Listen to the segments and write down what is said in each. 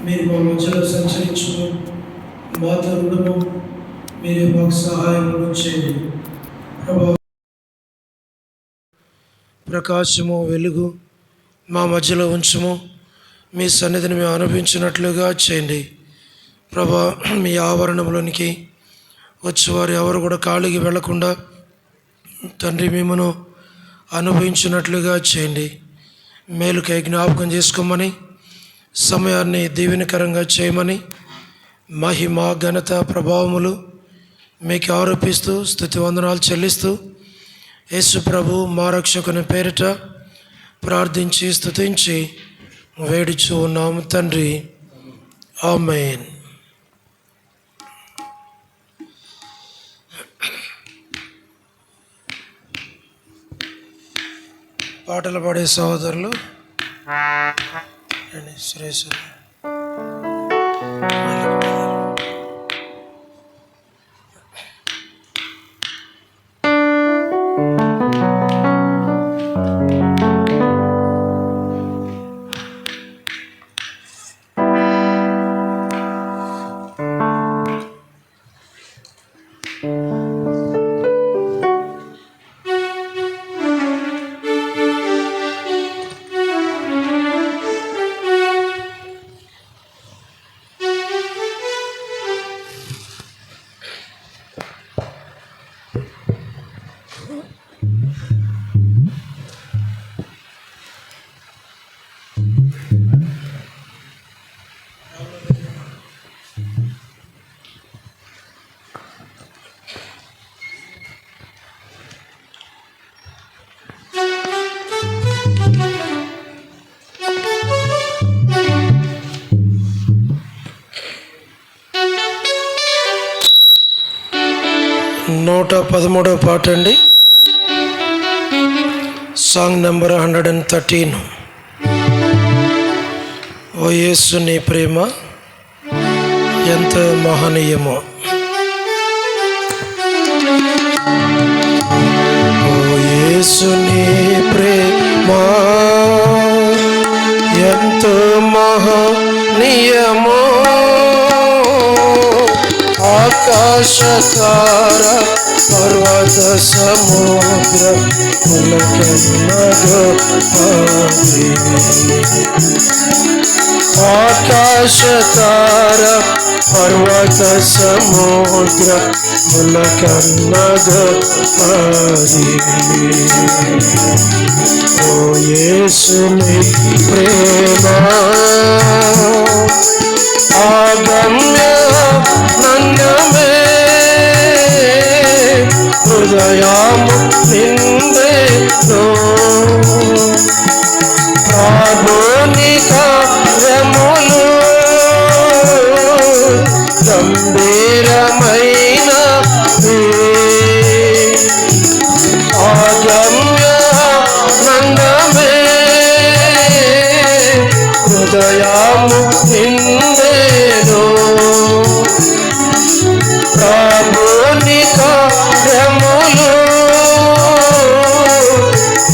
మీరు మా మధ్యలో సంచరించును, మాతో ఉండము, మీరే మాకు సహాయం చేయండి. ప్రభా, ప్రకాశము వెలుగు మా మధ్యలో ఉంచుము, మీ సన్నిధిని మేము అనుభవించినట్లుగా చేయండి. ప్రభా, మీ ఆవరణంలోనికి వచ్చేవారు ఎవరు కూడా ఖాళీకి వెళ్లకుండా తండ్రి మిమ్మను అనుభవించినట్లుగా చేయండి. మేలుకై జ్ఞాపకం చేసుకోమని, సమయాన్ని దీవెనకరంగా చేయమని, మహిమ ఘనత ప్రభావములు మీకు ఆరోపిస్తూ స్తుతి వందనాలు చెల్లిస్తూ యేసు ప్రభు మా రక్షకుని పేరిట ప్రార్థించి స్తుతించి వేడుచు ఉన్నాము తండ్రి. ఆమేన్. పాటలు పాడే సహోదరులు సురేష్ నూట 13వ పాట అండి. Song number 113. ఓ యేసు నీ ప్రేమ ఎంత మహనీయమో, ఓ యేసు నీ ప్రేమ ఎంత మహనీయమో, ఆకాశ తార పర్వత సముద్ర ఆకాశ తార పర్వత సముద్ర ములకన్నగ ఓ యేసుని ప్రేమ ఆగమ్య నందమే హృదయము నిందెను, ప్రభుని కార్యములు గంభీరమైన ఆగమ్య నందమే హృదయము నిందెను, ప్రభుని కార్యములు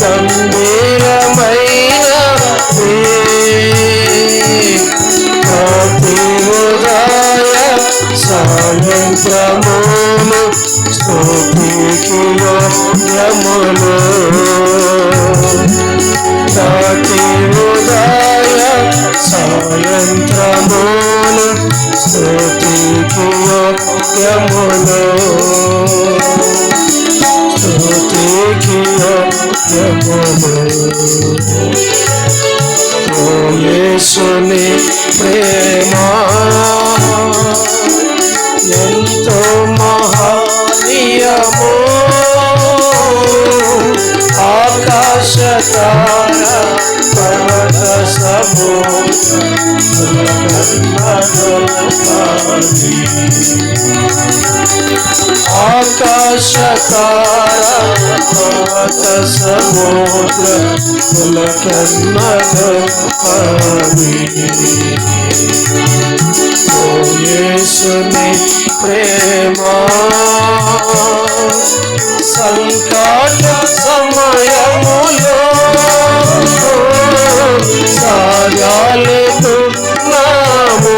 గంభీరమైన ప్రతి ఉదయ సాయంత్రములు స్తుతికి యోగ్యములు, ప్రతి ఉదయ సాయంత్రములు స్తుతికి యోగ్యములు, స్తుతికి యోగ్యములు. ఓ యేసుని ప్రేమ ఎంతో మహనీయమో, ఆకాశ తార పర్వత ఆకాశ తార పర్వత సముద్ర ఓ యేసుని ప్రేమ సంకట సమయములో సాగాలుతున్నాము,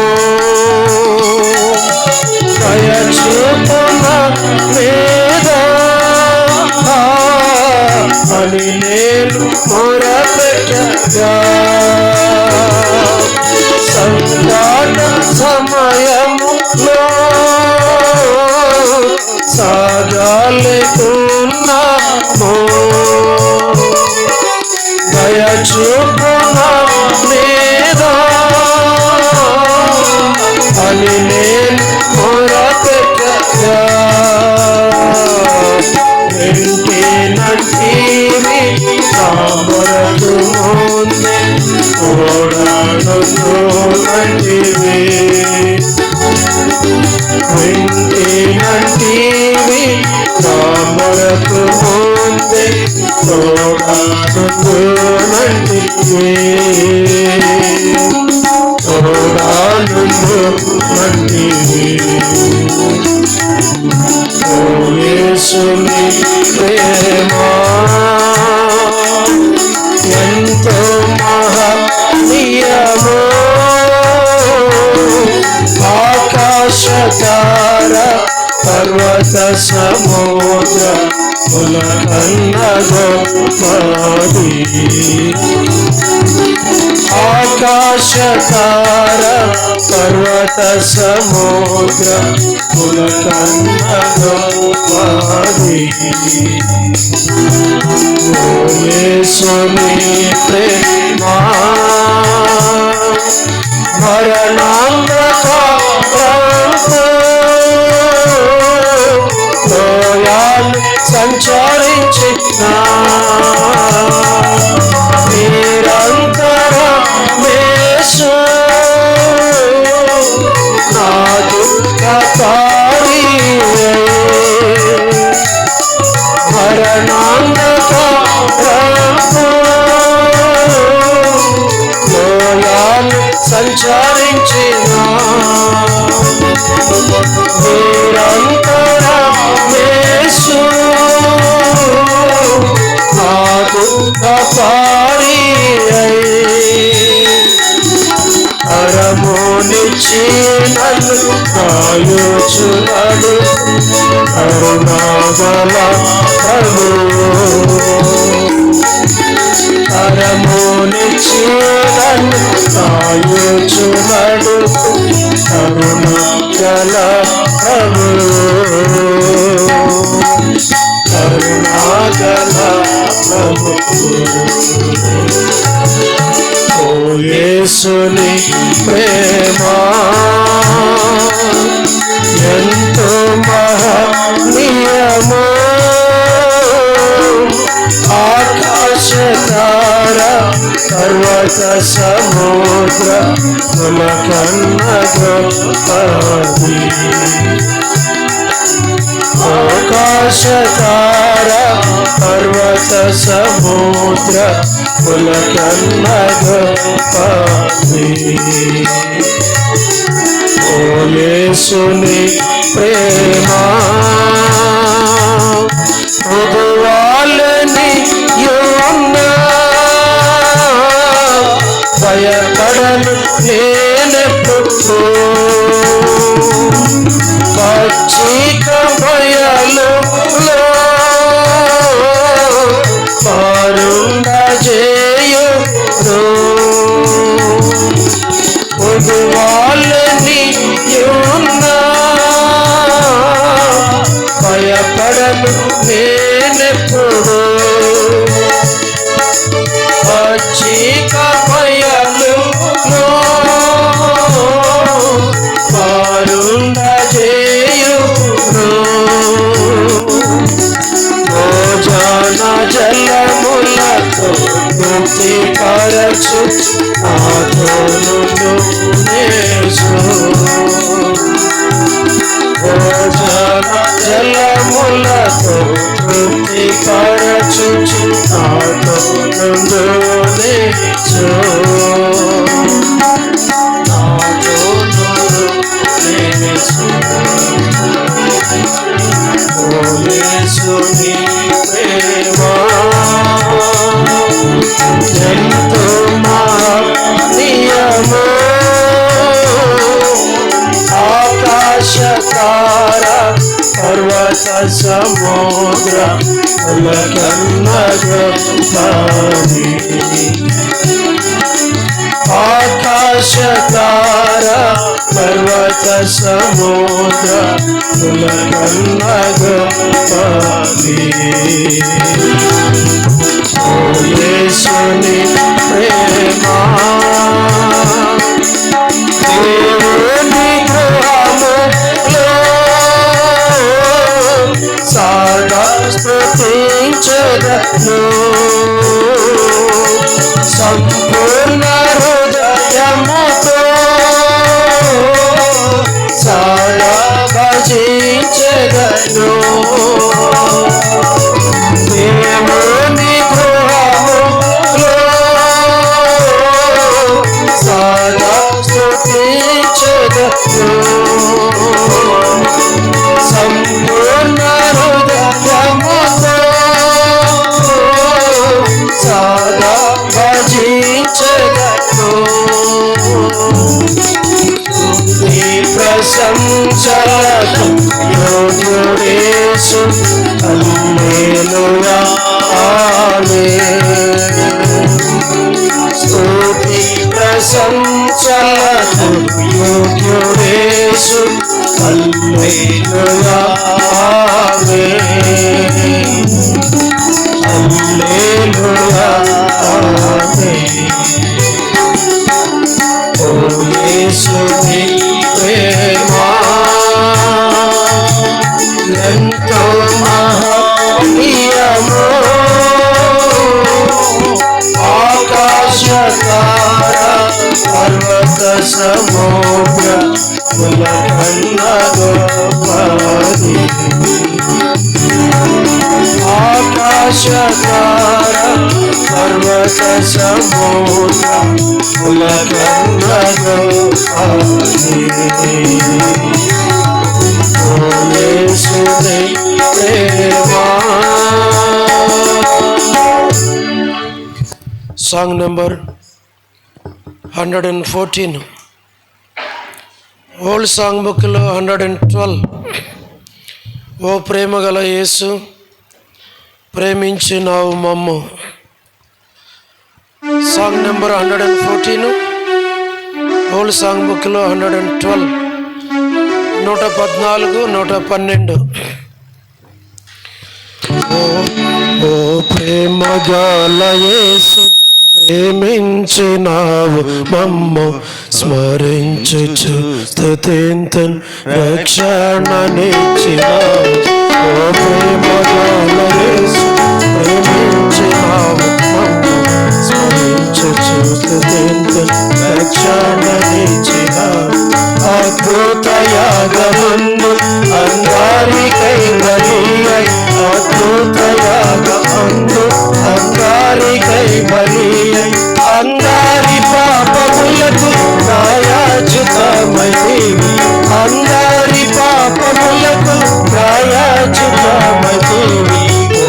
వంటివి వింటినంటివి రామరకు ముందే తోడానుంటివి తోడానుంటివి ఓ యేసుని ప్రేమ ఎంతో మహనీయము ఆకాశతార పర్వత సముద్ర కులకన్న గొప్పది ఆకాశతార పర్వత సముద్ర కులకన్న గొప్పది ఓ యేసుని ప్రేమ మరణాంధకారాలు సంచరించిన నిరంతరమేషు నా దుఃఖకారి మరణాంధకారాలు సంచరించిన నిరంతరమేషు నా దుఃఖకారి కరమునిచ్చి నన్ను కాయుచున్నాడు కరుణాగల ప్రభు కరమునిచ్చి నన్ను కాయుచున్నాడు కరుణాగల ప్రభు కరుణాగల ప్రభు ఓ యేసుని ప్రేమ ఎంతో మహనీయము ఆకాశతార పర్వత సముద్ర కులకన్న గొప్పది ఆకాశతార పర్వత సముద్ర కులకన్న గొప్పది ఓ యేసుని ప్రేమ మృదువాలని యున్నా భయపడను నేనెప్పుడు పచ్చిక బయలులో పారుండజేయును మృదువాలని యున్నా భయపడను నేనెప్పుడు పచ్చిక బయలులో పారుండజేయును భోజన జలములతో తృప్తి పరచు నాతోను నేసు భోజన జలములతో తృప్తి పరచు నాతోను నేసు నాతోను నేసు ఓ యేసుని ప్రేమ ఎంతో మహనీయము ఆకాశతార పర్వత సముద్ర కులకన్న గొప్పది ఆకాశతార పర్వత సముద్ర కులకన్న గొప్పది ఓ యేసుని ప్రేమ దేవుని గృహములో సదా స్తుతించెదను సంపూర్ణ హృదయముతో స్తుతించెదను. సంపూర్ణ హృదయముతో సదా భజించెదను. నీ ప్రశంసలకు యోగ్యుడేసు. హల్లెలూయా ఆమేన్. స్తుతి ప్రశంసలకు యోగ్యుడేసు. హల్లెలూయా ఆమేన్. హల్లెలూయా ఆమేన్. ఓ యేసు నీ ప్రేమ ఎంతో మహనీయము. ఆకాశ తార పర్వత సముద్ర కులకన్నా గొప్పది. ఆకాశ తార పర్వత సముద్ర కులకన్నా గొప్పది. ఓ యేసు నీ ప్రేమ. Song number 114. ఓల్డ్ సాంగ్ బుక్లో 112. ఓ ప్రేమ గల యేసు ప్రేమించినావు మమ్ము. సాంగ్ నెంబర్ 114 ఓల్డ్ సాంగ్ బుక్లో 112, 114, 112. ఓ ప్రేమ గల యేసు ప్రేమించినావు మమ్ము. స్మరించుచు స్తుతింతున్ రక్షణనిచ్చినావు. ఓ ప్రేమ గల యేసు ప్రేమించినావు మమ్ము. స్మరించుచు స్తుతింతున్ రక్షణనిచ్చినావు. అద్భుత యాగమందు అంగారికై బలియై. అద్భుత యాగమందు అంగారికై బలియై. అంగారి పాపములకు ప్రాయశ్చిత్తమైతివి. అంగారి పాపములకు ప్రాయశ్చిత్తమైతివి.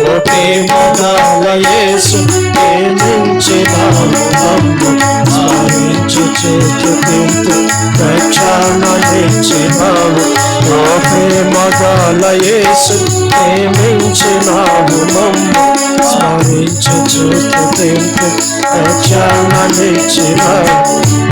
ఓ ప్రేమ గల యేసు ప్రేమించినావు మమ్ము. స్మరించుచు స్తుతింతున్ రక్షణనిచ్చినావు. ఓ ప్రేమ గల యేసు ప్రేమించినావు మమ్ము. స్మరించుచు స్తుతింతున్ రక్షణనిచ్చినావు.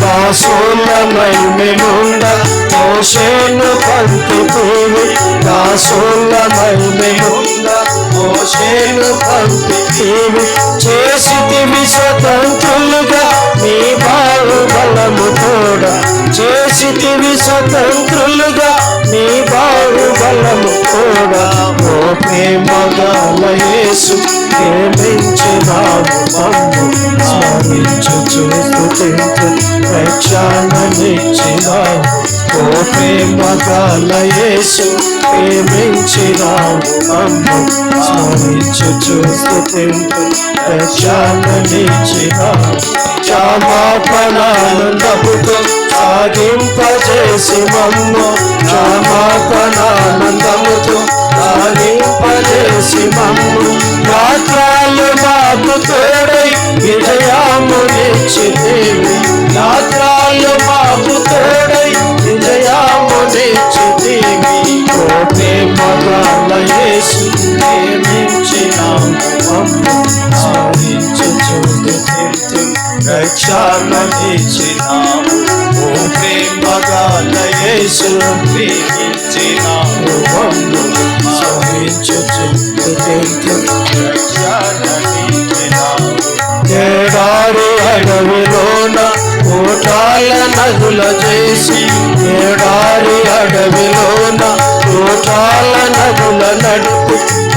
దాసులమై మేముండ మోషేను పంపితివి. దాసులమై మేముండ మోషేను పంపితివి. చేసితివి స్వతంత్రులుగా నీ బాహుబలము తోడా. చేసితివి స్వతంత్రులుగా నీ బాహుబలము తోడా. ఓ ప్రేమ గల యేసు ప్రేమించినావు మమ్ము. స్మరించుచు స్తుతింతున్ రక్షణనిచ్చినావు. ఓ ప్రేమ గల యేసు ప్రేమించినావు మమ్ము. స్మరించుచు స్తుతింతున్ రక్షణనిచ్చినావు. క్షమాపణానందముతో సాగింపజేసి మమ్ము. క్షమాపణానందముతో సాగింపజేసి మమ్ము. యాత్రలు మాకు తోడై విజయమునిచ్చితివి. యాత్రలు మాకు తోడై విజయమునిచ్చితివి. ఓ ప్రేమ గల యేసు ప్రేమించినావు మమ్ము. స్మరించుచు స్తుతింతున్ రక్షణనిచ్చినావు. ఓ ప్రేమ గల యేసు ప్రేమించినావు మమ్ము. స్మరించుచు స్తుతింతున్ రక్షణనిచ్చినావు. ఏడారి అడవిలోన కోటాల నదుల చేసి. ఏడారి అడవిలోన కోటాల నదుల నడుపు.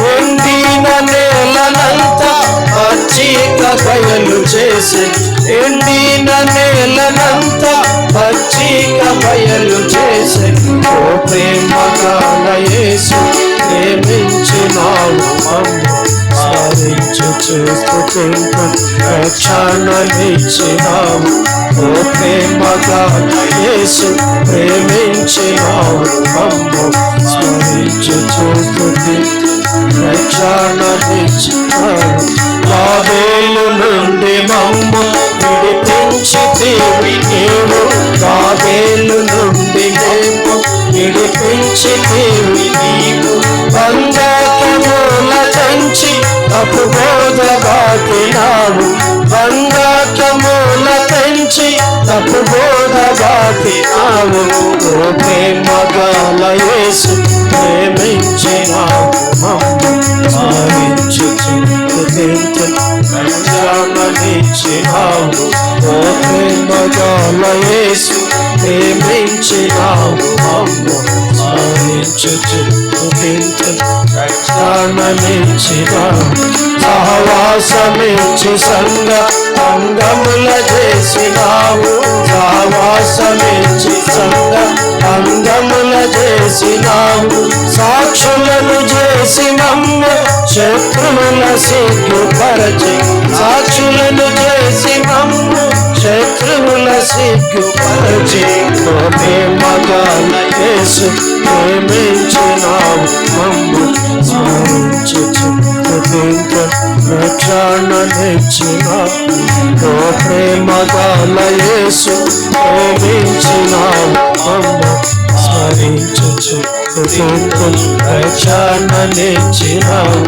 ఎండిన నేలనంతా పచ్చిక బయలు చేసి. ఎండిన నేలనంతా పచ్చిక బయలు చేసి. ఓ ప్రేమ గల యేసు ప్రేమించినావు మమ్ము. స్మరించుచు స్తుతింతున్ రక్షణనిచ్చినావు. ఓ ఓ ప్రేమగా యేసు ప్రేమించినావు మమ్ము స్మరించుచుస్తుతి రక్షణనిచ్చినావు బాబేలు నుండి మమ్ము విడిపించితివి నీవు బాబేలు నుండి మమ్ము విడిపించితివి నీవు బంధకముల తెంచి తప్పుబోధగాకినావు బంధకముల తెంచి తప్పుబోధగాకినావు ఓ ప్రేమగల యేసు ప్రేమించినావు మమ్ము స్మరించుచుతుతి రక్షణనిచ్చినావు ఓ ప్రేమగల యేసు ప్రేమించినావు మమ్ము స్మరించుచుతుతి రక్షణనిచ్చినావు సహవాసమిచ్చి సంగ అంగముల చేసినావు సహవాసమిచ్చి సంగ అంగముల చేసినావు సాక్షులను చేసి మమ్ము శత్రువుల సిగ్గుపరచి సాక్షులను చేసి మమ్ము శత్రువుల సిగ్గుపరచి ఓ ప్రేమగల యేసు ప్రేమించినావు మమ్ము స్మరించుచుతుతి రక్షణనిచ్చినావు ఓ ప్రేమగల యేసు ప్రేమించినావు మమ్ము స్మరించుచుతుతి రక్షణనిచ్చినావు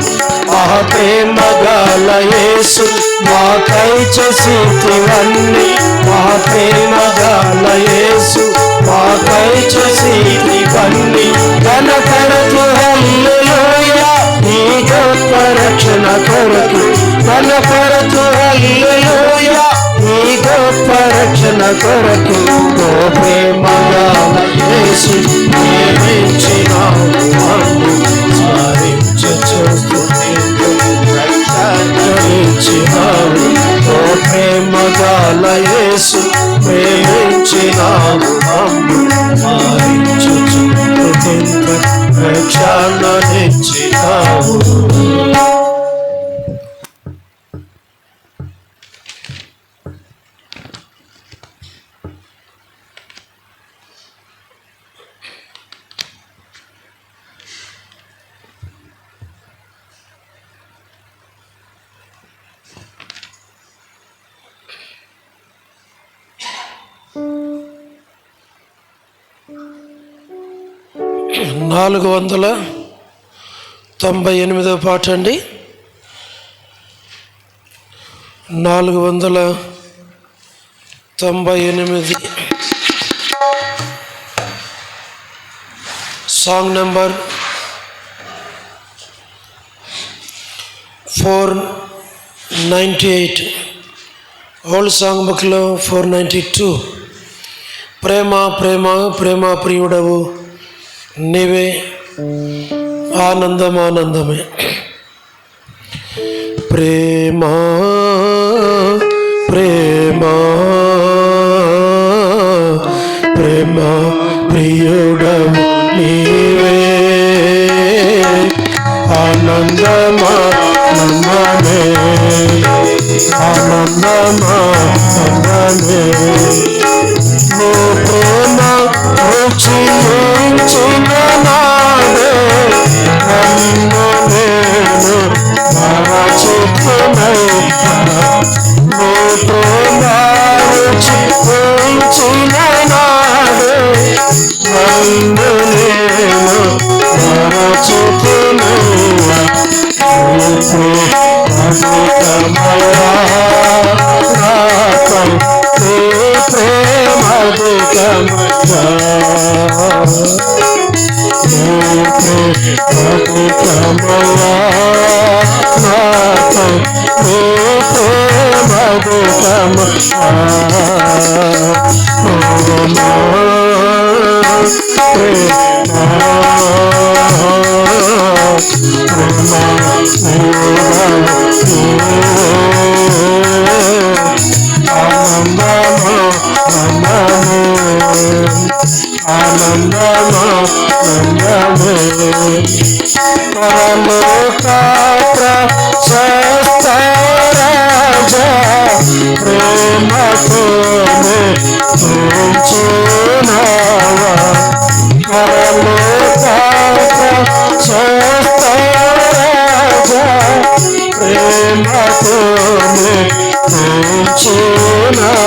ఆ ప్రేమగల యేసు మాకై చేసితివన్నీ మా ప్రేమగల యేసు మాకై చేసితివన్నీ కనపడతు హల్లెలూయా నీ గొప్ప రక్షణ కొరకు కనపడతు హల్లెలూయా నీ గొప్ప రక్షణ కొరకు ఓ ప్రేమగల యేసు ప్రేమించినావు మమ్ము స్మరించుచుస్తుతి రక్షణనిచ్చినావు ఓ ప్రేమగల యేసు ప్రేమించినావు మమ్ము స్మరించుచుతుతి రక్షణనిచ్చినావు. (498) పాట అండి. 498 సాంగ్ నెంబర్ 498 ఓల్డ్ సాంగ్ బుక్లో 492. ప్రేమ ప్రేమ ప్రేమ ప్రియుడవు నీవే ఆనందం ఆనందమే. ప్రేమ ప్రేమ ప్రేమ ప్రియుడవు నీవే ఆనందమా ఆనందమే ఆనందమా ఆనందమే. నీ ప్రేమ రుచించిన నాడే నన్ను నేను మరచిపోయినా. నీ ప్రేమ రుచించిన నాడే నన్ను నేను మరచిపోయినా. పరలోక ప్రశస్త రాజా ప్రేమతో ఉంచునావా పరలోక రాజా ప్రేమతో ఉంచునావా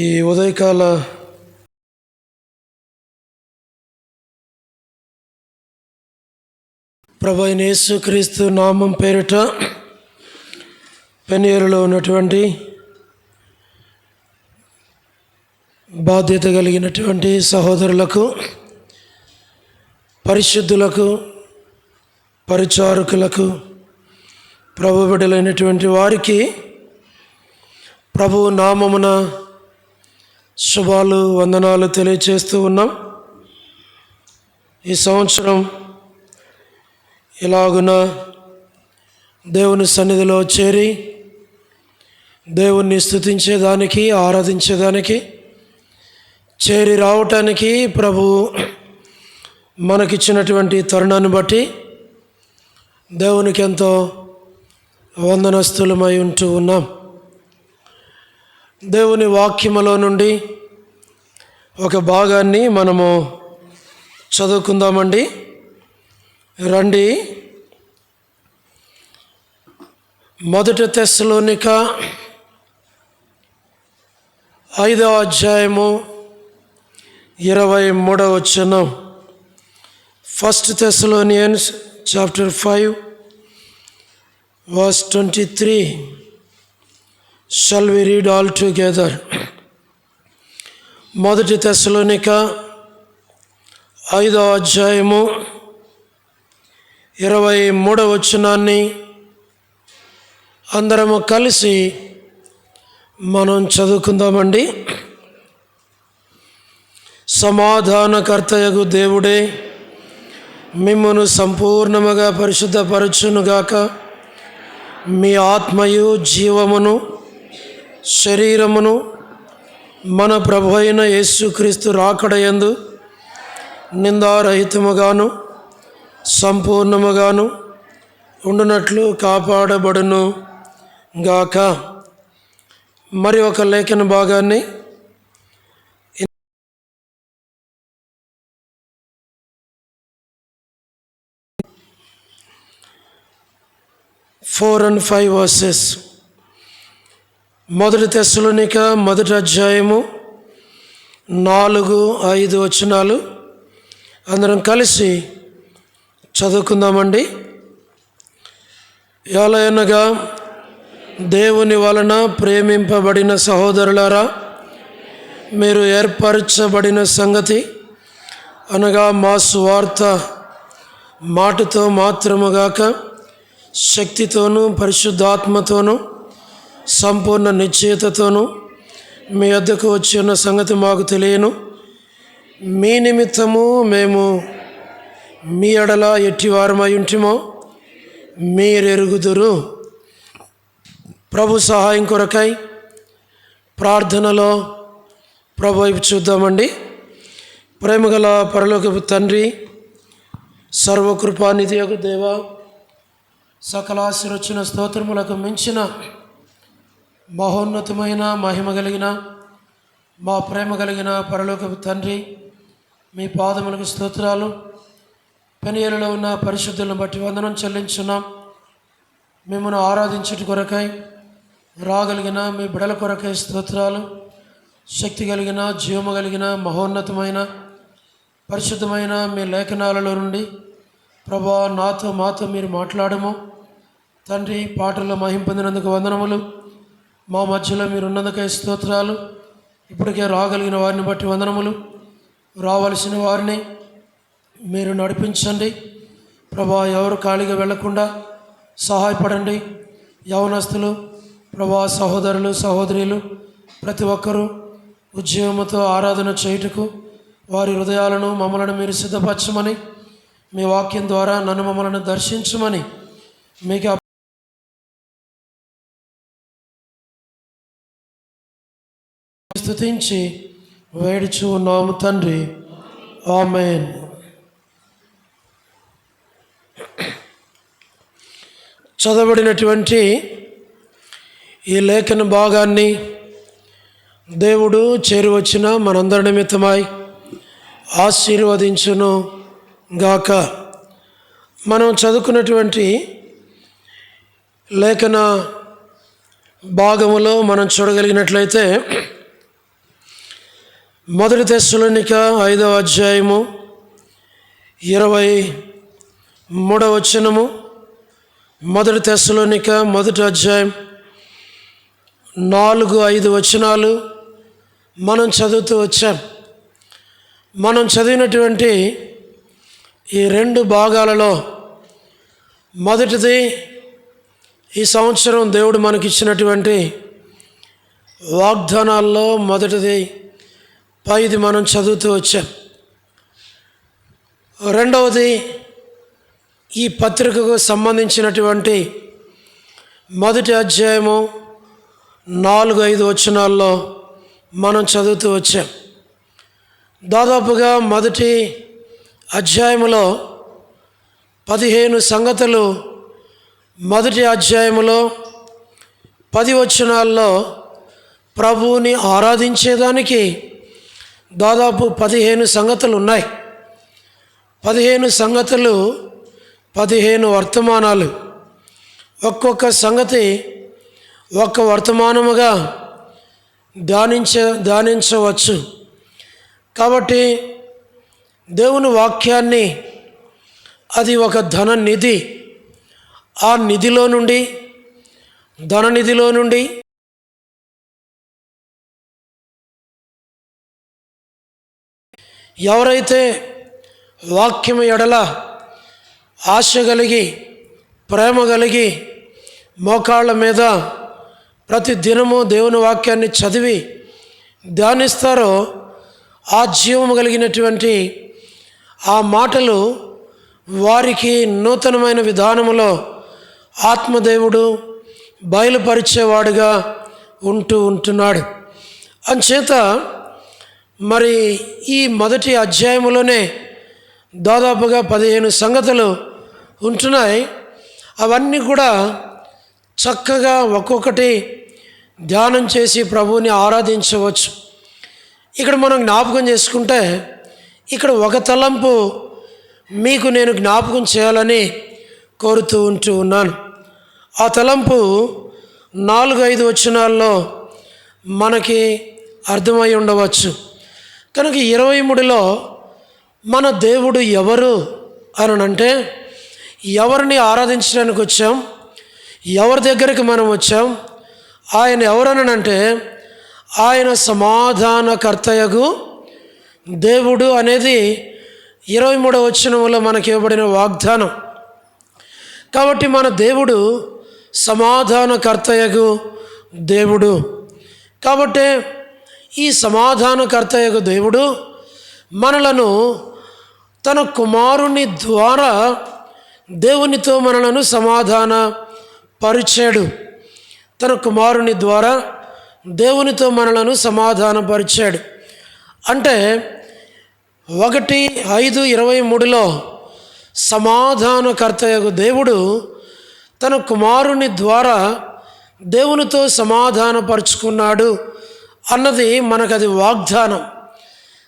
ఈ ఉదయకాల ప్రభు అయిన యేసుక్రీస్తు నామం పేరిట పెనియేరులో ఉన్నటువంటి బాధ్యత కలిగినటువంటి సహోదరులకు, పరిశుద్ధులకు, పరిచారకులకు, ప్రభు బిడ్డలైనటువంటి వారికి ప్రభు నామమున శుభాలు, వందనాలు తెలియచేస్తూ ఉన్నాం. ఈ సంవత్సరం ఇలాగున దేవుని సన్నిధిలో చేరి దేవుణ్ణి స్తుతించేదానికి, ఆరాధించేదానికి, చేరి రావటానికి ప్రభు మనకిచ్చినటువంటి తరుణాన్ని బట్టి దేవునికి ఎంతో వందనస్తులమై ఉంటూ ఉన్నాం. దేవుని వాక్యములో నుండి ఒక భాగాన్ని మనము చదువుకుందామండి. రండి. 1 తెస్సలోనిక 5వ అధ్యాయము 23వ వచనం. 1 Thessalonians chapter 5 verse 23. Shall we read all together? 1 తెస్సలోనిక 5వ అధ్యాయము 23వ వచనాన్ని అందరము కలిసి మనం చదువుకుందామండి. సమాధానకర్తయగు దేవుడే మిమ్మును సంపూర్ణముగా పరిశుద్ధపరచునుగాక. మీ ఆత్మయు జీవమును శరీరమును మన ప్రభు అయిన యేసుక్రీస్తు రాకడయందు నిందారహితముగాను సంపూర్ణముగాను ఉండునట్లు కాపాడబడును గాక. మరి ఒక లేఖన భాగాన్ని 4 and 5 verses. 1 తెస్సలోనిక 1వ అధ్యాయము 4-5 వచనాలు అందరం కలిసి చదువుకుందామండి. ఎలయనగా దేవుని వలన ప్రేమింపబడిన సహోదరులారా, మీరు ఏర్పరచబడిన సంగతి అనగా మా సువార్త మాటతో మాత్రముగాక శక్తితోనూ పరిశుద్ధాత్మతోనూ సంపూర్ణ నిశ్చయతతోనూ మీ వద్దకు వచ్చి ఉన్న సంగతి మాకు తెలియను. మీ నిమిత్తము మేము మీ ఎడల ఎట్టివారమై ఉంటిమో మీరెరుగుదురు. ప్రభు సహాయం కొరకై ప్రార్థనలో ప్రభు వైపు చూద్దామండి. ప్రేమగల పరలోకపు తండ్రి, సర్వకృపానిధియగు దేవ, సకల ఆశీర్వచన స్తోత్రములకు మించిన మహోన్నతమైన మహిమ కలిగిన మా ప్రేమ కలిగిన పరలోకపు తండ్రి, మీ పాదములకు స్తోత్రాలు. పెనియేరులో ఉన్న పరిశుద్ధులను బట్టి వందనం చెల్లించున్నాం. మిమ్మల్ని ఆరాధించుట కొరకై రాగలిగిన మీ బిడల కొరకై స్తోత్రాలు. శక్తి కలిగిన, జీవము కలిగిన, మహోన్నతమైన, పరిశుద్ధమైన మీ లేఖనాలలో నుండి ప్రభా మాతో మీరు మాట్లాడము తండ్రి. పాటల్లో మహిమ పొందినందుకు వందనములు. మా మధ్యలో మీరు ఉన్నందుకై స్తోత్రాలు. ఇప్పటికే రాగలిగిన వారిని బట్టి వందనములు. రావలసిన వారిని మీరు నడిపించండి ప్రభా. ఎవరు ఖాళీగా వెళ్లకుండా సహాయపడండి. యవనస్తులు ప్రభా, సహోదరులు సహోదరులు ప్రతి ఒక్కరూ ఉద్యోగంతో ఆరాధన చేయుటకు వారి హృదయాలను మమ్మలను మీరు సిద్ధపరచమని, మీ వాక్యం ద్వారా నన్ను మమ్మలను దర్శించమని మీకు స్తుతించి వేడుచు ఉన్నాము తండ్రి. ఆమేన్. చదవబడినటువంటి ఈ లేఖన భాగాన్ని దేవుడు చేరువచ్చిన మనందరి నిమిత్తమై ఆశీర్వదించును గాక. మనం చదువుకున్నటువంటి లేఖన భాగములో మనం చూడగలిగినట్లయితే 1 తెస్సలోనిక 5వ అధ్యాయము 23వ వచనము, 1 తెస్సలోనిక 1వ అధ్యాయం 4-5 వచనాలు మనం చదువుతూ వచ్చాం. మనం చదివినటువంటి ఈ 2 భాగాలలో మొదటిది ఈ సంవత్సరం దేవుడు మనకిచ్చినటువంటి వాగ్దానాల్లో మొదటిది 5 మనం చదువుతూ వచ్చాం. రెండవది ఈ పత్రికకు సంబంధించినటువంటి 1వ అధ్యాయము 4-5 వచనాల్లో మనం చదువుతూ వచ్చాం. దాదాపుగా 1వ అధ్యాయములో 15 సంగతులు, 1వ అధ్యాయములో 10 వచనాల్లో ప్రభువుని ఆరాధించేదానికి దాదాపు 15 సంగతులు ఉన్నాయి. 15 సంగతులు, 15 వర్తమానాలు. ఒక్కొక్క సంగతి ఒక్క వర్తమానముగా ధ్యానించవచ్చు. కాబట్టి దేవుని వాక్యాన్ని అది ఒక ధన నిధి. ఆ నిధిలో నుండి, ధననిధిలో నుండి ఎవరైతే వాక్యము ఎడల ఆశ కలిగి, ప్రేమ కలిగి, మోకాళ్ళ మీద ప్రతి దినము దేవుని వాక్యాన్ని చదివి ధ్యానిస్తారో, ఆ జీవము కలిగినటువంటి ఆ మాటలు వారికి నూతనమైన విధానములో ఆత్మదేవుడు బయలుపరిచేవాడుగా ఉంటున్నాడు. అంచేత మరి ఈ 1వ అధ్యాయంలోనే దాదాపుగా 15 సంగతులు ఉంటున్నాయి. అవన్నీ కూడా చక్కగా ఒక్కొక్కటి ధ్యానం చేసి ప్రభువుని ఆరాధించవచ్చు. ఇక్కడ మనం జ్ఞాపకం చేసుకుంటే, ఇక్కడ ఒక తలంపు మీకు నేను జ్ఞాపకం చేయాలని కోరుతూ ఉన్నాను. ఆ తలంపు 4-5 వచనాల్లో మనకి అర్థమై ఉండవచ్చు. కనుక 23లో మన దేవుడు ఎవరు అనంటే, ఎవరిని ఆరాధించడానికి వచ్చాం, ఎవరి దగ్గరికి మనం వచ్చాం, ఆయన ఎవరనంటే ఆయన సమాధానకర్తయగు దేవుడు అనేది 23వ వచనంలో మనకి ఇవ్వబడిన వాగ్దానం. కాబట్టి మన దేవుడు సమాధానకర్తయగు దేవుడు. కాబట్టి ఈ సమాధానకర్తయగు దేవుడు మనలను తన కుమారుని ద్వారా దేవునితో మనలను సమాధాన పరిచాడు. తన కుమారుని ద్వారా దేవునితో మనలను సమాధానపరిచాడు. అంటే 1:5:23లో సమాధానకర్తయగు దేవుడు తన కుమారుని ద్వారా దేవునితో సమాధానపరుచుకున్నాడు అన్నది మనకది వాగ్దానం.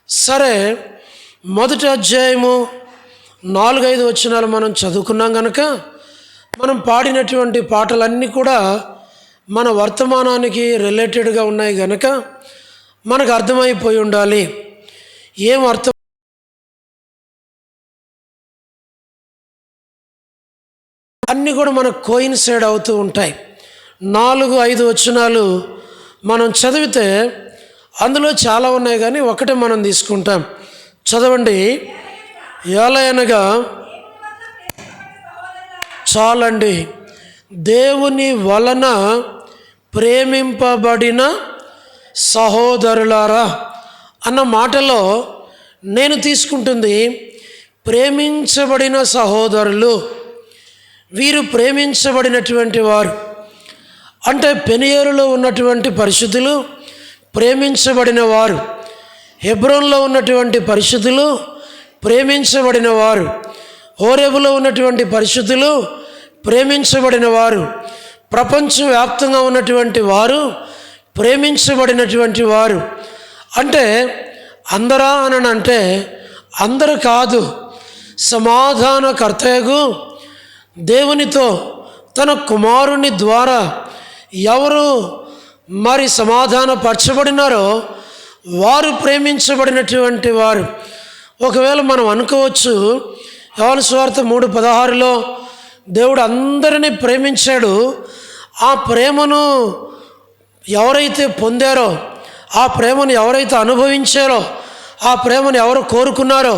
సరే, 1వ అధ్యాయము 4-5 వచనాలు మనం చదువుకున్నాం కనుక మనం పాడినటువంటి పాటలన్నీ కూడా మన వర్తమానానికి రిలేటెడ్గా ఉన్నాయి కనుక మనకు అర్థమైపోయి ఉండాలి. ఏం అర్థం అన్నీ కూడా మనకు కోయిన్సైడ్ అవుతూ ఉంటాయి. 4-5 వచనాలు మనం చదివితే అందులో చాలా ఉన్నాయి, కానీ ఒకటే మనం తీసుకుంటాం. చదవండి. ఏలయనగా చాలండి, దేవుని వలన ప్రేమింపబడిన సహోదరులారా అన్న మాటలో నేను తీసుకుంటుంది ప్రేమించబడిన సహోదరులు. వీరు ప్రేమించబడినటువంటి వారు. అంటే పెనియేరులో ఉన్నటువంటి పరిశుద్ధులు ప్రేమించబడిన వారు, హెబ్రోన్లో ఉన్నటువంటి పరిశుద్ధులు ప్రేమించబడిన వారు, హోరేబులో ఉన్నటువంటి పరిశుద్ధులు ప్రేమించబడిన వారు, ప్రపంచవ్యాప్తంగా ఉన్నటువంటి వారు ప్రేమించబడినటువంటి వారు. అంటే అందరా అని అంటే అందరు కాదు. సమాధానకర్తయగు దేవునితో తన కుమారుని ద్వారా ఎవరు మరి సమాధానపరచబడినారో వారు ప్రేమించబడినటువంటి వారు. ఒకవేళ మనం అనుకోవచ్చు, యోహాను సువార్త 3:16లో దేవుడు అందరినీ ప్రేమించాడు. ఆ ప్రేమను ఎవరైతే పొందారో, ఆ ప్రేమను ఎవరైతే అనుభవించారో, ఆ ప్రేమను ఎవరు కోరుకున్నారో,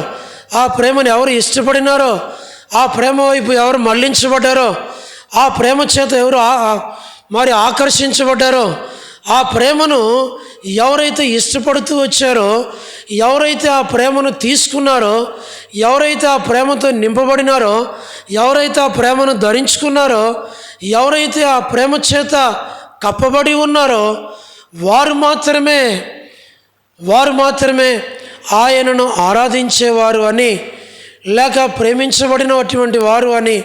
ఆ ప్రేమను ఎవరు ఇష్టపడినారో, ఆ ప్రేమ వైపు ఎవరు మళ్ళించబడ్డారో, ఆ ప్రేమ చేత ఎవరు మరి ఆకర్షించబడ్డారో, ఆ ప్రేమను ఎవరైతే ఇష్టపడుతూ వచ్చారో, ఎవరైతే ఆ ప్రేమను తీసుకున్నారో, ఎవరైతే ఆ ప్రేమతో నింపబడినారో, ఎవరైతే ఆ ప్రేమను ధరించుకున్నారో, ఎవరైతే ఆ ప్రేమ చేత కప్పబడి ఉన్నారో వారు మాత్రమే ఆయనను ఆరాధించేవారు అని, లేక ప్రేమించబడినటువంటి వారు అని,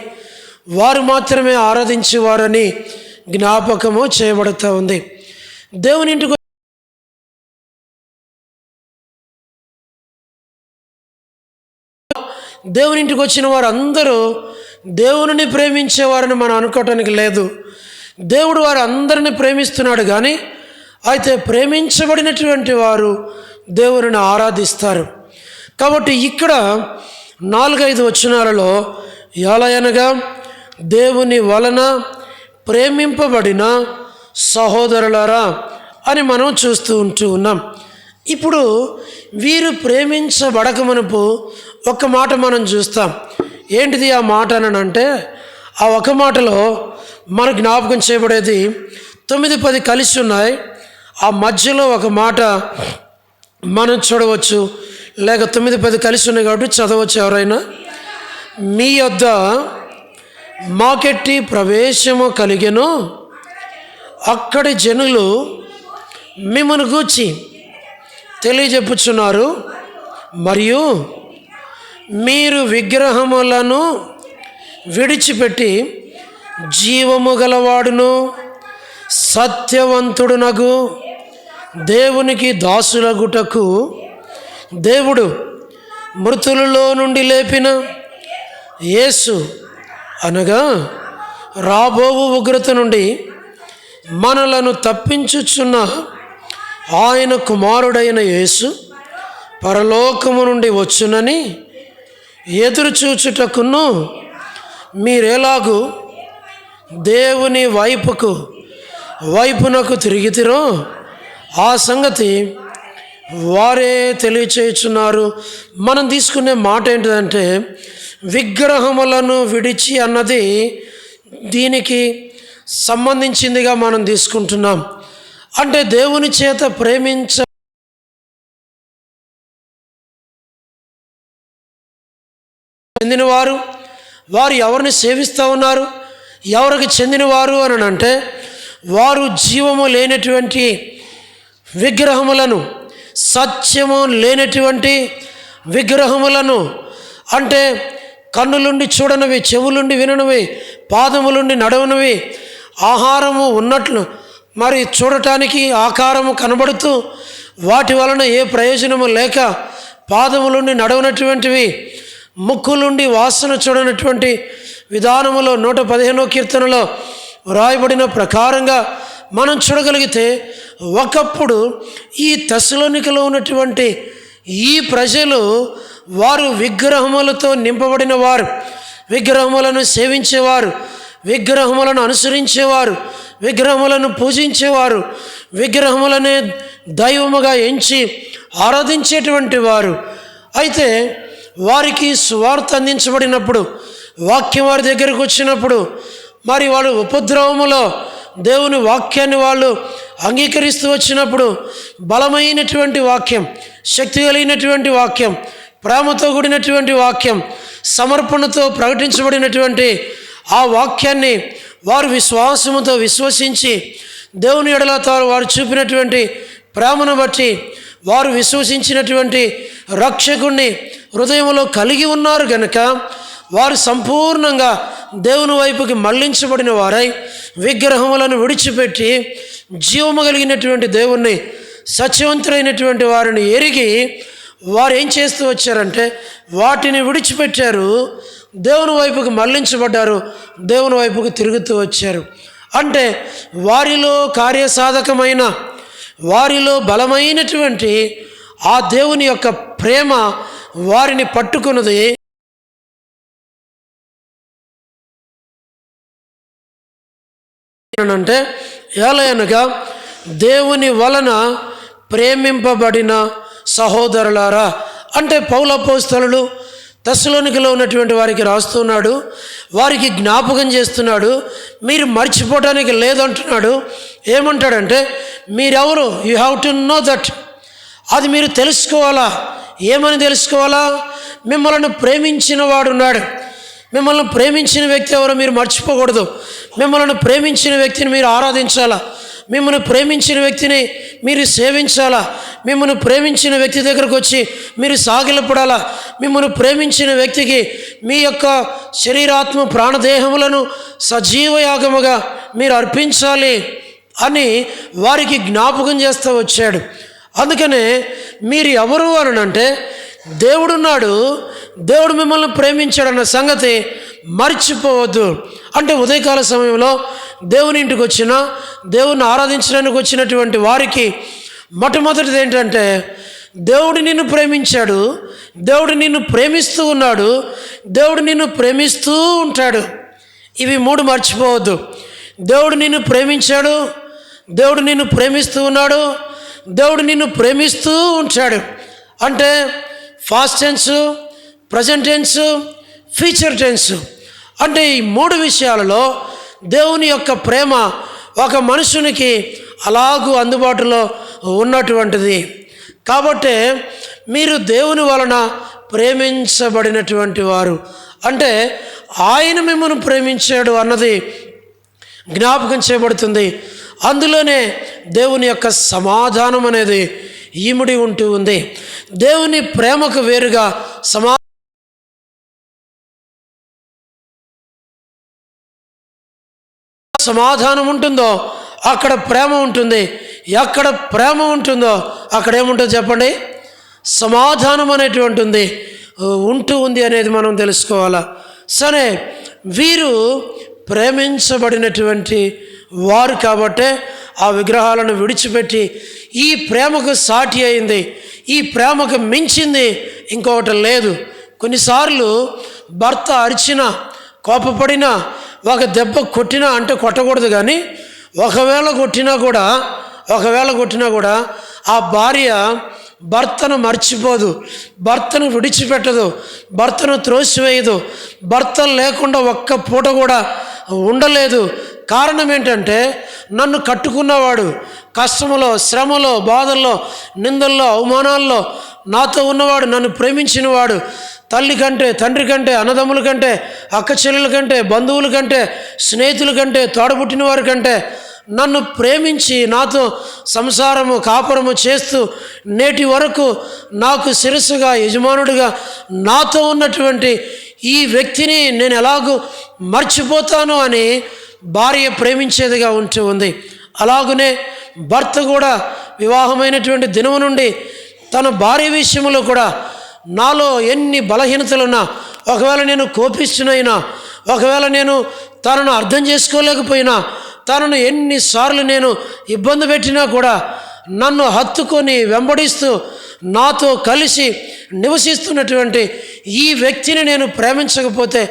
వారు మాత్రమే ఆరాధించేవారని జ్ఞాపకము చేయబడుతూ ఉంది. దేవుని ఇంటికి వచ్చిన వారు అందరూ దేవుని ప్రేమించేవారని మనం అనుకోవటానికి లేదు. దేవుడు వారు అందరిని ప్రేమిస్తున్నాడు, కానీ అయితే ప్రేమించబడినటువంటి వారు దేవుని ఆరాధిస్తారు. కాబట్టి ఇక్కడ 4-5 వచనాలలో ఎలాగనగా దేవుని వలన ప్రేమింపబడిన సహోదరులారా అని మనం చూస్తూ ఉన్నాం. ఇప్పుడు వీరు ప్రేమించబడకమునుపు ఒక మాట మనం చూస్తాం. ఏంటిది ఆ మాట అని అంటే, ఆ ఒక మాటలో మనకు జ్ఞాపకం చేయబడేది 9-10 కలిసి ఉన్నాయి. ఆ మధ్యలో ఒక మాట మనం చూడవచ్చు, లేక 9-10 కలిసి ఉన్నాయి కాబట్టి చదవచ్చు ఎవరైనా. మీ యొద్ద మాకెట్టి ప్రవేశము కలిగెను, అక్కడి జనులు మిమ్మల్ని గూర్చి తెలియజెప్పుచున్నారు, మరియు మీరు విగ్రహములను విడిచిపెట్టి జీవము గలవాడును సత్యవంతుడునగు దేవునికి దాసులగుటకు దేవుడు మృతులలో నుండి లేపిన యేసు అనగా రాబోవు ఉగ్రత నుండి మనలను తప్పించుచున్న ఆయన కుమారుడైన యేసు పరలోకము నుండి వచ్చునని ఎదురు చూచుటకును మీరెలాగూ దేవుని వైపునకు తిరిగితిరో ఆ సంగతి వారే తెలియచేయుచున్నారు. మనం తీసుకునే మాట ఏంటిదంటే, విగ్రహములను విడిచి అన్నది దీనికి సంబంధించిందిగా మనం తీసుకుంటున్నాం. అంటే దేవుని చేత చెందినవారు, వారు ఎవరిని సేవిస్తూ ఉన్నారు, ఎవరికి చెందినవారు అని అంటే, వారు జీవము లేనటువంటి విగ్రహములను, సత్యము లేనటువంటి విగ్రహములను, అంటే కన్నులుండి చూడనివి, చెవులుండి విననివి, పాదములుండి నడవనివి, ఆహారము ఉన్నట్లు మరి చూడటానికి ఆకారము కనబడుతూ వాటి వలన ఏ ప్రయోజనము లేక పాదములుండి నడవనటువంటివి, ముక్కులుండి వాసన చూడనటువంటి విధానములో 115వ కీర్తనలో వ్రాయబడిన ప్రకారంగా మనం చూడగలిగితే, ఒకప్పుడు ఈ తెస్సలోనికలో ఉన్నటువంటి ఈ ప్రజలు వారు విగ్రహములతో నింపబడిన వారు, విగ్రహములను సేవించేవారు, విగ్రహములను అనుసరించేవారు, విగ్రహములను పూజించేవారు, విగ్రహములనే దైవముగా ఎంచి ఆరాధించేటువంటి వారు. అయితే వారికి సువార్త అందించబడినప్పుడు, వాక్యం వారి దగ్గరకు వచ్చినప్పుడు, మరి వాళ్ళు ఉపద్రవములో దేవుని వాక్యాన్ని వాళ్ళు అంగీకరిస్తూ వచ్చినప్పుడు, బలమైనటువంటి వాక్యం, శక్తి కలిగినటువంటి వాక్యం, ప్రేమతో కూడినటువంటి వాక్యం, సమర్పణతో ప్రకటించబడినటువంటి ఆ వాక్యాన్ని వారు విశ్వాసముతో విశ్వసించి, దేవుని ఎడల వారు చూపినటువంటి ప్రేమను బట్టి వారు విశ్వసించినటువంటి రక్షకుణ్ణి హృదయంలో కలిగి ఉన్నారు గనుక వారు సంపూర్ణంగా దేవుని వైపుకి మళ్లించబడిన వారై విగ్రహములను విడిచిపెట్టి జీవము కలిగినటువంటి దేవుణ్ణి, సత్యవంతులైనటువంటి వారిని ఎరిగి వారు ఏం చేస్తూ వచ్చారంటే, వాటిని విడిచిపెట్టారు, దేవుని వైపుకి మళ్లించబడ్డారు, దేవుని వైపుకి తిరుగుతూ వచ్చారు. అంటే వారిలో కార్యసాధకమైన, వారిలో బలమైనటువంటి ఆ దేవుని యొక్క ప్రేమ వారిని పట్టుకున్నది. అంటే ఏలయనగా దేవుని వలన ప్రేమింపబడిన సహోదరులారా, అంటే పౌలు అపోస్తలుడు తెస్సలోనికలో ఉన్నటువంటి వారికి రాస్తున్నాడు, వారికి జ్ఞాపకం చేస్తున్నాడు. మీరు మర్చిపోవడానికి లేదంటున్నాడు. ఏమంటాడంటే మీరెవరు, you have to know that, అది మీరు తెలుసుకోవాలా. ఏమని తెలుసుకోవాలా? మిమ్మల్ని ప్రేమించిన వాడున్నాడు. మిమ్మల్ని ప్రేమించిన వ్యక్తి ఎవరో మీరు మర్చిపోకూడదు. మిమ్మల్ని ప్రేమించిన వ్యక్తిని మీరు ఆరాధించాలా. మిమ్మల్ని ప్రేమించిన వ్యక్తిని మీరు సేవించాలా. మిమ్మల్ని ప్రేమించిన వ్యక్తి దగ్గరకు వచ్చి మీరు సాగిలపడాలా. మిమ్మల్ని ప్రేమించిన వ్యక్తికి మీ యొక్క శరీరాత్మ ప్రాణదేహములను సజీవయాగముగా మీరు అర్పించాలి అని వారికి జ్ఞాపకం చేస్తూ వచ్చాడు. అందుకనే మీరు ఎవరు అనంటే దేవుడున్నాడు, దేవుడు మిమ్మల్ని ప్రేమించాడన్న సంగతి మర్చిపోవద్దు. అంటే ఉదయకాల సమయంలో దేవుని ఇంటికి వచ్చిన, దేవుని ఆరాధించడానికి వచ్చినటువంటి వారికి మొట్టమొదటిది ఏంటంటే దేవుడు నిన్ను ప్రేమించాడు, దేవుడు నిన్ను ప్రేమిస్తూ ఉన్నాడు, దేవుడు నిన్ను ప్రేమిస్తూ ఉంటాడు. ఇవి మూడు మర్చిపోవద్దు. దేవుడు నిన్ను ప్రేమించాడు, దేవుడు నిన్ను ప్రేమిస్తూ ఉన్నాడు, దేవుడు నిన్ను ప్రేమిస్తూ ఉంటాడు. అంటే past tense, present tense, future tense. అంటే ఈ మూడు విషయాలలో దేవుని యొక్క ప్రేమ ఒక మనుషునికి అలాగూ అందుబాటులో ఉన్నటువంటిది. కాబట్టి మీరు దేవుని వలన ప్రేమించబడినటువంటి వారు, అంటే ఆయన మిమ్మల్ని ప్రేమించాడు అన్నది జ్ఞాపకం చేయబడుతుంది. అందులోనే దేవుని యొక్క సమాధానం అనేది ఈముడి ఉంటూ ఉంది. దేవుని ప్రేమకు వేరుగా సమాధానం ఉంటుందో అక్కడ ప్రేమ ఉంటుంది. ఎక్కడ ప్రేమ ఉంటుందో అక్కడ ఏముంటుందో చెప్పండి, సమాధానం అనేటువంటి ఉంటూ ఉంది అనేది మనం తెలుసుకోవాలా. సరే, వీరు ప్రేమించబడినటువంటి వారు కాబట్టే ఆ విగ్రహాలను విడిచిపెట్టి ఈ ప్రేమకు సాటి అయింది, ఈ ప్రేమకు మించింది ఇంకొకటి లేదు. కొన్నిసార్లు భర్త అరిచినా, కోపపడినా, ఒక దెబ్బ కొట్టినా, అంటే కొట్టకూడదు కానీ ఒకవేళ కొట్టినా కూడా ఆ భార్య భర్తను మర్చిపోదు, భర్తను విడిచిపెట్టదు, భర్తను త్రోసివేయదు, భర్త లేకుండా ఒక్క పూట కూడా ఉండలేదు. కారణం ఏంటంటే నన్ను కట్టుకున్నవాడు కష్టములో, శ్రమలో, బాధల్లో, నిందల్లో, అవమానాల్లో నాతో ఉన్నవాడు, నన్ను ప్రేమించినవాడు, తల్లి కంటే, తండ్రి కంటే, అన్నదమ్ముల కంటే, అక్క చెల్లెల కంటే, బంధువుల కంటే, స్నేహితుల కంటే, తోడబుట్టిన వారి కంటే నన్ను ప్రేమించి నాతో సంసారము, కాపురము చేస్తూ నేటి వరకు నాకు శిరస్సుగా, యజమానుడిగా నాతో ఉన్నటువంటి ఈ వ్యక్తిని నేను ఎలాగూ మర్చిపోతాను అని భార్య ప్రేమించేదిగా ఉంటూ ఉంది. అలాగునే భర్త కూడా వివాహమైనటువంటి దినము నుండి తన భార్య విషయంలో కూడా నాలో ఎన్ని బలహీనతలున్నా, ఒకవేళ నేను కోపిస్తున్నైనా, ఒకవేళ నేను తనను అర్థం చేసుకోలేకపోయినా, తనను ఎన్నిసార్లు నేను ఇబ్బంది పెట్టినా కూడా నన్ను హత్తుకొని వెంబడిస్తూ నాతో కలిసి నివసిస్తున్నటువంటి ఈ వ్యక్తిని నేను ప్రేమించకపోతే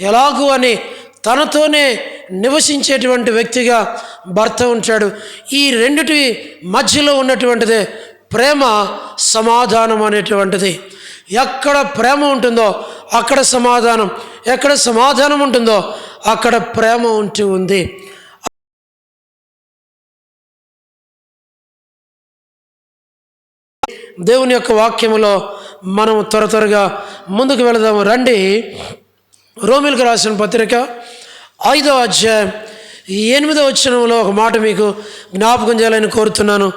ఎలాగూ అని తనతోనే నివసించేటువంటి వ్యక్తిగా భర్త ఉంటాడు. ఈ రెండిటి మధ్యలో ఉన్నటువంటిదే ప్రేమ, సమాధానం అనేటువంటిది. ఎక్కడ ప్రేమ ఉంటుందో అక్కడ సమాధానం, ఎక్కడ సమాధానం ఉంటుందో అక్కడ ప్రేమ ఉంటూ ఉంది. దేవుని యొక్క వాక్యములో మనం త్వరగా ముందుకు వెళదాము. రండి, రోమిలకు రాసిన పత్రిక 5వ అధ్యాయం 8వ వచనంలో ఒక మాట మీకు జ్ఞాపకం చేయాలని కోరుతున్నాను.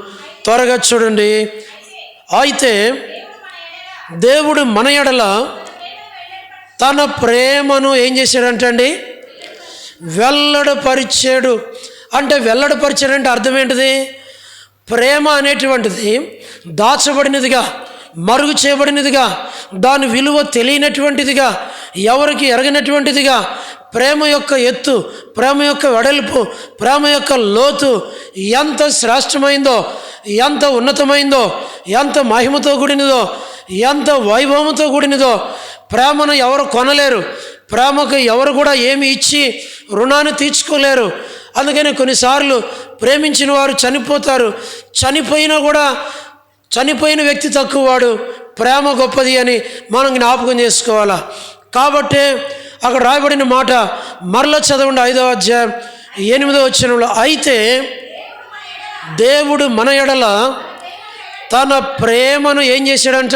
త్వరగా చూడండి. అయితే దేవుడు మన ఎడల తన ప్రేమను ఏం చేశాడంటండి, వెల్లడిపరిచాడు. అంటే వెల్లడిపరిచాడంటే అర్థం ఏంటిది? ప్రేమ అనేటువంటిది దాచబడినదిగా, మరుగు చేయబడినదిగా, దాని విలువ తెలియనటువంటిదిగా, ఎవరికి ఎరగనటువంటిదిగా, ప్రేమ యొక్క ఎత్తు, ప్రేమ యొక్క వెడల్పు, ప్రేమ యొక్క లోతు ఎంత శ్రేష్టమైందో, ఎంత ఉన్నతమైందో, ఎంత మహిమతో కూడినదో, ఎంత వైభవంతో కూడినదో. ప్రేమను ఎవరు కొనలేరు, ప్రేమకు ఎవరు కూడా ఏమి ఇచ్చి రుణాన్ని తీర్చుకోలేరు. అందుకని కొన్నిసార్లు ప్రేమించిన వారు చనిపోతారు. చనిపోయినా కూడా చనిపోయిన వ్యక్తి తక్కువవాడు, ప్రేమ గొప్పది అని మనం జ్ఞాపకం చేసుకోవాలా. కాబట్టి అక్కడ రాయబడిన మాట మరలా చదవండి, 5వ అధ్యాయం 8వ వచనంలో. అయితే దేవుడు మన ఎడల తన ప్రేమను ఏం చేశాడంట?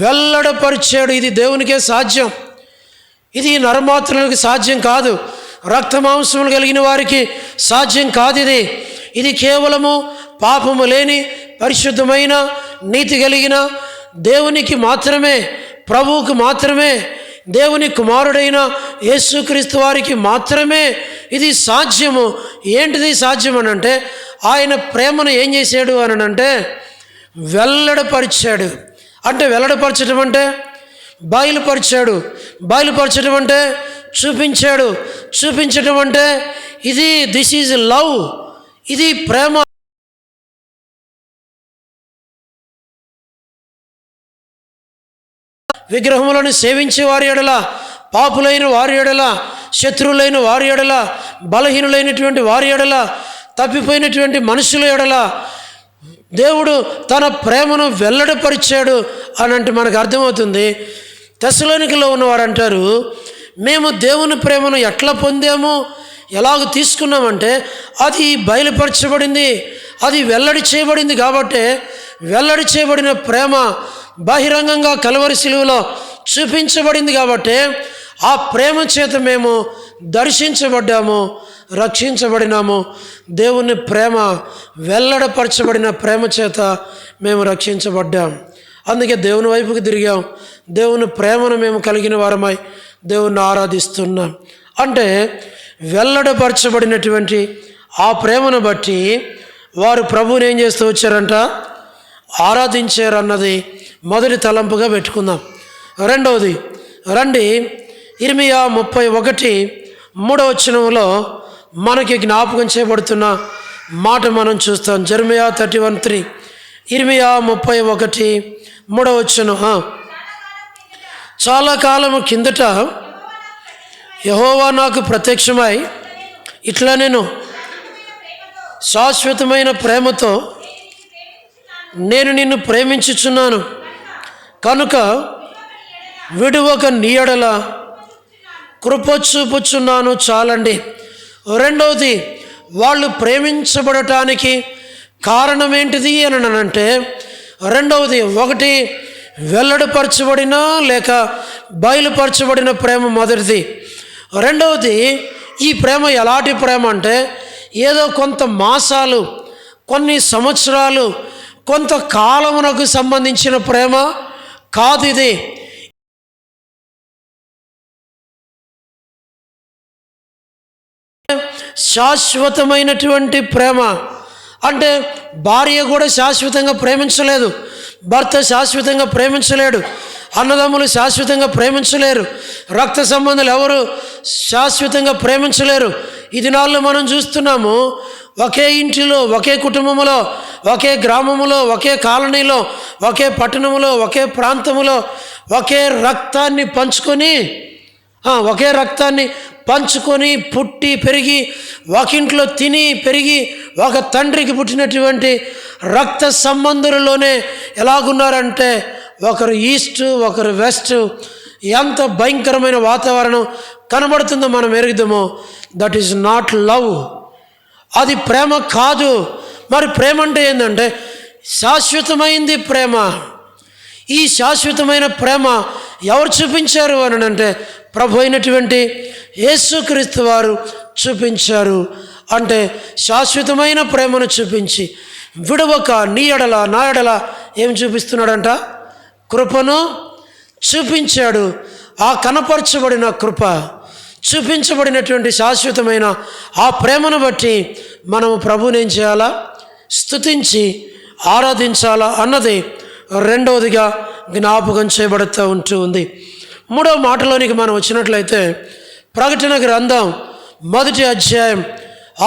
వెల్లడపరిచాడు. ఇది దేవునికే సాధ్యం, ఇది నరమాత్రులకు సాధ్యం కాదు, రక్త మాంసములు కలిగిన వారికి సాధ్యం కాదు. ఇది కేవలము పాపము లేని పరిశుద్ధమైన నీతి కలిగిన దేవునికి మాత్రమే, ప్రభువుకు మాత్రమే, దేవుని కుమారుడైన యేసుక్రీస్తు వారికి మాత్రమే ఇది సాధ్యము. ఏంటిది సాధ్యం అని అంటే, ఆయన ప్రేమను ఏం చేశాడు అని అంటే వెల్లడపరిచాడు. అంటే వెల్లడపరచడం అంటే బయలుపరిచాడు, బయలుపరచడం అంటే చూపించాడు, చూపించడం అంటే దిస్ ఈజ్ లవ్, ఇది ప్రేమ. విగ్రహములను సేవించే వారి ఎడల, పాపులైన వారి ఎడల, శత్రువులైన వారి ఎడల, బలహీనులైనటువంటి వారి ఎడల, తప్పిపోయినటువంటి మనుషుల ఎడల దేవుడు తన ప్రేమను వెల్లడపరిచాడు అని అంటే మనకు అర్థమవుతుంది. తెస్సలోనికలో ఉన్నవారు అంటారు, మేము దేవుని ప్రేమను ఎట్లా పొందాము, ఎలాగ తీసుకున్నామంటే అది బయలుపరచబడింది, అది వెల్లడి చేయబడింది. కాబట్టి వెల్లడి చేయబడిన ప్రేమ బహిరంగంగా కల్వరి శిలువలో చూపించబడింది. కాబట్టి ఆ ప్రేమ చేత మేము దర్శించబడ్డాము, రక్షించబడినాము. దేవుని ప్రేమ వెల్లడపరచబడిన ప్రేమ చేత మేము రక్షించబడ్డాం. అందుకే దేవుని వైపుకి తిరిగాం. దేవుని ప్రేమను మేము కలిగిన వారమై దేవుణ్ణి ఆరాధిస్తున్నాం. అంటే వెల్లడపరచబడినటువంటి ఆ ప్రేమను బట్టి వారు ప్రభువుని ఏం చేస్తూ వచ్చారంట? ఆరాధించారు అన్నది మొదటి తలంపుగా పెట్టుకుందాం. రెండవది రండి, ఇర్మియా 31:3 వచనంలో మనకి జ్ఞాపకం చేయబడుతున్న మాట మనం చూస్తాం. జెర్మియా 31:3, ఇర్మియా 31:3 వచనం. చాలా కాలము కిందట యెహోవా నాకు ప్రత్యక్షమై ఇట్లా, నేను శాశ్వతమైన ప్రేమతో నేను నిన్ను ప్రేమించుచున్నాను కనుక విడువక నీ ఎడల కృప చూపుచున్నాను చాలండి. రెండవది, వాళ్ళు ప్రేమించబడటానికి కారణం ఏంటిది అని అంటే, రెండవది ఒకటి వెల్లడిపరచబడిన లేక బయలుపరచబడిన ప్రేమ మొదటిది. రెండవది, ఈ ప్రేమ ఎలాంటి ప్రేమ అంటే ఏదో కొంత మాసాలు, కొన్ని సంవత్సరాలు, కొంత కాలమునకు సంబంధించిన ప్రేమ కాదు. ఇది శాశ్వతమైనటువంటి ప్రేమ. అంటే భార్య కూడా శాశ్వతంగా ప్రేమించలేదు, భర్త శాశ్వతంగా ప్రేమించలేడు, అన్నదమ్ములు శాశ్వతంగా ప్రేమించలేరు, రక్త సంబంధాలు ఎవరు శాశ్వతంగా ప్రేమించలేరు. ఈ దినాల్లో మనం చూస్తున్నాము, ఒకే ఇంటిలో, ఒకే కుటుంబంలో, ఒకే గ్రామములో, ఒకే కాలనీలో, ఒకే పట్టణములో, ఒకే ప్రాంతములో ఒకే రక్తాన్ని పంచుకొని పుట్టి పెరిగి ఒకింట్లో తిని పెరిగి ఒక తండ్రికి పుట్టినటువంటి రక్త సంబంధులలోనే ఎలాగున్నారంటే ఒకరు ఈస్ట్, ఒకరు వెస్ట్. ఎంత భయంకరమైన వాతావరణం కనబడుతుందో మనం ఎరుగుదామో. దట్ ఈజ్ నాట్ లవ్, అది ప్రేమ కాదు. మరి ప్రేమ అంటే ఏంటంటే శాశ్వతమైంది ప్రేమ. ఈ శాశ్వతమైన ప్రేమ ఎవరు చూపించారు అని అంటే ప్రభు అయినటువంటి యేసుక్రీస్తు వారు చూపించారు. అంటే శాశ్వతమైన ప్రేమను చూపించి విడవక నీ ఎడల నా ఎడల ఏం చూపిస్తున్నాడంట? కృపను చూపించాడు. ఆ కనపరచబడిన కృప, చూపించబడినటువంటి శాశ్వతమైన ఆ ప్రేమను బట్టి మనము ప్రభువుని ఏం చేయాలా? స్తుతించి ఆరాధించాలా అన్నది రెండవదిగా జ్ఞాపకం చేయబడుతూ ఉంది. మూడవ మాటలోనికి మనం వచ్చినట్లయితే ప్రకటన గ్రంథం 1వ అధ్యాయం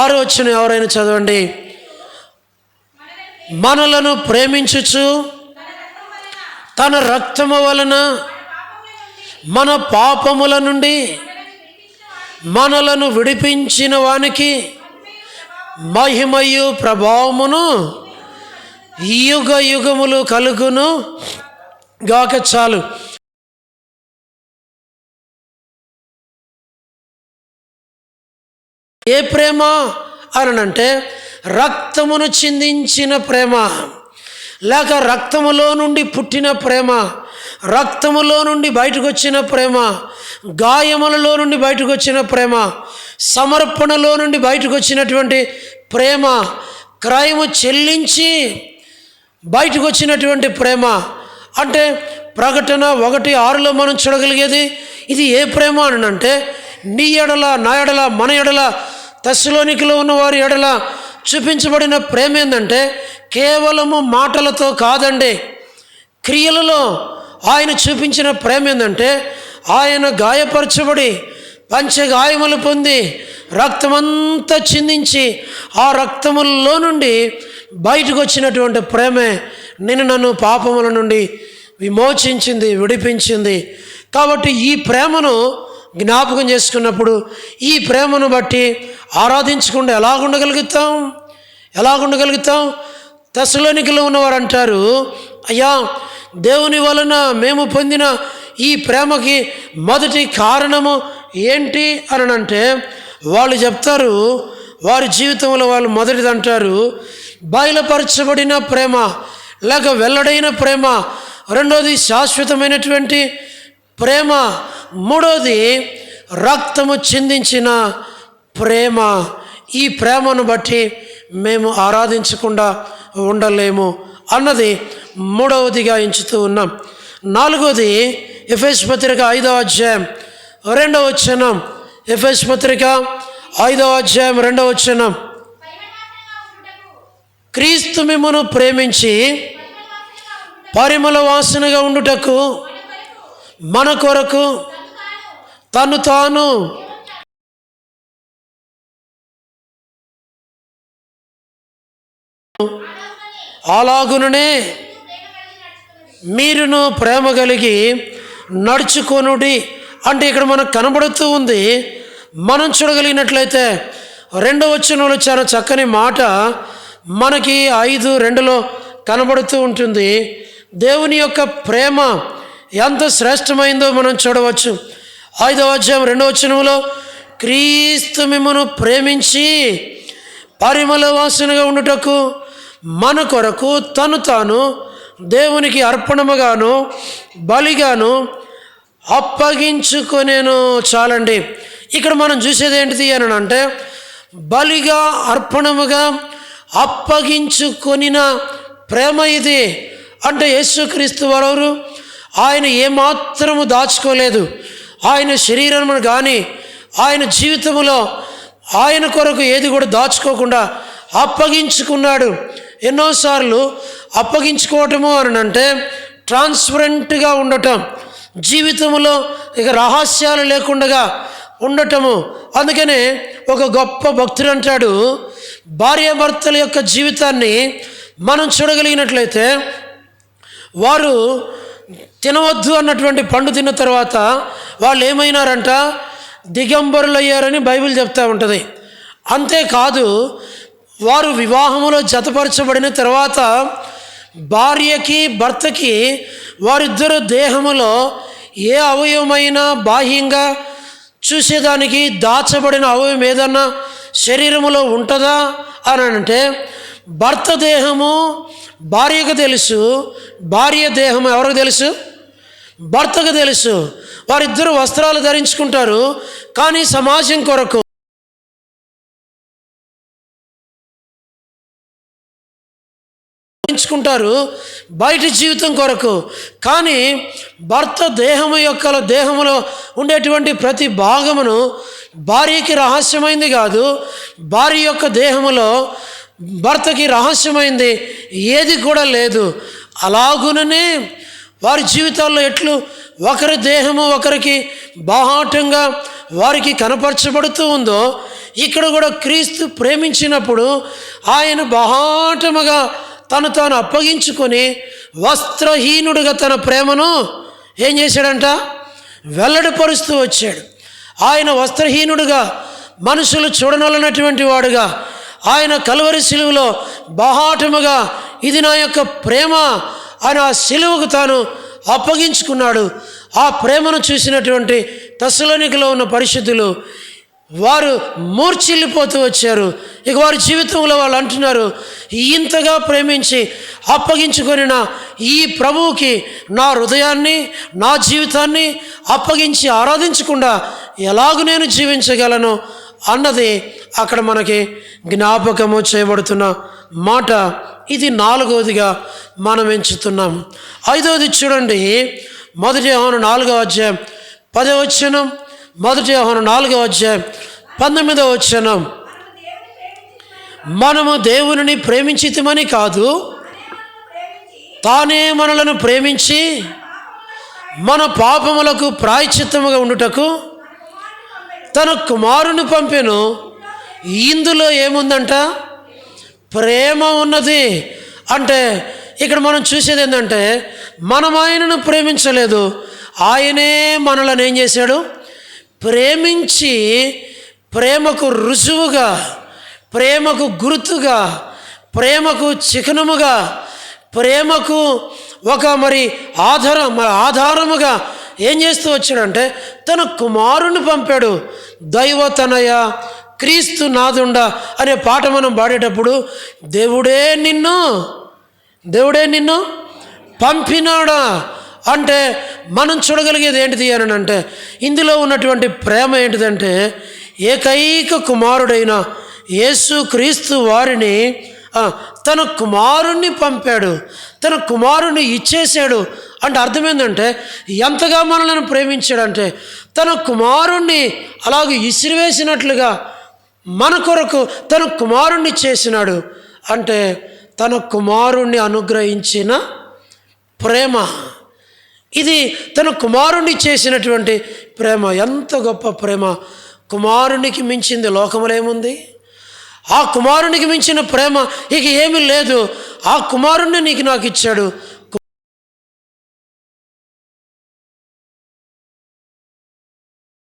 6వ వచనం ఎవరైనా చదవండి. మనలను ప్రేమించుచు తన రక్తము వలన మన పాపముల నుండి మనలను విడిపించిన వానికి మహిమయు ప్రభావమును యుగ యుగములు కలుగును గాక. చాలు. ఏ ప్రేమ అనంటే రక్తమును చిందించిన ప్రేమ, లేక రక్తములో నుండి పుట్టిన ప్రేమ, రక్తములో నుండి బయటకు వచ్చిన ప్రేమ, గాయములలో నుండి బయటకు వచ్చిన ప్రేమ, సమర్పణలో నుండి బయటకు వచ్చినటువంటి ప్రేమ, క్రయము చెల్లించి బయటకు వచ్చినటువంటి ప్రేమ. అంటే ప్రకటన 1:6లో మనం చూడగలిగేది ఇది ఏ ప్రేమ అని అంటే, నీ ఎడల, నా ఎడల, మన ఎడల, తెస్సలోనికలో ఉన్న వారి ఎడల చూపించబడిన ప్రేమ ఏంటంటే కేవలము మాటలతో కాదండి, క్రియలలో ఆయన చూపించిన ప్రేమ ఏంటంటే ఆయన గాయపరచబడి పంచగాయములు పొంది రక్తమంతా చిందించి ఆ రక్తములలో నుండి బయటకు వచ్చినటువంటి ప్రేమే నన్ను పాపముల నుండి విమోచించింది, విడిపించింది. కాబట్టి ఈ ప్రేమను జ్ఞాపకం చేసుకున్నప్పుడు, ఈ ప్రేమను బట్టి ఆరాధించకుండా ఎలాగుండగలుగుతాం? తెస్సలోనికలో ఉన్నవారు అంటారు, అయ్యా దేవుని వలన మేము పొందిన ఈ ప్రేమకి మొదటి కారణము ఏంటి అని అంటే వాళ్ళు చెప్తారు, వారి జీవితంలో వాళ్ళు మొదటిది అంటారు బయలుపరచబడిన ప్రేమ, లేక వెల్లడైన ప్రేమ. రెండోది శాశ్వతమైనటువంటి ప్రేమ. మూడోది రక్తము చిందించిన ప్రేమ. ఈ ప్రేమను బట్టి మేము ఆరాధించకుండా ఉండలేము అన్నది మూడవదిగా ఎంచుతూ ఉన్నాం. నాలుగోది ఎఫెసు పత్రిక 5వ అధ్యాయం 2వ వచనం. ఎఫెసు పత్రిక 5వ అధ్యాయం 2వ వచనం. క్రీస్తు మిమ్మును ప్రేమించి పరిమళ వాసనగా ఉండుటకు మన కొరకు తను తాను అలాగుననే మీరును ప్రేమ కలిగి నడుచుకొనుడి. అంటే ఇక్కడ మనకు కనబడుతూ ఉంది, మనం చూడగలిగినట్లయితే 2వ వచనంలో చాలా చక్కని మాట మనకి 5:2లో కనబడుతూ ఉంటుంది. దేవుని యొక్క ప్రేమ ఎంత శ్రేష్టమైందో మనం చూడవచ్చు. 5వ అధ్యాయం 2వ వచనంలో క్రీస్తు మిమ్మును ప్రేమించి పరిమళ వాసనగా ఉండుటకు మన కొరకు తను తాను దేవునికి అర్పణముగాను బలిగాను అప్పగించుకొనేను. చాలండి. ఇక్కడ మనం చూసేది ఏంటిది అని అంటే బలిగా, అర్పణముగా అప్పగించుకొనిన ప్రేమ ఇది. అంటే యేసుక్రీస్తు వారు ఆయన ఏమాత్రము దాచుకోలేదు. ఆయన శరీరమును కానీ ఆయన జీవితంలో ఆయన కొరకు ఏది కూడా దాచుకోకుండా అప్పగించుకున్నాడు. ఎన్నోసార్లు అప్పగించుకోవటము అని అంటే ట్రాన్స్పరెంట్గా ఉండటం, జీవితంలో ఇక రహస్యాలు లేకుండా ఉండటము. అందుకనే ఒక గొప్ప భక్తుడు అంటాడు, భార్యాభర్తల యొక్క జీవితాన్ని మనం చూడగలిగినట్లయితే వారు తినవద్దు అన్నటువంటి పండు తిన్న తర్వాత వాళ్ళు ఏమైనారంట, దిగంబరులు అయ్యారని బైబిల్ చెప్తూ ఉంటుంది. అంతేకాదు, వారు వివాహములో జతపరచబడిన తర్వాత భార్యకి భర్తకి వారిద్దరు దేహములో ఏ అవయవమైనా బాహ్యంగా చూసేదానికి దాచబడిన అవయవం ఏదన్నా శరీరములో ఉంటుందా అని అంటే భర్త దేహము భార్యకు తెలుసు, భార్య దేహం ఎవరికి తెలుసు? భర్తకు తెలుసు. వారిద్దరు వస్త్రాలు ధరించుకుంటారు, కానీ సమాజం కొరకు ధరించుకుంటారు, బయట జీవితం కొరకు. కానీ భర్త దేహములో ఉండేటువంటి ప్రతి భాగమును భార్యకి రహస్యమైంది కాదు, భార్య యొక్క దేహములో భర్తకి రహస్యమైంది ఏది కూడా లేదు. అలాగుననే వారి జీవితాల్లో ఎట్లు ఒకరి దేహము ఒకరికి బాహాటంగా వారికి కనపరచబడుతూ ఉందో, ఇక్కడ కూడా క్రీస్తు ప్రేమించినప్పుడు ఆయన బహాటముగా తను తాను అప్పగించుకొని వస్త్రహీనుడిగా తన ప్రేమను ఏం చేశాడంట? వెల్లడిపరుస్తూ వచ్చాడు. ఆయన వస్త్రహీనుడిగా, మనుషులు చూడనొలనటువంటి వాడుగా, ఆయన కలువరి సిలువలో బహాటముగా ఇది నా యొక్క ప్రేమ అని ఆ సిలువకు తాను అప్పగించుకున్నాడు. ఆ ప్రేమను చూసినటువంటి తెస్సలోనికలో ఉన్న పరిశుద్ధులు వారు మూర్ఛిల్లిపోతూ వచ్చారు. ఇక వారి జీవితంలో వాళ్ళు అంటున్నారు, ఇంతగా ప్రేమించి అప్పగించుకొనిన ఈ ప్రభువుకి నా హృదయాన్ని, నా జీవితాన్ని అప్పగించి ఆరాధించకుండా ఎలాగూ నేను జీవించగలను అన్నది అక్కడ మనకి జ్ఞాపకము చేయబడుతున్న మాట. ఇది 4వదిగా మనం ఎంచుతున్నాం. 5వది చూడండి, 1 యోహాను 4వ అధ్యాయం 10వ వచనం, 1 యోహాను 4వ అధ్యాయం 19వ వచనం. మనము దేవునిని ప్రేమించితిమని కాదు, తానే మనలను ప్రేమించి మన పాపములకు ప్రాయశ్చిత్తముగా ఉండుటకు తన కుమారుని పంపెను. ఇందులో ఏముందంట? ప్రేమ ఉన్నది. అంటే ఇక్కడ మనం చూసేది ఏంటంటే, మనం ఆయనను ప్రేమించలేదు, ఆయనే మనలను ఏం చేశాడు? ప్రేమించి ప్రేమకు రుజువుగా, ప్రేమకు గుర్తుగా, ప్రేమకు చిహ్నముగా, ప్రేమకు ఒక ఆధారముగా ఏం చేస్తూ వచ్చాడంటే తన కుమారుని పంపాడు. దైవతనయ క్రీస్తు నాదుండ అనే పాట మనం పాడేటప్పుడు దేవుడే నిన్ను పంపినాడా అంటే మనం చూడగలిగేది ఏంటిది అని అంటే, ఇందులో ఉన్నటువంటి ప్రేమ ఏంటిదంటే, ఏకైక కుమారుడైన యేసు క్రీస్తు వారిని తన కుమారుణ్ణి పంపాడు, తన కుమారుణ్ణి ఇచ్చేసాడు. అంటే అర్థమైందంటే ఎంతగా మనల్ని ప్రేమించాడంటే తన కుమారుణ్ణి అలాగే ఇసిరివేసినట్లుగా మన కొరకు తన కుమారుణ్ణి చేసినాడు. అంటే తన కుమారుణ్ణి అనుగ్రహించిన ప్రేమ ఇది, తన కుమారుణ్ణి చేసినటువంటి ప్రేమ. ఎంత గొప్ప ప్రేమ! కుమారునికి మించింది లోకములో ఏముంది? ఆ కుమారునికి మించిన ప్రేమ ఇక ఏమీ లేదు. ఆ కుమారుణ్ణి నీకు నాకు ఇచ్చాడు.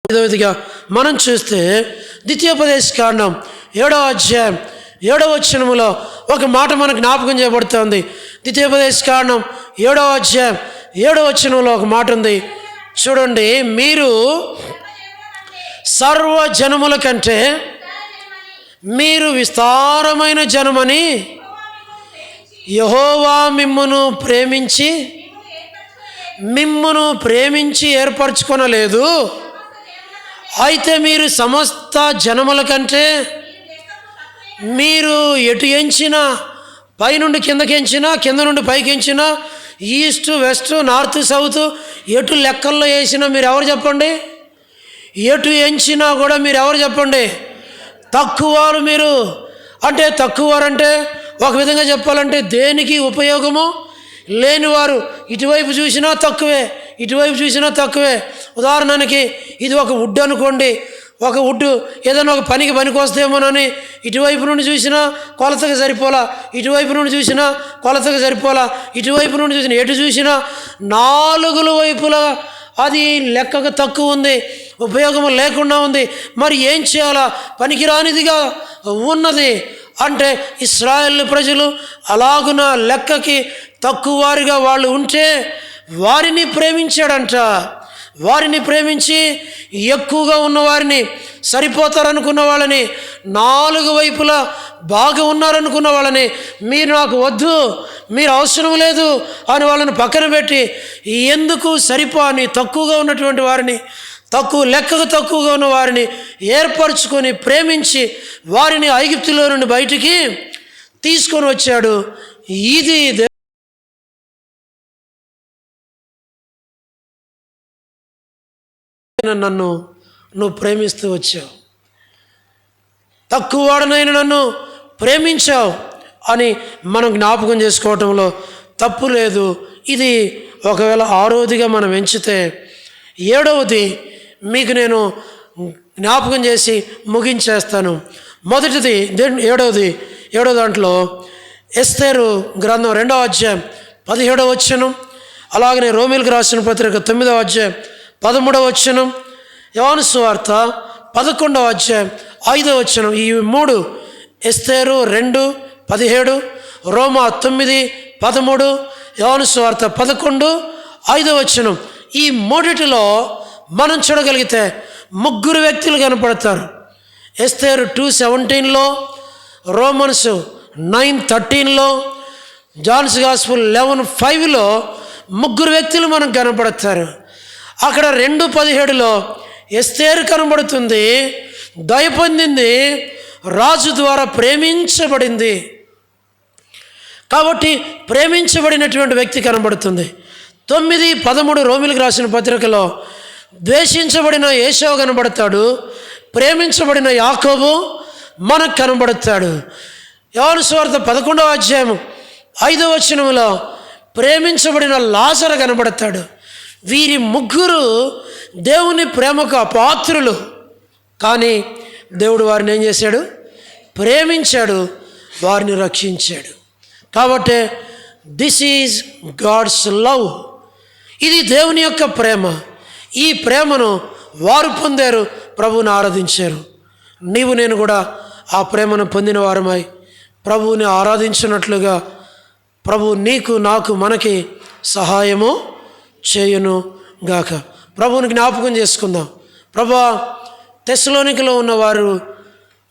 5వదిగా మనం చూస్తే ద్వితీయోపదేశకాండం 7వ అధ్యాయం 7వ వచనములో ఒక మాట మనకు జ్ఞాపకం చేయబడుతుంది. ద్వితీయోపదేశకాండం 7వ అధ్యాయం 7వ వచనంలో ఒక మాట ఉంది చూడండి. మీరు సర్వ జనముల కంటే మీరు విస్తారమైన జనమని యెహోవా మిమ్మును ప్రేమించి ఏర్పరచుకొనలేదు. అయితే మీరు సమస్త జనముల కంటే మీరు ఎటు ఎంచినా, పైనుండి కిందకి ఎంచినా, కింద నుండి పైకి ఎంచినా, ఈస్ట్ వెస్ట్ నార్త్ సౌత్ ఎటు లెక్కల్లో వేసినా మీరు ఎవరు చెప్పండి? ఎటు ఎంచినా కూడా మీరు ఎవరు చెప్పండి? తక్కువవారు మీరు. అంటే తక్కువవారంటే ఒక విధంగా చెప్పాలంటే దేనికి ఉపయోగము లేనివారు. ఇటువైపు చూసినా తక్కువే, ఇటువైపు చూసినా తక్కువే. ఉదాహరణకి ఇది ఒక వుడ్ అనుకోండి, ఒక వుడ్ ఏదైనా ఒక పనికి వస్తేమోనని ఇటువైపు నుండి చూసినా కొలతకు సరిపోలా, ఇటువైపు నుండి చూసినా కొలతకు సరిపోలా, ఇటువైపు నుండి చూసినా ఎటు చూసినా 4 వైపులా అది లెక్కకు తక్కువ ఉంది, ఉపయోగం లేకుండా ఉంది. మరి ఏం చేయాలా? పనికిరానిదిగా ఉన్నది. అంటే ఇశ్రాయేలు ప్రజలు అలాగున లెక్కకి తక్కువ వారిగా వాళ్ళు ఉంటే వారిని ప్రేమించాడంట. వారిని ప్రేమించి ఎక్కువగా ఉన్నవారిని, సరిపోతారనుకున్న వాళ్ళని, 4 వైపులా బాగా ఉన్నారనుకున్న వాళ్ళని మీరు నాకు వద్దు, మీరు అవసరం లేదు అని వాళ్ళని పక్కన పెట్టి ఎందుకు సరిపోని తక్కువగా ఉన్నటువంటి వారిని, లెక్కకు తక్కువగా ఉన్న వారిని ఏర్పరచుకొని ప్రేమించి వారిని ఐగుప్తులో నుండి బయటికి తీసుకొని వచ్చాడు. ఇది నన్ను నువ్వు ప్రేమిస్తూ వచ్చావు, తక్కువ వాడనైనా నన్ను ప్రేమించావు అని మనం జ్ఞాపకం చేసుకోవటంలో తప్పు లేదు. ఇది ఒకవేళ 6వదిగా మనం ఎంచితే 7వది మీకు నేను జ్ఞాపకం చేసి ముగించేస్తాను. మొదటిది ఏడో దాంట్లో ఎస్తేరు గ్రంథం 2వ అధ్యాయం 17వ వచనం, అలాగనే రోమీలకు రాసిన పత్రిక 9వ అధ్యాయం 13వ వచనం, యోహాను సువార్త 11వ అధ్యాయం 5వ వచనం. ఈ 3 ఎస్తేరు 2:17, రోమా 9:13, యోహాను సువార్త 11:5వ వచనం. ఈ మూడిటిలో మనం చూడగలిగితే 3 వ్యక్తులు కనపడతారు. ఎస్తేరు 2:17లో, రోమన్స్ 9:13లో, జాన్స్ గాస్పుల్ 11:5లో 3 వ్యక్తులు మనకు కనపడతారు. అక్కడ 2:17లో ఎస్తేరు కనబడుతుంది, దయ పొందింది, రాజు ద్వారా ప్రేమించబడింది. కాబట్టి ప్రేమించబడినటువంటి వ్యక్తి కనబడుతుంది. 9:13 రోమిలకు రాసిన పత్రికలో ద్వేషించబడిన ఏశావు కనబడతాడు, ప్రేమించబడిన యాకోబు మనకు కనబడతాడు. యోహాను సువార్త 11వ అధ్యాయం 5వ వచనంలో ప్రేమించబడిన లాజరు కనబడతాడు. వీరి 3 దేవుని ప్రేమకు అపాత్రులు, కానీ దేవుడు వారిని ఏం చేశాడు? ప్రేమించాడు, వారిని రక్షించాడు. కాబట్టి దిస్ ఈజ్ గాడ్స్ లవ్. ఇది దేవుని యొక్క ప్రేమ. ఈ ప్రేమను వారు పొందారు, ప్రభువుని ఆరాధించారు. నీవు నేను కూడా ఆ ప్రేమను పొందిన వారమై ప్రభువుని ఆరాధించినట్లుగా ప్రభు నీకు నాకు మనకి సహాయము చేయును గాక. ప్రభువుని జ్ఞాపకం చేసుకుందాం. ప్రభువా, తెస్సలోనికలో ఉన్నవారు,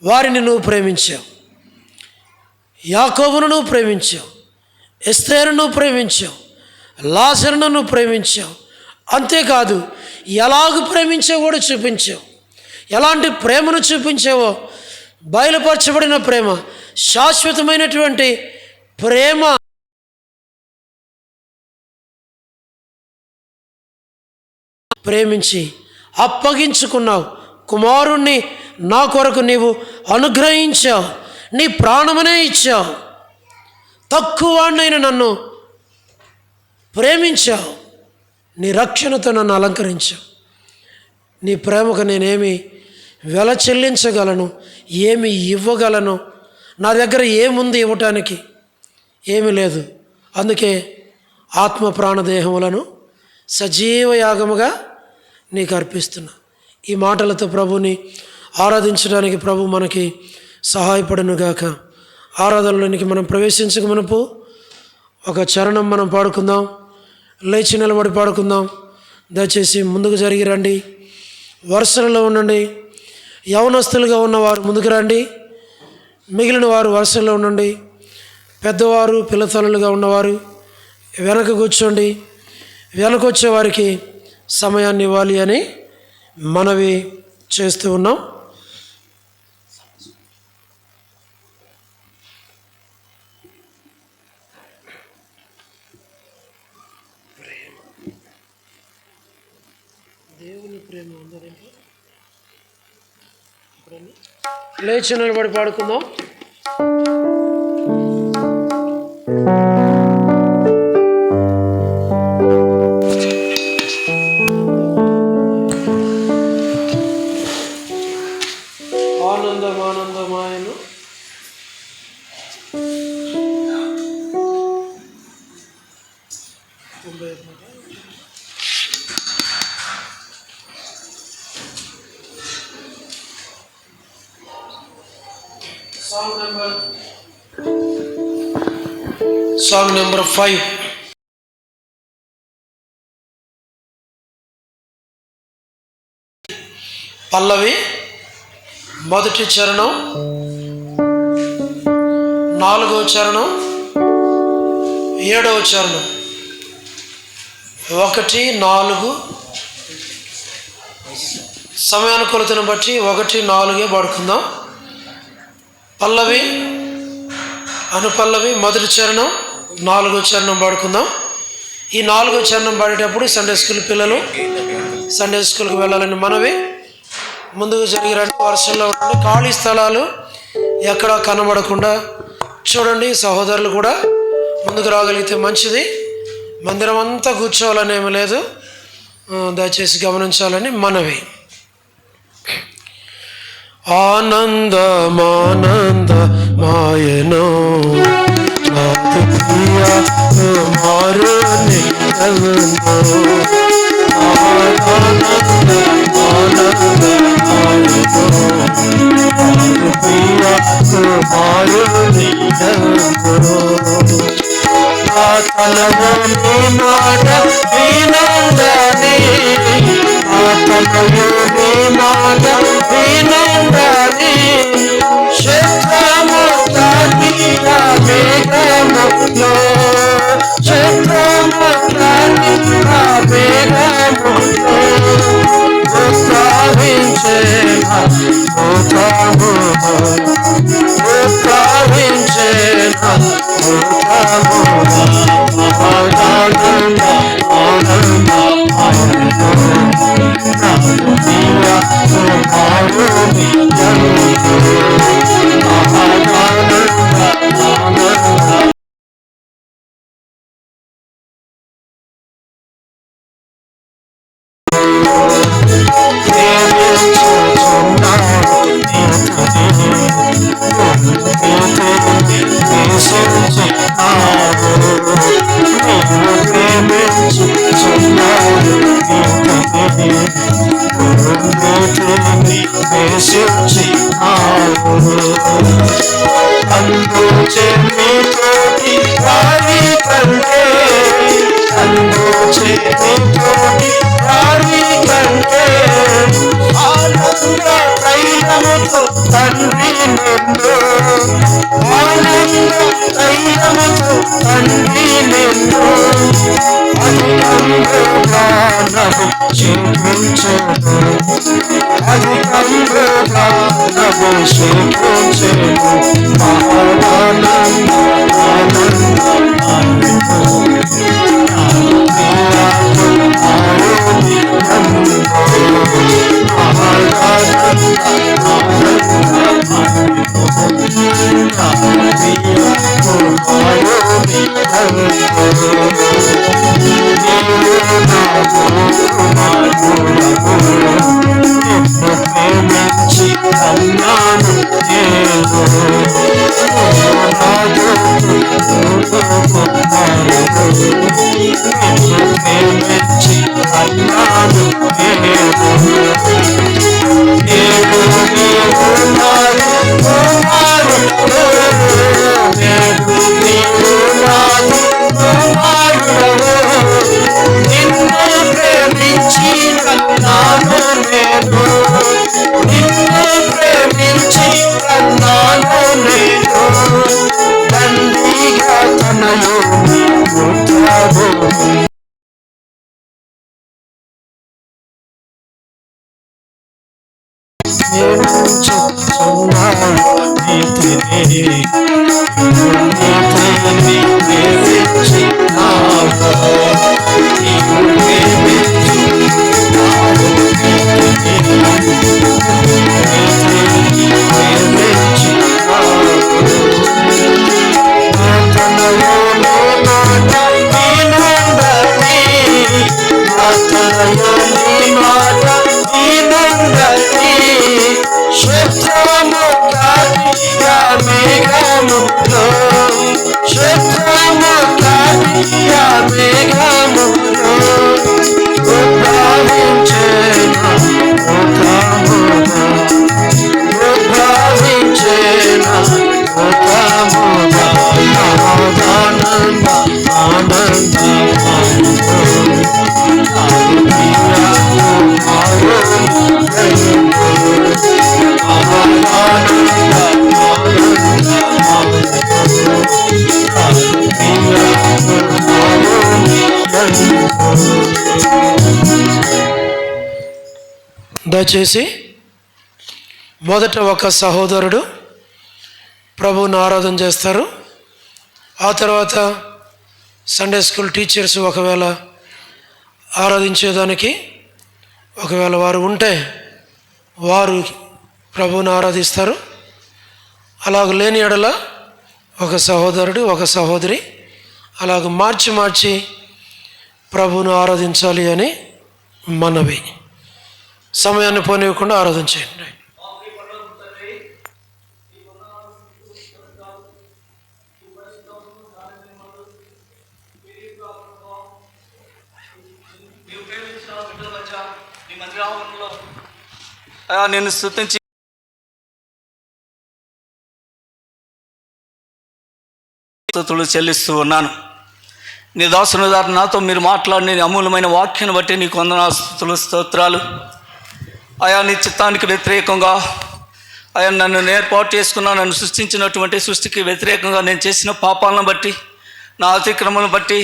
వారిని నువ్వు ప్రేమించావు, యాకోబును నువ్వు ప్రేమించావు, ఎస్తేరును నువ్వు ప్రేమించావు, లాజరును నువ్వు ప్రేమించావు. అంతేకాదు, ఎలాగూ ప్రేమించావో కూడా చూపించావు. ఎలాంటి ప్రేమను చూపించావో బయలుపరచబడిన ప్రేమ, శాశ్వతమైనటువంటి ప్రేమ ప్రేమించి అప్పగించుకున్నావు. కుమారుణ్ణి నా కొరకు నీవు అనుగ్రహించావు, నీ ప్రాణమనే ఇచ్చావు. తక్కువవాడినైన నన్ను ప్రేమించావు, నీ రక్షణతో నన్ను అలంకరించావు. నీ ప్రేమకు నేనేమి వెల చెల్లించగలను, ఏమి ఇవ్వగలను? నా దగ్గర ఏముంది ఇవ్వటానికి? ఏమీ లేదు. అందుకే ఆత్మ ప్రాణదేహములను సజీవ యాగముగా నీకు అర్పిస్తున్నా. ఈ మాటలతో ప్రభుని ఆరాధించడానికి ప్రభు మనకి సహాయపడునుగాక. ఆరాధనలోనికి మనం ప్రవేశించక మునుపు ఒక చరణం మనం పాడుకుందాం. లేచి నిలబడి పాడుకుందాం. దయచేసి ముందుకు జరిగి రండి, వరుసలలో ఉండండి. యవనస్తులుగా ఉన్నవారు ముందుకు రండి, మిగిలిన వారు వరుసలో ఉండండి. పెద్దవారు పిల్లతల్లులుగా ఉన్నవారు వెనక కూర్చోండి. వెనకొచ్చే వారికి సమయాన్ని ఇవ్వాలి అని మనవి చేస్తూ ఉన్నాం. దేవుని ప్రేమ ఉందండి. లేచి నిలబడి పాడుకుందాం. ఆనందమాయను సాంగ్ నెంబర్ 5. పల్లవి మొదటి చరణం, 4వ చరణం, 7వ చరణం, 1, 4 సమయానుకూలతను బట్టి 1, 4 పాడుకుందాం. పల్లవి, అనుపల్లవి, మొదటి చరణం, 4వ చరణం పాడుకుందాం. ఈ 4వ చరణం పాడేటప్పుడు సండే స్కూల్ పిల్లలు సండే స్కూల్కి వెళ్ళాలని మనవి. ముందుకు జరిగి రండి, వరుసల్లో ఉండండి. ఖాళీ స్థలాలు ఎక్కడ కనబడకుండా చూడండి. సహోదరులు కూడా ముందుకు రాగలిగితే మంచిది. మందిరం అంతా కూర్చోవాలని ఏమీ లేదు, దయచేసి గమనించాలని మనవి. ఆనందమానందమాయను నాదు ప్రియ కుమారుని యందు. ఆనందమానందమాయను నాదు ప్రియ కుమారుని యందు. నా తలలోని మాట వినందని, నా తలలోని మాట వినందని, శత్రము తాకిన మేఘములో, శత్రము తాకిన మేఘములో ఉత్సాహించేన లోకము, ఉత్సాహించేన లోకము. ఆనంద ఆనంద ఆనంద నాదు ప్రియ కుమారుని యందు. ఆనంద ఆనంద అందుచే మీతోటి వారి కంటే, అందుచే మీతోటి వారి కంటే ఆనంద తైలముతో తండ్రి నిన్ను, ఆనంద తైలముతో తండ్రి నిన్ను అధికంగా నభిషేకించెను, అధికంగా నభిషేకించెను. ఆనంద ఆనంద ఆనంద ప్రేమించి అన్నాను నేను ప్రేమించి అన్నాను నేను నీవు నాది కుమారుడు, నీవు నాది కుమారుడు, నిన్ను ప్రేమించి కన్నాను నేను, నిన్ను ప్రేమించి కన్నాను నేను. తండ్రిగా తనలో పుట్టావు, ప్రేమించుచున్నావు నీతిని, నీతిని ప్రేమించినావు, నీవు ప్రేమించుచున్నావు నీతిని, నీతిని ప్రేమించినావు. తనలోని మాట వినందని, తనలోని మాట వినందని, శత్రము తాకిన మేఘములో, శత్రము తాకిన మేఘములో ఉద్భవించేన లోకముగా, ఉద్భవించేన లోకముగా. ఆనంద ఆనంద ఆనంద నాదు ప్రియ కుమారుని యందు. ఆనంద ఆనంద ఆనంద నాదు ప్రియ కుమారుని యందు. దయచేసి మొదట ఒక సహోదరుడు ప్రభువుని ఆరాధన చేస్తారు. ఆ తర్వాత సండే స్కూల్ టీచర్స్ ఒకవేళ ఆరాధించేదానికి ఒకవేళ వారు ఉంటే వారు ప్రభువుని ఆరాధిస్తారు. అలాగ లేని ఎడల ఒక సహోదరుడు ఒక సహోదరి అలాగ మార్చి మార్చి ప్రభువును ఆరాధించాలి అని మనవి. సమయాన్ని పోనివ్వకుండా ఆరాధన చేయండి. నేను స్తుతించి చెల్లిస్తూ ఉన్నాను. నీ దాసుని ద్వారా నాతో మీరు మాట్లాడిన నీ అమూల్యమైన వాక్యాన్ని బట్టి నీకు వందనాస్తుతులు, స్తోత్రాలు. అయా నీ చిత్తానికి వ్యతిరేకంగా అయా నన్ను ఏర్పాటు చేసుకున్నా, నన్ను సృష్టించినటువంటి సృష్టికి వ్యతిరేకంగా నేను చేసిన పాపాలను బట్టి, నా అతిక్రమలను బట్టి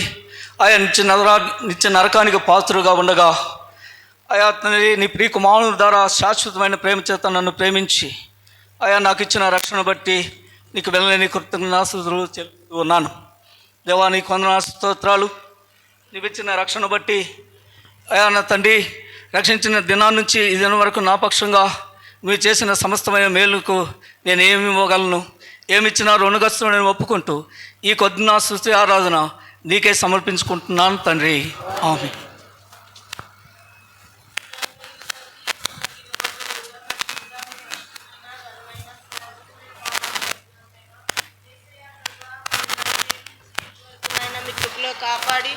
అయా నిత్య నరకానికి పాత్రుగా ఉండగా అయా నీ ప్రియ కుమారుని ద్వారా శాశ్వతమైన ప్రేమ చేత నన్ను ప్రేమించి అయా నాకు ఇచ్చిన రక్షణ బట్టి నీకు వెళ్ళని కృతజ్ఞతాస్తుతులు చెల్లిస్తూ ఉన్నాను. దేవా నీకు వందనాలు, స్తోత్రాలు. నీవు ఇచ్చిన రక్షణ బట్టి అయా నా తండ్రి, రక్షించిన దినాల నుంచి ఈ దినం వరకు నా పక్షంగా నువ్వు చేసిన సమస్తమైన మేలుకు నేను ఏమి ఇవ్వగలను, ఏమిచ్చినా రుణగస్తు నేను ఒప్పుకుంటూ ఈ కొద్ది నా స్తుతి ఆరాధన నీకే సమర్పించుకుంటున్నాను తండ్రి. ఆమేన్. కాపాడి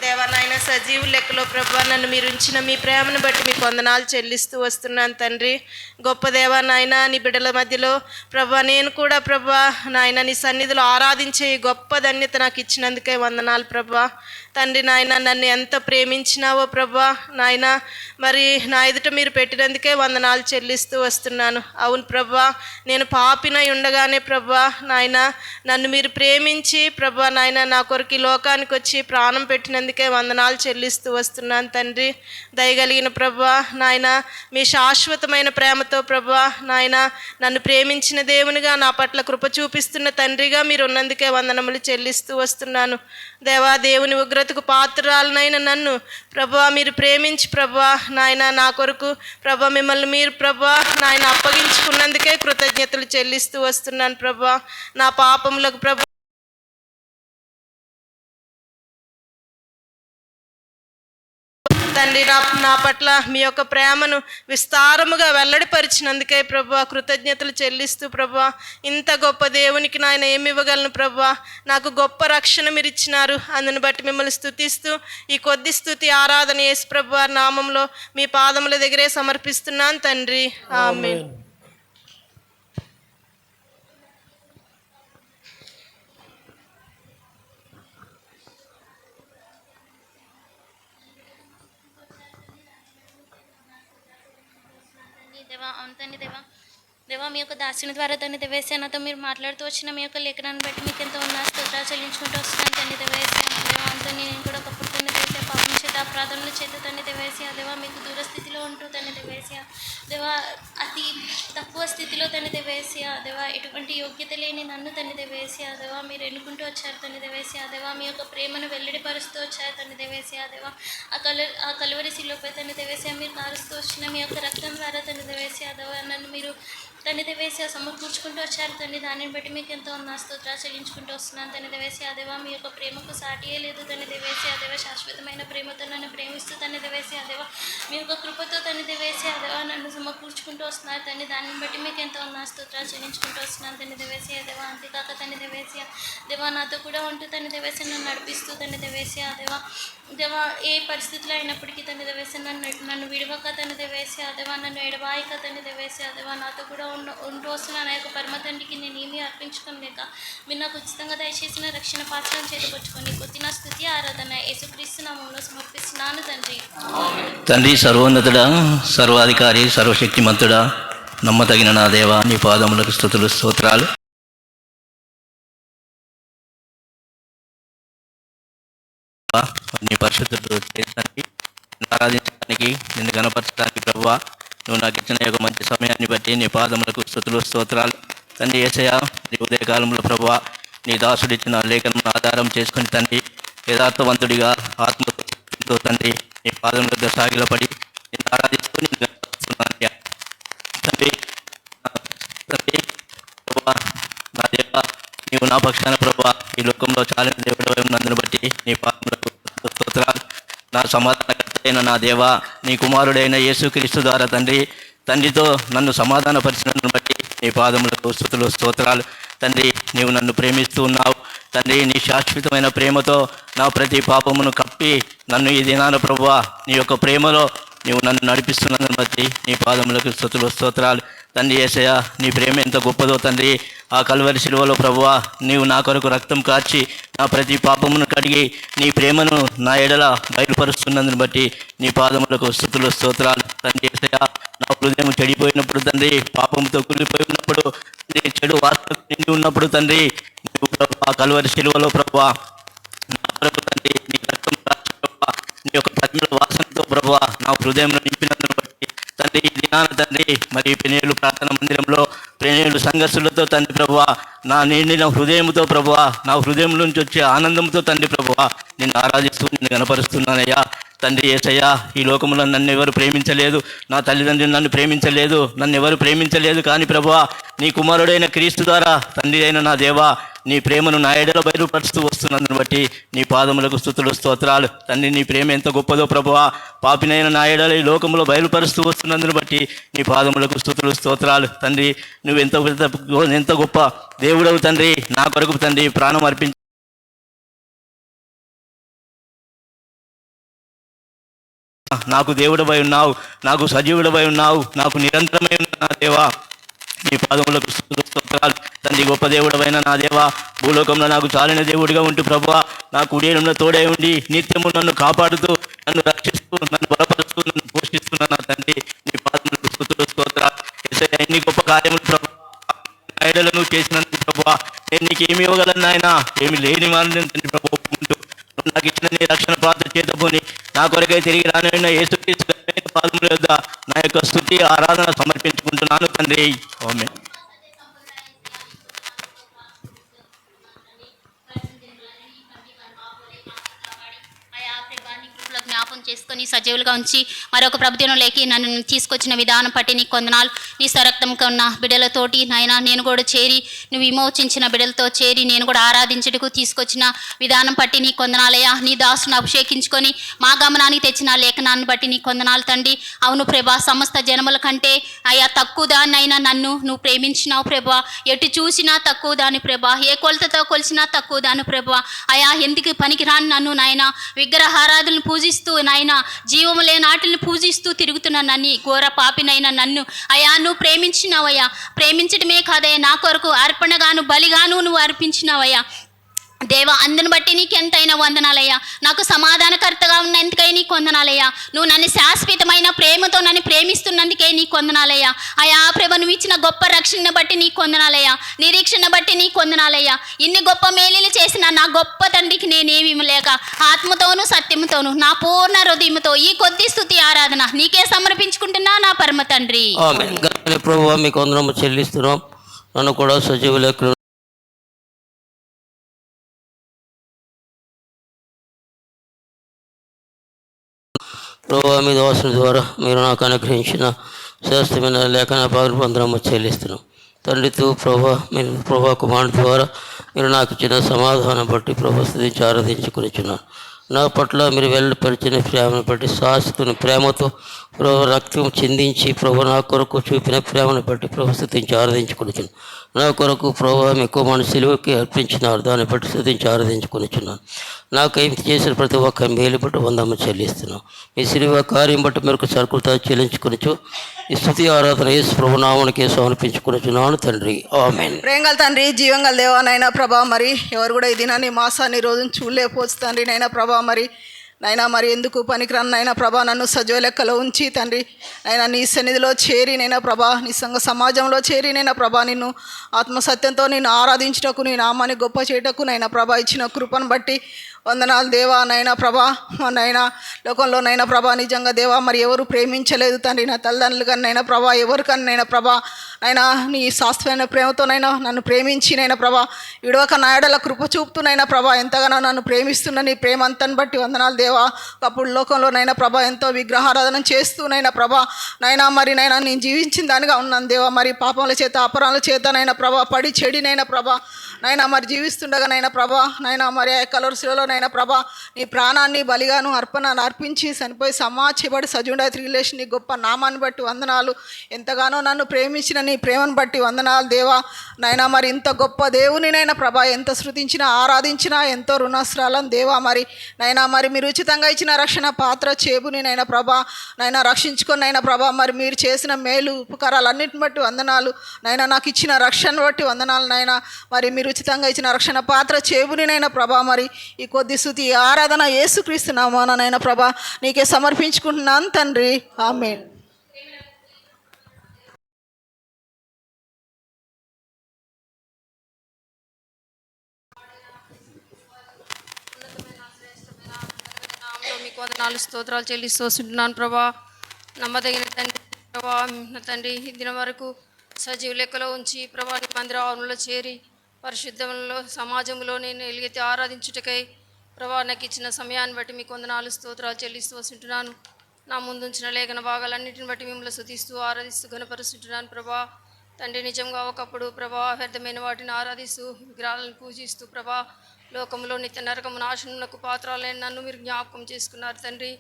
దేవా నాయన సజీవు లెక్కలో ప్రభా నన్ను మీరు ఉంచిన మీ ప్రేమను బట్టి మీకు వందనాలు చెల్లిస్తూ వస్తున్నాను తండ్రి. గొప్ప దేవా నాయన నీ బిడ్డల మధ్యలో ప్రభా నేను కూడా ప్రభా నాయన నీ సన్నిధిలో ఆరాధించే గొప్ప ధన్యత నాకు ఇచ్చినందుకే వందనాలు ప్రభా. తండ్రి నాయన నన్ను ఎంత ప్రేమించినావో ప్రభా నాయన, మరి నా ఎదుట మీరు పెట్టినందుకే వందనాలు చెల్లిస్తూ వస్తున్నాను. అవును ప్రభా, నేను పాపినై ఉండగానే ప్రభా నాయన నన్ను మీరు ప్రేమించి ప్రభా నాయన నా కొరకు ఈ లోకానికి వచ్చి ప్రాణం పెట్టినందుకే వందనాలు చెల్లిస్తూ వస్తున్నాను తండ్రి. దయగలిగిన ప్రభా నాయన మీ శాశ్వతమైన ప్రేమతో ప్రభా నాయన నన్ను ప్రేమించిన దేవునిగా నా పట్ల కృప చూపిస్తున్న తండ్రిగా మీరు ఉన్నందుకే వందనములు చెల్లిస్తూ వస్తున్నాను. దేవా దేవుని ఉగ్రతకు పాత్రరాలనైన నన్ను ప్రభా మీరు ప్రేమించి ప్రభా నాయన నా కొరకు ప్రభా మిమ్మల్ని మీరు ప్రభా నాయన అప్పగించుకున్నందుకే కృతజ్ఞతలు చెల్లిస్తూ వస్తున్నాను ప్రభా. నా పాపములకు ప్రభా తండ్రి నా పట్ల మీ యొక్క ప్రేమను విస్తారముగా వెల్లడిపరిచినందుకే ప్రభా కృతజ్ఞతలు చెల్లిస్తూ ప్రభా, ఇంత గొప్ప దేవునికి నాయన ఏమి ఇవ్వగలను ప్రభా, నాకు గొప్ప రక్షణ మీరు ఇచ్చినారు. అందుని బట్టి మిమ్మల్ని స్తుతిస్తూ ఈ కొద్ది స్తుతి ఆరాధన యేసు ప్రభా నామంలో మీ పాదముల దగ్గరే సమర్పిస్తున్నాను తండ్రి. ఆమేన్. దేవా అవును తండ్రి, దేవా మీ యొక్క దాసుని ద్వారా తండ్రి దేవేశ నాతో మీరు మాట్లాడుతూ వచ్చిన మీ యొక్క లేఖనాన్ని బట్టి మీకు ఎంతో ఉన్న స్తోత్రాలు చెల్లించుకుంటూ వస్తున్నాను తండ్రి దేవేశ. దేవా అంతా నేను కూడా ఒకప్పుడు తండ్రి దేవేశ పాపం చేత అపరాధముల చేత తండ్రి దేవేశ దేవా మీకు దూరస్థితిలో ఉంటూ తండ్రి దేవేశ దేవా అతి తక్కువ స్థితిలో తండ్రి దేవేశ దేవా ఎటువంటి యోగ్యత లేని నన్ను తండ్రి దేవేశ దేవా మీరు ఎన్నుకుంటూ వచ్చారు తండ్రి దేవేశ దేవా మీ యొక్క ప్రేమను వెల్లడిపరుస్తూ వచ్చారు తండ్రి దేవేశ దేవా ఆ కలువరి శిలువపై తండ్రి దేవేశ మీరు కారుస్తూ వచ్చిన మీ యొక్క రక్తం ద్వారా తండ్రి దేవేశ దేవా నన్ను మీరు తండ్రి దేవేశ సమకూర్చుకుంటూ వచ్చారు తండ్రి. దానిని బట్టి మీకు ఎంతో ఉన్న స్తోత్రాలు చెల్లించుకుంటూ వస్తున్నాను తండ్రి దేవేశ దేవా మీ యొక్క ప్రేమకు సాటియే లేదు తండ్రి దేవేశ దేవా శాశ్వతమైన ప్రేమతో నన్ను ప్రేమిస్తూ తండ్రి దేవేశ దేవా మీ యొక్క కృపతో తండ్రి దేవేశ దేవా నన్ను సమకూర్చుకుంటూ వస్తున్నారు తండ్రి. దానిని బట్టి మీకు ఎంతో ఉన్న స్తోత్రాలు చెల్లించుకుంటూ వస్తున్నాను తండ్రి దేవేశ దేవా. అంతేకాక తండ్రి దేవేశ దేవా నాతో కూడా ఉంటూ తండ్రి దేవేశ నన్ను నడిపిస్తూ తండ్రి దేవేశ దేవా ఏ పరిస్థితుల్లో అయినప్పటికీ తండ్రి దేవేశ నన్ను విడవక తండ్రి దేవేశ దేవా నన్ను ఎడబాయిక తండ్రి దేవేశ దేవా నాతో కూడా ఉంటూ వస్తున్న నా యొక్క పరమ తండ్రికి నేను ఏమీ అర్పించుకోలేక మీరు నాకు ఉచితంగా దయచేసిన రక్షణ పాత్రను చేతపట్టుకొని కొద్దిన స్తుతి ఆరాధన యేసుక్రీస్తు నామములో సమర్పిస్తున్నాను తండ్రి. తండ్రి సర్వోన్నతుడా, సర్వాధికారి, సర్వశక్తిమంతుడా, నమ్మతగిన నా దేవా నీ పాదములకు స్తుతులు స్తోత్రాలు. నీ పరిశుద్ధులు చేయడానికి, ఆరాధించడానికి, నిన్ను గణపరచడానికి ప్రభువా నువ్వు నాకు ఇచ్చిన యొక్క మంచి సమయాన్ని బట్టి నీ పాదములకు స్తుతులు స్తోత్రాలు. తండ్రి యేసయ్య నీ ఉదయకాలంలో ప్రభువా నీ దాసుడు ఇచ్చిన లేఖనం ఆధారం చేసుకుని తండ్రి యథార్థవంతుడిగా ఆత్మతో తండ్రి నీ పాదం దగ్గర సాగిలపడి నిన్ను ఆరాధించుకొని తండ్రి ప్రభువా నా దేవా నీవు నా పక్షాన ప్రభువా ఈ లోకంలో చాలిన దేవుడు ఉన్నందుని బట్టి నీ పాదములకు స్తోత్రాలు. నా సమాధానకర్త అయిన నా దేవా, నీ కుమారుడైన యేసుక్రీస్తు ద్వారా తండ్రితో నన్ను సమాధానపరిచినను బట్టి నీ పాదములకు స్తుతులు స్తోత్రాలు. తండ్రి, నీవు నన్ను ప్రేమిస్తూ ఉన్నావు తండ్రి. నీ శాశ్వతమైన ప్రేమతో నా ప్రతి పాపమును కప్పి నన్ను ఈ దినాన ప్రభువా నీ యొక్క ప్రేమలో నీవు నన్ను నడిపిస్తున్నందును బట్టి నీ పాదములకు స్తుతులు స్తోత్రాలు. తండ్రి యేసయ్య, నీ ప్రేమ ఎంత గొప్పదో తండ్రి. ఆ కల్వరి శిలువలో ప్రభువా నీవు నా కొరకు రక్తం కార్చి నా ప్రతి పాపమును కడిగి నీ ప్రేమను నా ఎడల బయలుపరుస్తున్నందును బట్టి నీ పాదములకు స్తుతులు స్తోత్రాలు. తండ్రి యేసయ్య, నా హృదయం చెడిపోయినప్పుడు తండ్రి, పాపంతో కుళ్ళిపోయి ఉన్నప్పుడు తండ్రి, చెడు వార్తలు నిండి ఉన్నప్పుడు తండ్రి, నీవు ఆ కల్వరి శిలువలో ప్రభువా నా కొరకు తండ్రి నీ రక్తం కార్చి ప్రభువా నీ యొక్క పరిమళ వాసనతో ప్రభువా నా హృదయంలో నింపినందును బట్టి తండ్రి, ఈ దినాన తండ్రి మరి పెనేలు ప్రార్థన మందిరంలో పెనేలు సంఘర్షులతో తండ్రి ప్రభువా నా నిండిన హృదయంతో ప్రభువా నా హృదయం నుంచి వచ్చే ఆనందంతో తండ్రి ప్రభువా నిన్ను ఆరాధిస్తూ నిన్ను కనపరుస్తున్నానయ్యా. తండ్రి యేసయ్యా, ఈ లోకంలో నన్ను ఎవరు ప్రేమించలేదు, నా తల్లిదండ్రులు నన్ను ప్రేమించలేదు, నన్ను ఎవరు ప్రేమించలేదు. కానీ ప్రభువా నీ కుమారుడైన క్రీస్తు ద్వారా తండ్రి అయిన నా దేవా నీ ప్రేమను నా ఎడలో బయలుపరుస్తూ వస్తున్నందును బట్టి నీ పాదములకు స్తుతులు స్తోత్రాలు. తండ్రి, నీ ప్రేమ ఎంత గొప్పదో ప్రభువా పాపినైన నా ఎడల ఈ లోకంలో బయలుపరుస్తూ వస్తున్నందును బట్టి నీ పాదములకు స్తుతులు స్తోత్రాలు. తండ్రి, నువ్వు ఎంత గొప్ప దేవుడవు తండ్రి. నా కొరకు తండ్రి ప్రాణం అర్పించి నాకు దేవుడవై ఉన్నావు, నాకు సజీవుడవై ఉన్నావు, నాకు నిరంతరమై ఉన్న నా దేవా నీ పాదములకు స్తుతులు స్తోత్రాలు. తండ్రి, గొప్ప దేవుడవైన నా దేవా భూలోకంలో నాకు చాలిన దేవుడిగా ఉంటూ ప్రభువా నా కుడియడంలో తోడై ఉండి నిత్యము నన్ను కాపాడుతూ నన్ను రక్షిస్తూ నన్ను బలపరుస్తూ నన్ను పోషిస్తున్న నా తండ్రి నీ పాదములకు స్తుతులు స్తోత్రాలు. యేసయ్యా, ఎన్ని గొప్ప కార్యములు ప్రభువా ఐడలను చేసినందుకు ప్రభువా నేను నీకు ఏమి ఇవ్వగలను నాయన, ఏమి లేని వారిని తండ్రి ప్రభు ఒప్పుకుంటూ నాకు ఇచ్చిన నీ రక్షణ ప్రార్థన చేతపోని నా కొరకై తిరిగి రానైనా యేసుక్రీస్తు పాదముల యొద్ద నా యొక్క స్తుతి ఆరాధన సమర్పించుకుంటున్నాను తండ్రి. ఆమేన్. జ్ఞాపం చేసుకొని సజీవులుగా ఉంచి మరొక ప్రభుత్వంలోకి నన్ను తీసుకొచ్చిన విధానం బట్టి నీ కొందనాలు. నీ సరక్తంగా ఉన్న బిడ్డలతోటి నాయన నేను కూడా చేరి నువ్వు విమోచించిన బిడ్డలతో చేరి నేను కూడా ఆరాధించుటకు తీసుకొచ్చిన విధానం బట్టి నీ కొందనాలయ్యా. నీ దాసును అభిషేకించుకొని మా గమనానికి తెచ్చిన లేఖనాన్ని బట్టి నీ కొందనాలు తండ్రి. అవును ప్రభా, సమస్త జనముల కంటే అయ్యా తక్కువ దాన్ని అయినా నన్ను నువ్వు ప్రేమించినావు ప్రభా. ఎటు చూసినా తక్కువ దాని ప్రభా, ఏ కొలతతో కొలిసినా తక్కువ దాని ప్రభా. అయా ఎందుకు పనికిరాని నన్ను నాయన విగ్రహారాధనలు పూజిస్తూ నాయన జీవము లేని ఆటలను పూజిస్తూ తిరుగుతున్న నన్ను ఘోర పాపినైనా నన్ను అయా నువ్వు ప్రేమించినావయ్యా. ప్రేమించడమే కాదయ్యా, నా కొరకు అర్పణగాను బలిగాను నువ్వు అర్పించినావయ్యా. దేవా, అందుని బట్టి నీకు ఎంతైనా వందనాలయ్యా. నాకు సమాధానకర్తగా ఉన్నందుకై నీకు వందనాలయ్యా. నువ్వు నన్ను శాశ్వతమైన ప్రేమతో నన్ను ప్రేమిస్తున్నందుకే నీకు వందనాలయ్యా. అయా ప్రభ, నువ్వు ఇచ్చిన గొప్ప రక్షణను బట్టి నీకు వందనాలయ్యా. నిరీక్షణ బట్టి నీకు వందనాలయ్యా. ఇన్ని గొప్ప మేలులు చేసిన నా గొప్ప తండ్రికి నేనేమి లేక ఆత్మతోనూ సత్యముతోనూ నా పూర్ణ హృదయముతో ఈ కొద్ది స్తుతి ఆరాధన నీకే సమర్పించుకుంటున్నా నా పరమ తండ్రి. ప్రభువా మీకు వందనము చెల్లిస్తున్నాం. నన్ను కూడా సజీవ లెక్కలు ప్రభువా మీ దోషం ద్వారా మీరు నాకు అనుగ్రహించిన శ్రేష్టమైన లేఖన భాగం పొందడము చెల్లిస్తున్నాం. తండ్రితో మీరు ప్రభా కుమారుడు ద్వారా మీరు నాకు ఇచ్చిన సమాధానం బట్టి ప్రభు స్తుతించి ఆరాధించుకునిచున్నాను. నా పట్ల మీరు వెళ్ళపరిచిన ప్రేమను బట్టి శాశ్వత ప్రేమతో ప్రభు రక్తం చిందించి ప్రభు నా కొరకు చూపిన ప్రేమను బట్టి ప్రభు స్తుతించి ఆరాధించుకునిచున్నాను. నా కొరకు ప్రభు మీ కుమారుని సిలువకి అర్పించినారు, దాన్ని బట్టి స్తుతించి ఆరాధించుకునిచున్నాను. నాకై చేసిన ప్రతి ఒక్క మేలు బట్టి వందము చెల్లిస్తున్నాను. మీ సిలువ కార్యం బట్టి మీరు సరుకులతో చెల్లించుకునిచు ఈ స్తుతి ఆరాధన యేసు ప్రభు నామమునకే సమర్పించుకునిచున్నాను తండ్రి. ఆమేన్. ప్రేంగల తండ్రి, జీవంగల దేవా నైనా ప్రభా, మరి ఎవరు కూడా ఈ దినాన్ని మాసాన్ని రోజును చూడలేకపోవచ్చు తండ్రి. నైనా ప్రభా, మరి నైనా మరి ఎందుకు పనికిరాను నైనా ప్రభా నన్ను సజీవ లెక్కలో ఉంచి తండ్రి నైనా నీ సన్నిధిలో చేరి నైనా ప్రభా నీ సంఘ సమాజంలో చేరి నైనా ప్రభా నిన్ను ఆత్మసత్యంతో నిన్ను ఆరాధించుటకు నీ నామాన్ని గొప్ప చేయటకు నైనా ప్రభా ఇచ్చిన కృపను బట్టి వందనాలు దేవా. నైనా ప్రభా నైనా లోకంలో నైనా ప్రభా నిజంగా దేవా మరి ఎవరు ప్రేమించలేదు తండ్రి, నా తల్లిదండ్రులు కానీ నైనా ప్రభా ఎవరికన్నా నైనా ప్రభా నైనా నీ శాశ్వతమైన ప్రేమతోనైనా నన్ను ప్రేమించి నైనా ప్రభా విడవక నాయడల కృప చూపుతునైనా ప్రభా ఎంతగానో నన్ను ప్రేమిస్తున్న నీ ప్రేమ అంతని బట్టి వందనాలు దేవా. అప్పుడు లోకంలో నైనా ప్రభా ఎంతో విగ్రహారాధన చేస్తూ నైనా ప్రభా నైనా మరి నైనా నేను జీవించిన దానిగా ఉన్నాను దేవా. మరి పాపముల చేత అపరాల చేత నైనా ప్రభా పడి చెడినైనా ప్రభా నైనా మరి జీవిస్తుండగా నైనా ప్రభా నైనా మరి కలర్స్లో నాయన ప్రభా నీ ప్రాణాన్ని బలిగాను అర్పణను అర్పించి చనిపోయి సమాజపడి సజుండ త్రిలేష్ నీ గొప్ప నామాన్ని బట్టి వందనాలు. ఎంతగానో నన్ను ప్రేమించిన నీ ప్రేమను బట్టి వందనాలు దేవా. నాయన మరి ఇంత గొప్ప దేవునినైనా ప్రభా ఎంత శృతించినా ఆరాధించినా ఎంతో రుణస్రాలను దేవా. మరి నైనా మరి మీరు ఉచితంగా ఇచ్చిన రక్షణ పాత్ర చేబుని నైనా ప్రభా నైనా రక్షించుకొని నైనా ప్రభా మరి మీరు చేసిన మేలు ఉపకారాలన్నిటిని బట్టి వందనాలు. నైనా నాకు ఇచ్చిన రక్షణ బట్టి వందనాలు నాయన. మరి మీరు ఉచితంగా ఇచ్చిన రక్షణ పాత్ర చేబుని నైనా ప్రభా మరి ఈ కొద్ది స్తుతి ఆరాధన యేసుక్రీస్తు నామమున నైనా ప్రభా నీకే సమర్పించుకుంటున్నాను తండ్రి. ఆమేన్. మీకు వందనాలు స్తోత్రాలు చెల్లిస్తూ వస్తుంటున్నాను ప్రభా. నమ్మదగిన తండ్రి ప్రభా, నా తండ్రి ఈ దినం వరకు సజీవ లెక్కలో ఉంచి ప్రభా నీ మందిర ఆవరణలో చేరి పరిశుద్ధంలో సమాజంలో నేను ఎలుగెత్తి ఆరాధించుటకై ప్రభా నాకు ఇచ్చిన సమయాన్ని బట్టి మీకు వందనాలు స్తోత్రాలు చెల్లిస్తూ వస్తుంటున్నాను. నా ముందుంచిన లేఖన భాగాలన్నింటిని బట్టి మిమ్మల్ని స్తుతిస్తూ ఆరాధిస్తూ ఘనపరుస్తుంటున్నాను ప్రభా. తండ్రి నిజంగా ఒకప్పుడు ప్రభా వ్యర్థమైన వాటిని ఆరాధిస్తూ విగ్రహాలను పూజిస్తూ ప్రభా లోకంలో నిత్య నరకము నాశనకు పాత్రాలైన నన్ను మీరు జ్ఞాపకం చేసుకున్నారు తండ్రి.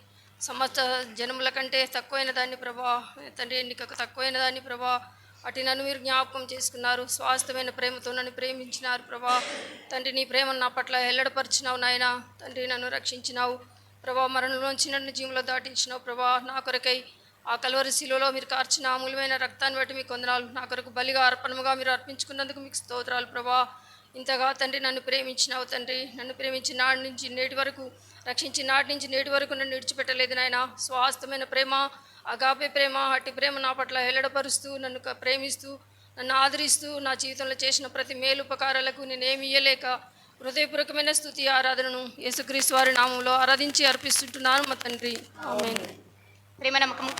సమస్త జనముల కంటే తక్కువైన దాన్ని ప్రభా తండ్రి ఎన్నికకు తక్కువైన దాన్ని ప్రభా అటు నన్ను మీరు జ్ఞాపకం చేసుకున్నారు. స్వాస్థమైన ప్రేమతో నన్ను ప్రేమించినారు ప్రభా. తండ్రి నీ ప్రేమను నా పట్ల ఎల్లడపరిచినావు నాయన. తండ్రి నన్ను రక్షించినావు ప్రభా. మరణంలోంచి నన్ను జీవంలో దాటించినావు ప్రభా. నా కొరకై ఆ కల్వరి శిలువలో మీరు కార్చిన అమూల్యమైన రక్తాన్ని బట్టి మీకు వందనాలు. నా కొరకు బలిగా అర్పణముగా మీరు అర్పించుకున్నందుకు మీకు స్తోత్రాలు ప్రభా. ఇంతగా తండ్రి నన్ను ప్రేమించినావు తండ్రి. నన్ను ప్రేమించి నాటి నుంచి నేటి వరకు రక్షించి నాటి నుంచి నేటి వరకు నన్ను విడిచిపెట్టలేదు నాయన. స్వాస్థమైన ప్రేమ అగాపే ప్రేమ అట్టి ప్రేమ నా పట్ల హెల్లడపరుస్తూ నన్ను ప్రేమిస్తూ నన్ను ఆదరిస్తూ నా జీవితంలో చేసిన ప్రతి మేలు ఉపకారాలకు నేనేమి ఇయ్యలేక హృదయపూర్వకమైన స్తుతి ఆరాధనను యేసుక్రీస్తు వారి నామంలో ఆరాధించి అర్పిస్తుంటున్నాను మా తండ్రి. ఆమేన్. ప్రేమ నమ్మకము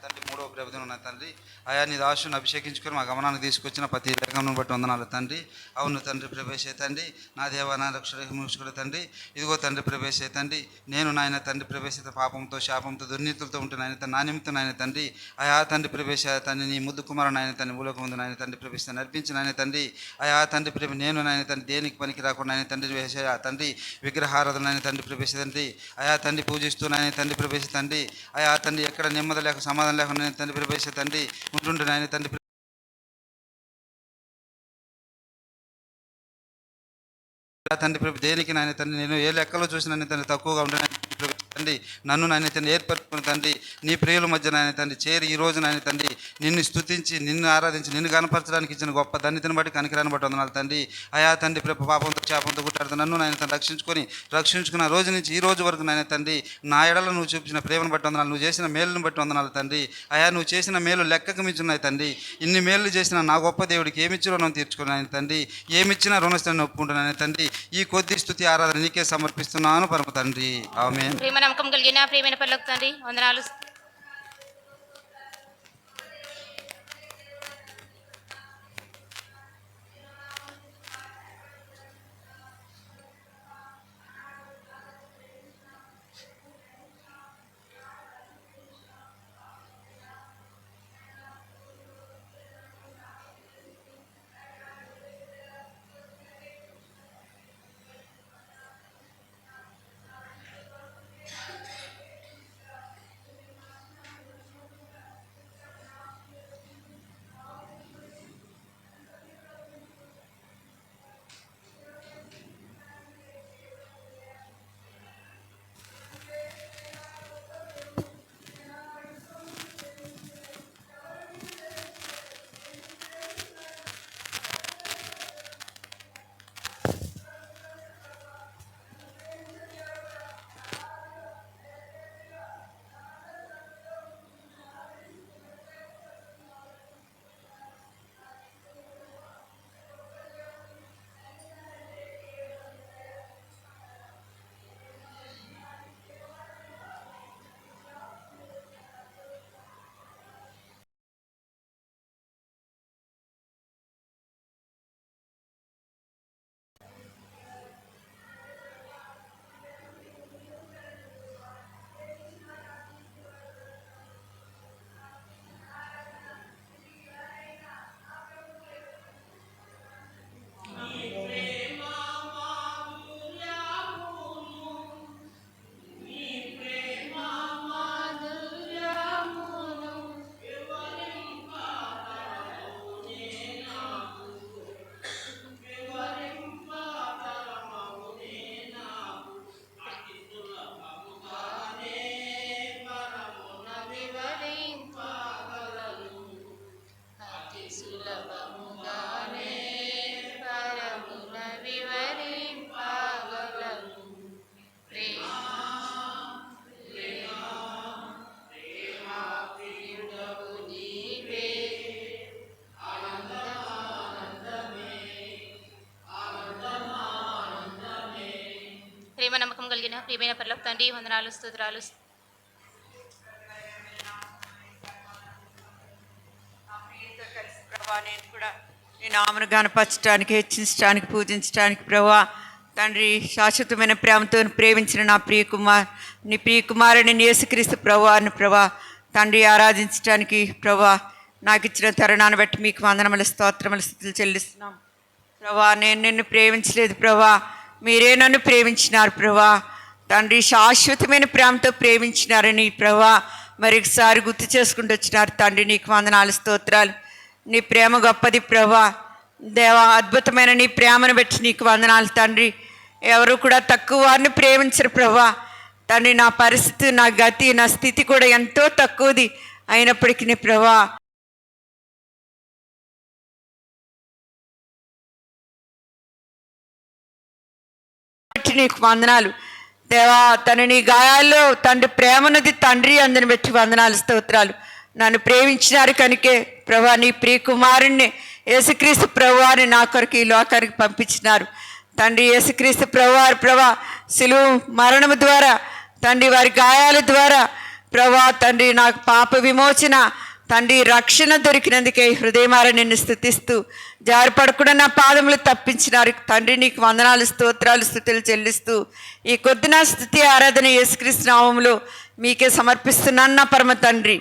తండ్రి మూడవ ప్రభుత్వం ఉన్న తండ్రి ఆయా నీ దాసుని అభిషేకించుకొని మా గమనానికి తీసుకొచ్చిన ప్రతి లేఖను బట్టి వందనాలు తండ్రి. అవును తండ్రి ప్రవేశ తండ్రి నా దేవ నా రక్షకుడు తండ్రి. ఇదిగో తండ్రి ప్రవేశ తండ్రి నేను నాయన తండ్రి ప్రవేశిత పాపంతో శాపంతో దుర్నీతులతో ఉంటే నాయన నా నిమిత్తం నాయన తండ్రి ఆయా తండ్రి ప్రవేశ తండ్రి నీ ముద్దు కుమారు నాయన తండ్రి మూలక ముందు నాయన తండ్రి ప్రవేశ నడిపించిన నాయన తండ్రి ఆయా తండ్రి ప్రభు నేను నాయన తండ్రి దేనికి పనికి రాకుండా నాయన తండ్రి వేసే తండ్రి విగ్రహారాధన నాయన తండ్రి ప్రవేశ తండ్రి ఆయా తండ్రి పూజిస్తూ నాయన తండ్రి ప్రవేశ తండ్రి ఆయా తండ్రి ఎక్కడ నెమ్మది లేక సమాధానం లేకుండా నాయన తండ్రి ప్రవేశ తండ్రి ఉంటుండే నాయన తండ్రి తండ్రి ప్రభు దేనికి నాయన తండ్రి నేను ఏ లెక్కలో చూసిన నాయన తండ్రి తక్కువగా ఉండే తండ్రి నన్ను నాయన తండ్రి ఏర్పరచుకుని తండ్రి నీ ప్రియుల మధ్య నాయన తండ్రి చేరి ఈ రోజు నాయన తండ్రి నిన్ను స్తుతించి నిన్ను ఆరాధించి నిన్ను కనపరచడానికి ఇచ్చిన గొప్ప ధన్యతను బట్టి కనికరాన్ని బట్టి వందనాలు తండ్రి. ఆయా తండ్రి ప్రభు పాపంతో శాపంతో గుట్టాడుతూ నన్ను నాయన తండ్రి రక్షించుకున్న రోజు నుంచి ఈ రోజు వరకు నాయన తండ్రి నా ఎడల నువ్వు చూపించిన ప్రేమను బట్టి వందనాలు. నువ్వు చేసిన మేలును బట్టి వందనాలు తండ్రి. ఆయా నువ్వు చేసిన మేలు లెక్కకు మించున్నాయి తండ్రి. ఇన్ని మేలు చేసిన నా గొప్ప దేవుడికి ఏమిచ్చి రుణం తీర్చుకున్నాను తండ్రి. ఏమిచ్చినా రుణస్థాన్ని ఒప్పుకుంటున్నాను తండ్రి. ఈ కొద్ది స్తుతి ఆరాధన నీకే సమర్పిస్తున్నాను పరమ తండ్రి. ఆమేన్. ప్రేమ నమ్మకం కలిగిన ప్రేమైన పరలోక తండ్రి వందనాలు. ప్రేమ నమ్మకం కలిగిన ప్రియమైన పరలోక తండ్రి వందనాలు స్తోత్రాలు. నేను కూడా నీ నామను గణపరచడానికి, హెచ్చించడానికి, పూజించడానికి ప్రభా తండ్రి శాశ్వతమైన ప్రేమతో ప్రేమించిన నీ ప్రియ కుమారుని యేసుక్రీస్తు ప్రభువాని ప్రభా తండ్రి ఆరాధించడానికి ప్రభా నాకు ఇచ్చిన తరుణాన్ని బట్టి మీకు వందనములు స్తోత్రములు స్తుతులు చెల్లిస్తున్నాం ప్రభా. నేను నిన్ను ప్రేమించలేదు ప్రభా, మీరే నన్ను ప్రేమించినారు ప్రభా తండ్రి. శాశ్వతమైన ప్రేమతో ప్రేమించినారని ప్రభా మరొకసారి గుర్తు చేసుకుంటూ వచ్చినారు తండ్రి. నీకు వందనాలు స్తోత్రాలు. నీ ప్రేమ గొప్పది ప్రభా. దేవా అద్భుతమైన నీ ప్రేమను బట్టి నీకు వందనాలు తండ్రి. ఎవరు కూడా తక్కువ వారిని ప్రేమించరు ప్రభా తండ్రి. నా పరిస్థితి, నా గతి, నా స్థితి కూడా ఎంతో తక్కువది అయినప్పటికీ ప్రభా నీకు వందనాలు దేవా. నీ గాయాల్లో తండ్రి ప్రేమనది తండ్రి అందరిని బట్టి వందనాలు స్తోత్రాలు. నన్ను ప్రేమించినారు కనుకే ప్రభా నీ ప్రియ కుమారుణ్ణి యేసుక్రీస్తు ప్రభువారిని నా కొరకు ఈ లోకానికి పంపించినారు తండ్రి. యేసుక్రీస్తు ప్రభువారు ప్రభా సిలువ మరణము ద్వారా తండ్రి, వారి గాయాల ద్వారా ప్రభా తండ్రి నాకు పాప విమోచన తండ్రి రక్షణ దొరికినందుకే హృదయమార నిన్ను స్తుతిస్తూ జారిపడకుండా నా పాదములు తప్పించినారు తండ్రి. నీకు వందనాలు స్తోత్రాలు స్తుతులు చెల్లిస్తూ ఈ కొద్దిన స్తుతి ఆరాధన యేసుక్రీస్తు నామములో మీకే సమర్పిస్తున్నాను నా పరమ తండ్రి.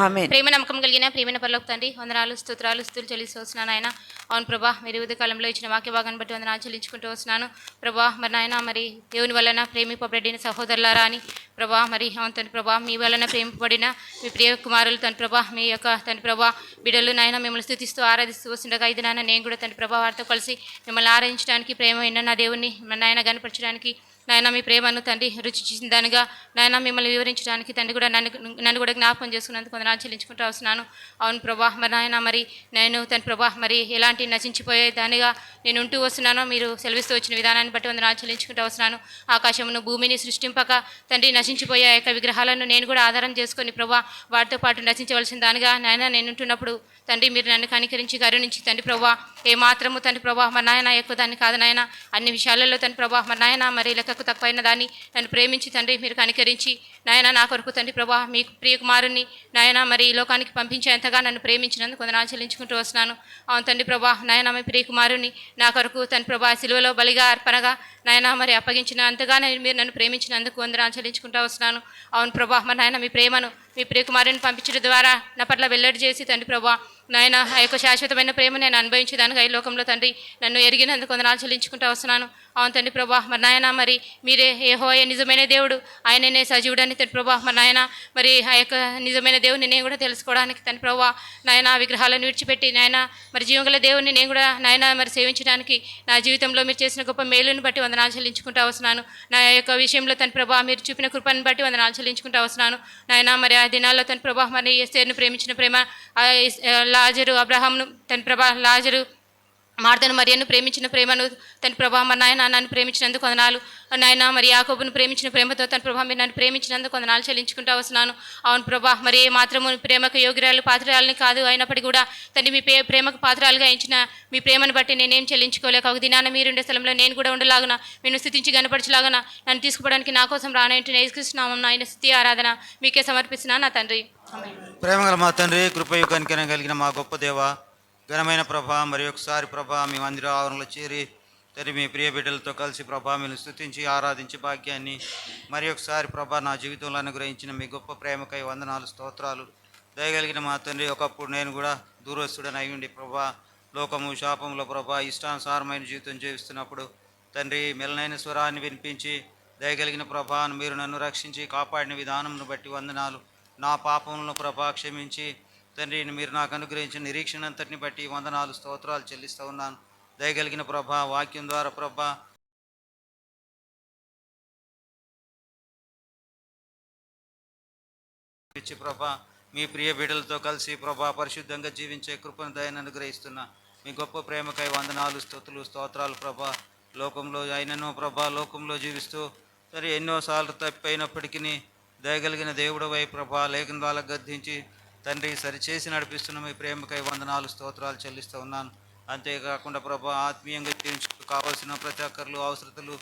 ఆమేన్. ప్రేమ నమ్మకం కలిగిన ప్రియమైన పరలోక తండ్రి వందనాలు స్తోత్రాలు స్తుతులు చెల్లిస్తూ వస్తున్నాను ఆయన. అవును ప్రభా, మీరు ఉదయ కాలంలో ఇచ్చిన వాక్య భాగాన్ని బట్టి వందనాలు చెల్లించుకుంటూ వస్తున్నాను ప్రభా. మరి నాయన మరి దేవుని వలన ప్రేమింపబడిన సహోదరులారా అని ప్రభా, మరి అవును తండ్రి ప్రభా, మీ వలన ప్రేమింపబడిన మీ ప్రియ కుమారులు తండ్రి ప్రభా, మీ యొక్క తండ్రి ప్రభా బిడ్డలు నాయన మిమ్మల్ని స్థుతిస్తూ ఆరాధిస్తూ వస్తుండగా ఇది నాయన నేను కూడా తండ్రి ప్రభా వారితో కలిసి మిమ్మల్ని ఆరాధించడానికి ప్రేమ నా దేవుణ్ణి నాయన గనపరచడానికి నాయన మీ ప్రేమను తండ్రి రుచి చూసిన దానిగా నాయన మిమ్మల్ని వివరించడానికి తండ్రి కూడా నన్ను కూడా జ్ఞాపకం చేసుకున్నందుకు వందనాలు చెల్లించుకుంటూ వస్తున్నాను. అవును ప్రభా, మరి నాయన మరి నేను తండ్రి ప్రభా మరి ఎలాంటి నశించిపోయే దానిగా నేను ఉంటూ వస్తున్నానో మీరు సెలవిస్తూ వచ్చిన విధానాన్ని బట్టి వందనాలు చెల్లించుకుంటూ వస్తున్నాను. ఆకాశమును భూమిని సృష్టింపక తండ్రి నశించిపోయే యొక్క విగ్రహాలను నేను కూడా ఆధారం చేసుకొని ప్రభా వాటితో పాటు నశించవలసిన దానిగా నాయన నేను ఉంటున్నప్పుడు తండ్రి మీరు నన్ను కనికరించి కరుణించి తండ్రి ప్రభా ఏ మాత్రము తండ్రి ప్రభా మరి నాయన ఎక్కువ దాన్ని కాదు నాయన అన్ని విషయాలలో తండ్రి ప్రభా మరి నాయన మరి లెక్కకు తక్కువైన దాన్ని నన్ను ప్రేమించి తండ్రి మీరు కనికరించి నాయన నా కొరకు తండ్రి ప్రభా మీ ప్రియ కుమారుని నాయన మరి ఈ లోకానికి పంపించేంతగా నన్ను ప్రేమించినందుకు వందనాలు చెల్లించుకుంటూ వస్తున్నాను. అవును తండ్రి ప్రభా నాయన మీ ప్రియ కుమారుని నా కొరకు తండ్రి ప్రభా సిలువలో బలిగా అర్పణగా నాయన మరి అప్పగించిన అంతగా మీరు నన్ను ప్రేమించినందుకు వందనాలు చెల్లించుకుంటూ వస్తున్నాను. అవును ప్రభా మరి నాయన మీ ప్రేమను మీ ప్రియ కుమారుని పంపించడం ద్వారా నా పట్ల వెల్లడి చేసి తండ్రి ప్రభా నాయన ఆ యొక్క శాశ్వతమైన ప్రేమ నేను అనుభవించేదానికి ఈ లోకంలో తండ్రి నన్ను ఎరిగినందుకు వందనాలు చెల్లించుకుంటూ వస్తున్నాను. అవును తండ్రి ప్రభా మరి నాయన మరి మీరే యెహోవా నిజమైన దేవుడు, ఆయననే సజీవుడని తండ్రి ప్రభా మరి నాయన మరి ఆ యొక్క నిజమైన దేవుని నేను కూడా తెలుసుకోవడానికి తండ్రి ప్రభా నాయన విగ్రహాలను విడిచిపెట్టి నాయన మరి జీవంగల దేవుని నేను కూడా నాయన మరి సేవించడానికి నా జీవితంలో మీరు చేసిన గొప్ప మేలుని బట్టి వందనాలు చెల్లించుకుంటూ వస్తున్నాను. నా యొక్క విషయంలో తండ్రి ప్రభా మీరు చూపిన కృపను బట్టి వందనాలు చెల్లించుకుంటూ వస్తున్నాను. నాయన మరి ఆ దినాల్లో తండ్రి ప్రభా మరి ఎస్తేరును ప్రేమించిన ప్రేమ లాజరు అబ్రహాంను తండ్రి ప్రభా లాజరు మార్తను మరియను ప్రేమించిన ప్రేమను తండ్రి ప్రభా మరి నాయన నన్ను ప్రేమించినందుకు వందనాలు. నాయన మరి యాకోబును ప్రేమించిన ప్రేమతో తండ్రి ప్రభా మీరు నన్ను ప్రేమించినందుకు వందనాలు చెల్లించుకుంటూ వస్తున్నాను. అవును ప్రభా మరి ఏ మాత్రము ప్రేమకు యోగ్యురాలు పాత్రరాలని కాదు అయినప్పటికీ కూడా తండ్రి మీ ప్రేమకు పాత్రలుగా ఇచ్చిన మీ ప్రేమను బట్టి నేనేం చెల్లించుకోలేక ఒక దినాన మీరుండే స్థలంలో నేను కూడా ఉండలాగున నేను స్థుతించి కనపరచలాగున నన్ను తీసుకుపోవడానికి నా కోసం రానంటే యేసుక్రీస్తునామమున ఆయన స్తుతి ఆరాధన మీకే సమర్పిస్తున్నాను నా తండ్రి. ప్రేమగల మా తండ్రి, కృపయు కనికరం కలిగిన మా గొప్ప దేవ, ఘనమైన ప్రభా మరి ఒకసారి ప్రభా మీ మందిర ఆవరణలో చేరి తండ్రి మీ ప్రియ బిడ్డలతో కలిసి ప్రభా మీరు స్తుతించి ఆరాధించే భాగ్యాన్ని మరి ఒకసారి ప్రభా నా జీవితంలో అనుగ్రహించిన మీ గొప్ప ప్రేమకై వందనాలు స్తోత్రాలు. దయగలిగిన మా తండ్రి, ఒకప్పుడు నేను కూడా దూరస్తుడని అయి ఉండి ప్రభా లోకము శాపంలో ప్రభా ఇష్టానుసారమైన జీవితం జీవిస్తున్నప్పుడు తండ్రి మెల్లనైన స్వరాన్ని వినిపించి దయగలిగిన ప్రభాను మీరు నన్ను రక్షించి కాపాడిన విధానంను బట్టి వందనాలు. నా పాపములను ప్రభా క్షమించి తండ్రి మీరు నాకు అనుగ్రహించిన నిరీక్షణ అంతటిని బట్టి వందనాలు స్తోత్రాలు చెల్లిస్తూ ఉన్నాను. దయగలిగిన ప్రభా వాక్యం ద్వారా ప్రభా ఇచ్చి ప్రభా మీ ప్రియ బిడ్డలతో కలిసి ప్రభా పరిశుద్ధంగా జీవించే కృపను దయను అనుగ్రహిస్తున్న మీ గొప్ప ప్రేమకై వందనాలు స్తుతులు స్తోత్రాలు ప్రభా. లోకంలో అయినను ప్రభా లోకంలో జీవిస్తూ సరే ఎన్నోసార్లు తప్పిపోయినప్పటికీ దయగలిగిన దేవుడవై ప్రభా లేఖన ద్వారా గద్దించి తండ్రి సరిచేసి నడిపిస్తున్న మీ ప్రేమకై వందనాలు స్తోత్రాలు చెల్లిస్తూ ఉన్నాను. అంతేకాకుండా ప్రభా ఆత్మీయంగా జీవించుకు కావాల్సిన ప్రతి ఒక్కరు అవసరతలు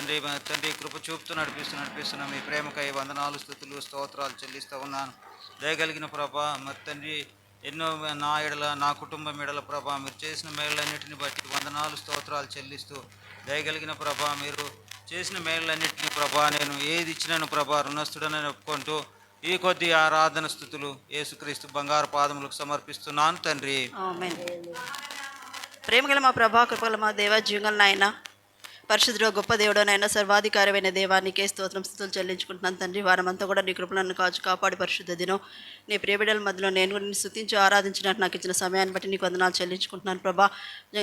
తండ్రి తండ్రి కృప చూపుతూ నడిపిస్తున్న మీ ప్రేమకై వందనాలు స్తుతులు స్తోత్రాలు చెల్లిస్తూ ఉన్నాను. దయగలిగిన ప్రభా మరి తండ్రి ఎన్నో నా ఎడల నా కుటుంబం ఎడల ప్రభా మీరు చేసిన మేళ్ళన్నిటిని బట్టి వందనాలు స్తోత్రాలు చెల్లిస్తూ దయగలిగిన ప్రభా మీరు చేసిన మేళ్ళన్నిటిని ప్రభా నేను ఏది ఇచ్చినాను ప్రభా రుణస్థుడనని ఒప్పుకుంటూ ఈ కొద్ది ఆరాధన స్థుతులు యేసుక్రీస్తు బంగారు పాదములకు సమర్పిస్తున్నాను తండ్రి. ఆమేన్. ప్రేమగల మా ప్రభా, కృపగల మా దేవ, జీవంగల నాయన, పరిశుద్ధుడు గొప్ప దేవుడనైనా సర్వాధికారమైన దేవానికే స్తోత్రం స్తుతులు చెల్లించుకుంటున్నాను తండ్రి. వారమంతా కూడా నీ కృపలను కాపాడి పరిశుద్ధ దినం నీ ప్రియబిడ్డల మధ్యలో నేను కూడా నిన్ను స్తుతించి ఆరాధించడానికి నాకు ఇచ్చిన సమయాన్ని బట్టి నీకు వందనాలు చెల్లించుకుంటున్నాను ప్రభా.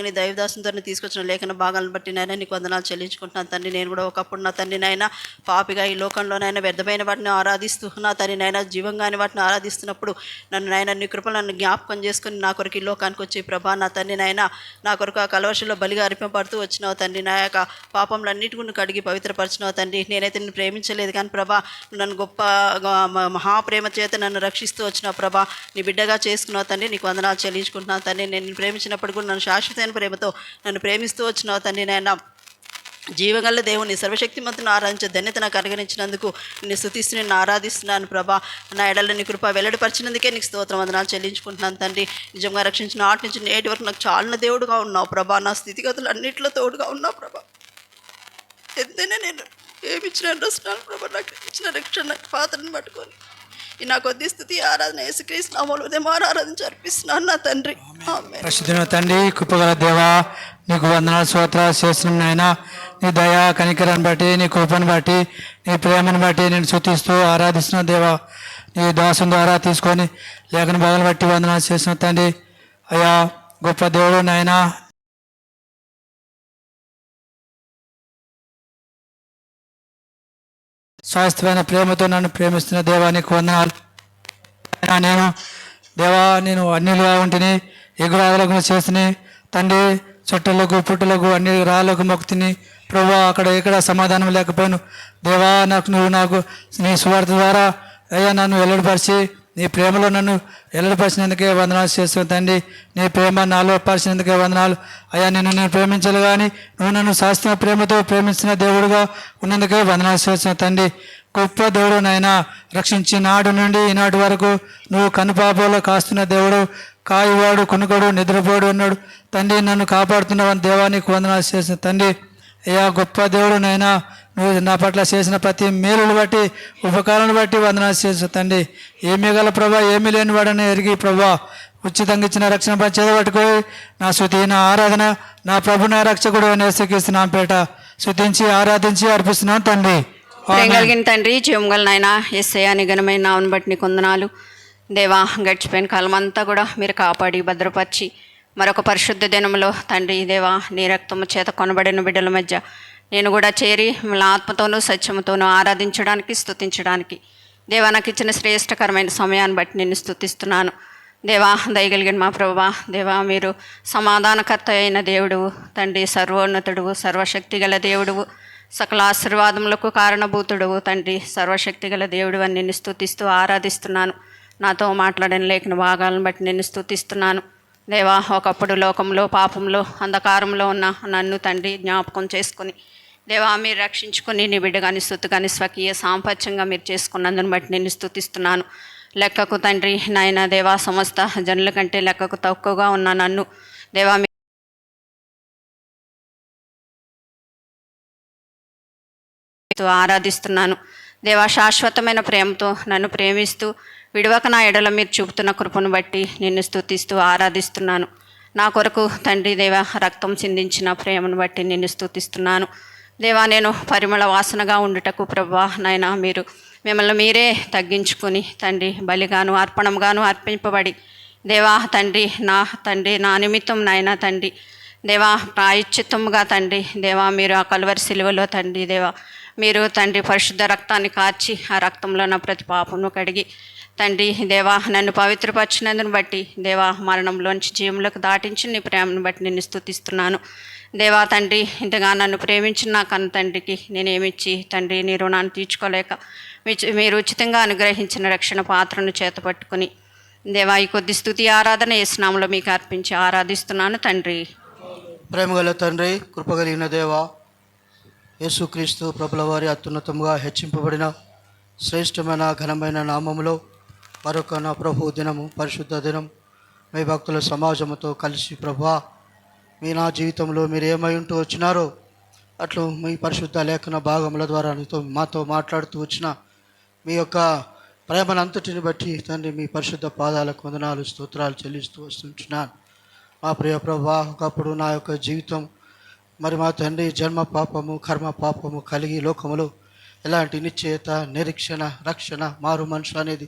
నీ దైవదాసుతో తీసుకొచ్చిన లేఖన భాగాలను బట్టి నైనా నీకు వందనాలు చెల్లించుకుంటున్నాను తండ్రి. నేను కూడా ఒకప్పుడు నా తండ్రి నైనా పాపిగా ఈ లోకంలోనైనా వ్యర్థమైన వాటిని ఆరాధిస్తూ నా తండ్రి నైనా జీవంగాని వాటిని ఆరాధిస్తున్నప్పుడు నన్ను నైనా నీ కృపలు నన్ను జ్ఞాపకం చేసుకుని నా కొరకు ఈ లోకానికి వచ్చి ప్రభా నా తండ్రి నైనా నా కొరకు ఆ కలవర్షంలో బలిగా అర్పింపబడుతూ వచ్చినావు తండ్రి. నా యొక్క పాపంలన్నిటి కూడా కడిగి పవిత్రపరిచినావు తండ్రి. నేనైతే నిన్ను ప్రేమించలేదు కానీ ప్రభా నన్ను గొప్ప మహాప్రేమ చేత నన్ను రక్షిస్తూ వచ్చినావు ప్రభా. నీ బిడ్డగా చేసుకున్నావు తండ్రి. నీకు వందనాలు చెల్లించుకుంటున్నావు తండ్రి. నేను నిన్ను ప్రేమించినప్పుడు కూడా నన్ను శాశ్వతమైన ప్రేమతో నన్ను ప్రేమిస్తూ వచ్చినావు తండ్రి. నాయన జీవగల దేవుని సర్వశక్తిమంతుని ఆరాధించే ధన్యత నాకు అనుగ్రహించినందుకు నిన్ను స్తుతిస్తూ నిన్ను ఆరాధిస్తున్నాను ప్రభా. నా ఎడల నీ కృప వెల్లడిపరిచినందుకే నీకు స్తోత్రం వందనాలు చెల్లించుకుంటున్నాను తండ్రి. నిజంగా రక్షించిన నాటి నుంచి నేటి వరకు నాకు చాలా దేవుడుగా ఉన్నావు ప్రభా. నా స్థితిగతులు అన్నింటిలో తోడుగా ఉన్నావు ప్రభా. ఎంతైనా నేను ఏమిచ్చిన రచనాలు ప్రభా నాకు ఇచ్చిన రక్షణ పాత్రను పట్టుకొని ఈ నా కొద్ది స్థుతి ఆరాధన యేసుక్రీస్తు నామములో ఉదయం ఆరాధించి అర్పిస్తున్నాను నా తండ్రి. ఆమేన్. పరిశుద్ధుని తండ్రి, కృపగల దేవా, నీకు వందనాలు స్తోత్రాలు చేస్తున్నాం నాయన. నీ దయా కనికరాన్ని బట్టి నీ కృపను బట్టి నీ ప్రేమను బట్టి నేను స్తుతిస్తూ ఆరాధిస్తున్న దేవా. నీ దాసం ద్వారా తీసుకొని లేఖన భాగాలు బట్టి వందనాలు చేసిన తండ్రి. అయ్యా గొప్ప దేవుడు నాయన, శాశ్వతమైన ప్రేమతో నన్ను ప్రేమిస్తున్న దేవా నీకు వందనాలు. నేను అన్నిలుగా ఉంటిని, ఎగురాలకు చేస్తుని తండ్రి, చుట్టలకు పుట్టలకు అన్ని రాళ్ళకు మొక్కుతిని ప్రభా. అక్కడ ఎక్కడ సమాధానం లేకపోయాను దేవా. నాకు నీ సువార్త ద్వారా అయ్యా నన్ను వెల్లడిపరిచి నీ ప్రేమలో నన్ను వెల్లడిపరిచినందుకే వందనాలు చేస్తున్నాను తండ్రి. నీ ప్రేమ నాలో పరిచినందుకే వందనాలు అయ్యా. నేను ప్రేమించాలి కానీ నువ్వు నన్ను శాస్త్ర ప్రేమతో ప్రేమించిన దేవుడుగా ఉన్నందుకే వందనాలు చేస్తున్నాను తండ్రి. గొప్ప దేవుడు నాయన, రక్షించి నాడు నుండి ఈనాటి వరకు నువ్వు కనుపాపలో కాస్తున్న దేవుడు, కాయువాడు కొనుగోడు నిద్రపోడు అన్నాడు తండ్రి. నన్ను కాపాడుతున్నావని దేవానికి వందనాలు చేసిన తండ్రి. అయ్యా గొప్ప దేవుడు నాయన, నువ్వు నా పట్ల చేసిన ప్రతి మేలును బట్టి ఉపకారాలను బట్టి వందనాలు చేసిన తండ్రి. ఏమీ గల ప్రభా, ఏమీ లేని వాడని ఎరిగి ప్రభా ఉచితంగా ఇచ్చిన రక్షణ పంచేది పట్టుకొని నా శృతి నా ఆరాధన నా ప్రభు నా రక్షకుడు యేసుక్రీస్తు పేట శృతించి ఆరాధించి అర్పిస్తున్నాను తండ్రి. కలిగిన తండ్రి, జీవంగల నాయన యేసయ్య నీ ఘనమైన నామను బట్టి నీ కొందనాలు దేవా. గడిచిపోయిన కాలం అంతా కూడా మీరు కాపాడి భద్రపరిచి మరొక పరిశుద్ధ దినంలో తండ్రి దేవా నీ రక్తము చేత కొనబడిన బిడ్డల మధ్య నేను కూడా చేరి మిమ్మల్ని ఆత్మతోనూ సత్యముతోనూ ఆరాధించడానికి స్తుతించడానికి దేవా నాకు ఇచ్చిన శ్రేష్టకరమైన సమయాన్ని బట్టి నేను స్తుతిస్తున్నాను దేవా. దయగలిగిన మా ప్రభువా దేవా, మీరు సమాధానకర్త అయిన దేవుడువు తండ్రి, సర్వోన్నతుడువు, సర్వశక్తి గల దేవుడువు, సకల ఆశీర్వాదములకు కారణభూతుడువు తండ్రి, సర్వశక్తి గల దేవుడు అని నిన్ను స్తుతిస్తూ ఆరాధిస్తున్నాను. నాతో మాట్లాడిన లేఖన భాగాలను బట్టి నేను స్తుతిస్తున్నాను దేవా. ఒకప్పుడు లోకంలో పాపంలో అంధకారంలో ఉన్న నన్ను తండ్రి జ్ఞాపకం చేసుకుని దేవా మీరు రక్షించుకొని నీ బిడ్డగాని స్తుతిగాని స్వకీయ సాంపత్యంగా మీరు చేసుకున్నందుని బట్టి నేను స్తుతిస్తున్నాను. లెక్కకు తండ్రి నాయన దేవా, సమస్త జనుల కంటే లెక్కకు తక్కువగా ఉన్న నన్ను దేవా ఆరాధిస్తున్నాను దేవా. శాశ్వతమైన ప్రేమతో నన్ను ప్రేమిస్తూ విడవక నా ఎడల మీరు చూపుతున్న కృపను బట్టి నిన్ను స్తుతిస్తూ ఆరాధిస్తున్నాను. నా కొరకు తండ్రి దేవా రక్తం చిందించిన ప్రేమను బట్టి నిన్ను స్తుతిస్తున్నాను దేవా. నేను పరిమళ వాసనగా ఉండుటకు ప్రభువా నాయన మీరు మిమ్మల్ని మీరే తగ్గించుకొని తండ్రి బలిగాను అర్పణంగాను అర్పింపబడి దేవా తండ్రి నా నిమిత్తం నాయన తండ్రి దేవా ప్రాయశ్చిత్తముగా తండ్రి దేవా మీరు ఆ కలువరి సిలువలో తండ్రి దేవా మీరు తండ్రి పరిశుద్ధ రక్తాన్ని కార్చి ఆ రక్తంలో నా ప్రతి పాపమును కడిగి తండ్రి దేవా నన్ను పవిత్రపరిచినందుని బట్టి దేవా మరణంలోంచి జీవంలోకి దాటించి నీ ప్రేమను బట్టి నిన్ను స్తుతిస్తున్నాను దేవా. తండ్రి ఇంతగా నన్ను ప్రేమించిన నా కన్న తండ్రికి నేనేమిచ్చి తండ్రి నీ రుణాన్ని తీర్చుకోలేక మీరు ఉచితంగా అనుగ్రహించిన రక్షణ పాత్రను చేతపట్టుకుని దేవా ఈ కొద్ది స్తుతి ఆరాధన యేసునామములో మీకు అర్పించి ఆరాధిస్తున్నాను తండ్రి. ప్రేమగల తండ్రి, కృపగలిగిన దేవా, యేసుక్రీస్తు ప్రభుల వారి అత్యున్నతంగా హెచ్చింపబడిన శ్రేష్టమైన ఘనమైన నామములో మరొక నా ప్రభు దినము, పరిశుద్ధ దినం మీ భక్తుల సమాజంతో కలిసి ప్రభా మీ నా జీవితంలో మీరు ఏమై ఉంటూ వచ్చినారో అట్లు మీ పరిశుద్ధ లేఖన భాగముల ద్వారా మాతో మాట్లాడుతూ వచ్చిన మీ యొక్క ప్రేమనంతటిని బట్టి తండ్రి మీ పరిశుద్ధ పాదాలకు వందనాలు స్తోత్రాలు చెల్లిస్తూ వస్తుంటున్నాను. మా ప్రియ ప్రభా, ఒకప్పుడు నా యొక్క జీవితం మరి మా తండ్రి జన్మ పాపము కర్మ పాపము కలిగి లోకములో ఎలాంటి నిశ్చయత, నిరీక్షణ, రక్షణ, మారు మనసు అనేది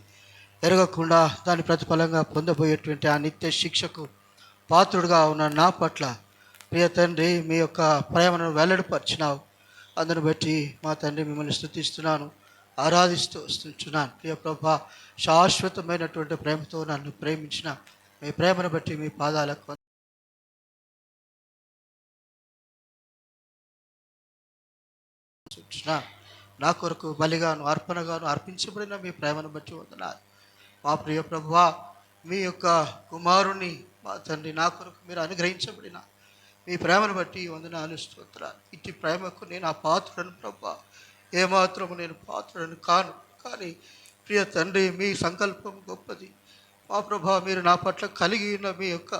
ఎరగకుండా దాని ప్రతిఫలంగా పొందబోయేటువంటి ఆ నిత్య శిక్షకు పాత్రుడుగా ఉన్న నా పట్ల ప్రియ తండ్రి మీ యొక్క ప్రేమను వెల్లడిపరిచినావు. అందును బట్టి మా తండ్రి మిమ్మల్ని స్తుతిస్తున్నాను, ఆరాధిస్తూ వస్తున్నాను. ప్రియ ప్రభా, శాశ్వతమైనటువంటి ప్రేమతో నన్ను ప్రేమించిన మీ ప్రేమను బట్టి మీ పాదాలకు నా కొరకు బలిగాను అర్పణగాను అర్పించబడిన మీ ప్రేమను బట్టి వందనాలు. మా ప్రియ ప్రభువా, మీ యొక్క కుమారుని మా తండ్రి నా కొరకు మీరు అనుగ్రహించబడిన మీ ప్రేమను బట్టి వందనాలు స్తోత్రాలు. ఇట్టి ప్రేమకు నేను ఆ పాత్రుడను ప్రభువా, ఏమాత్రము నేను పాత్రుడను కాను. కానీ ప్రియ తండ్రి మీ సంకల్పం గొప్పది. మా ప్రభా, మీరు నా పట్ల కలిగి ఉన్న మీ యొక్క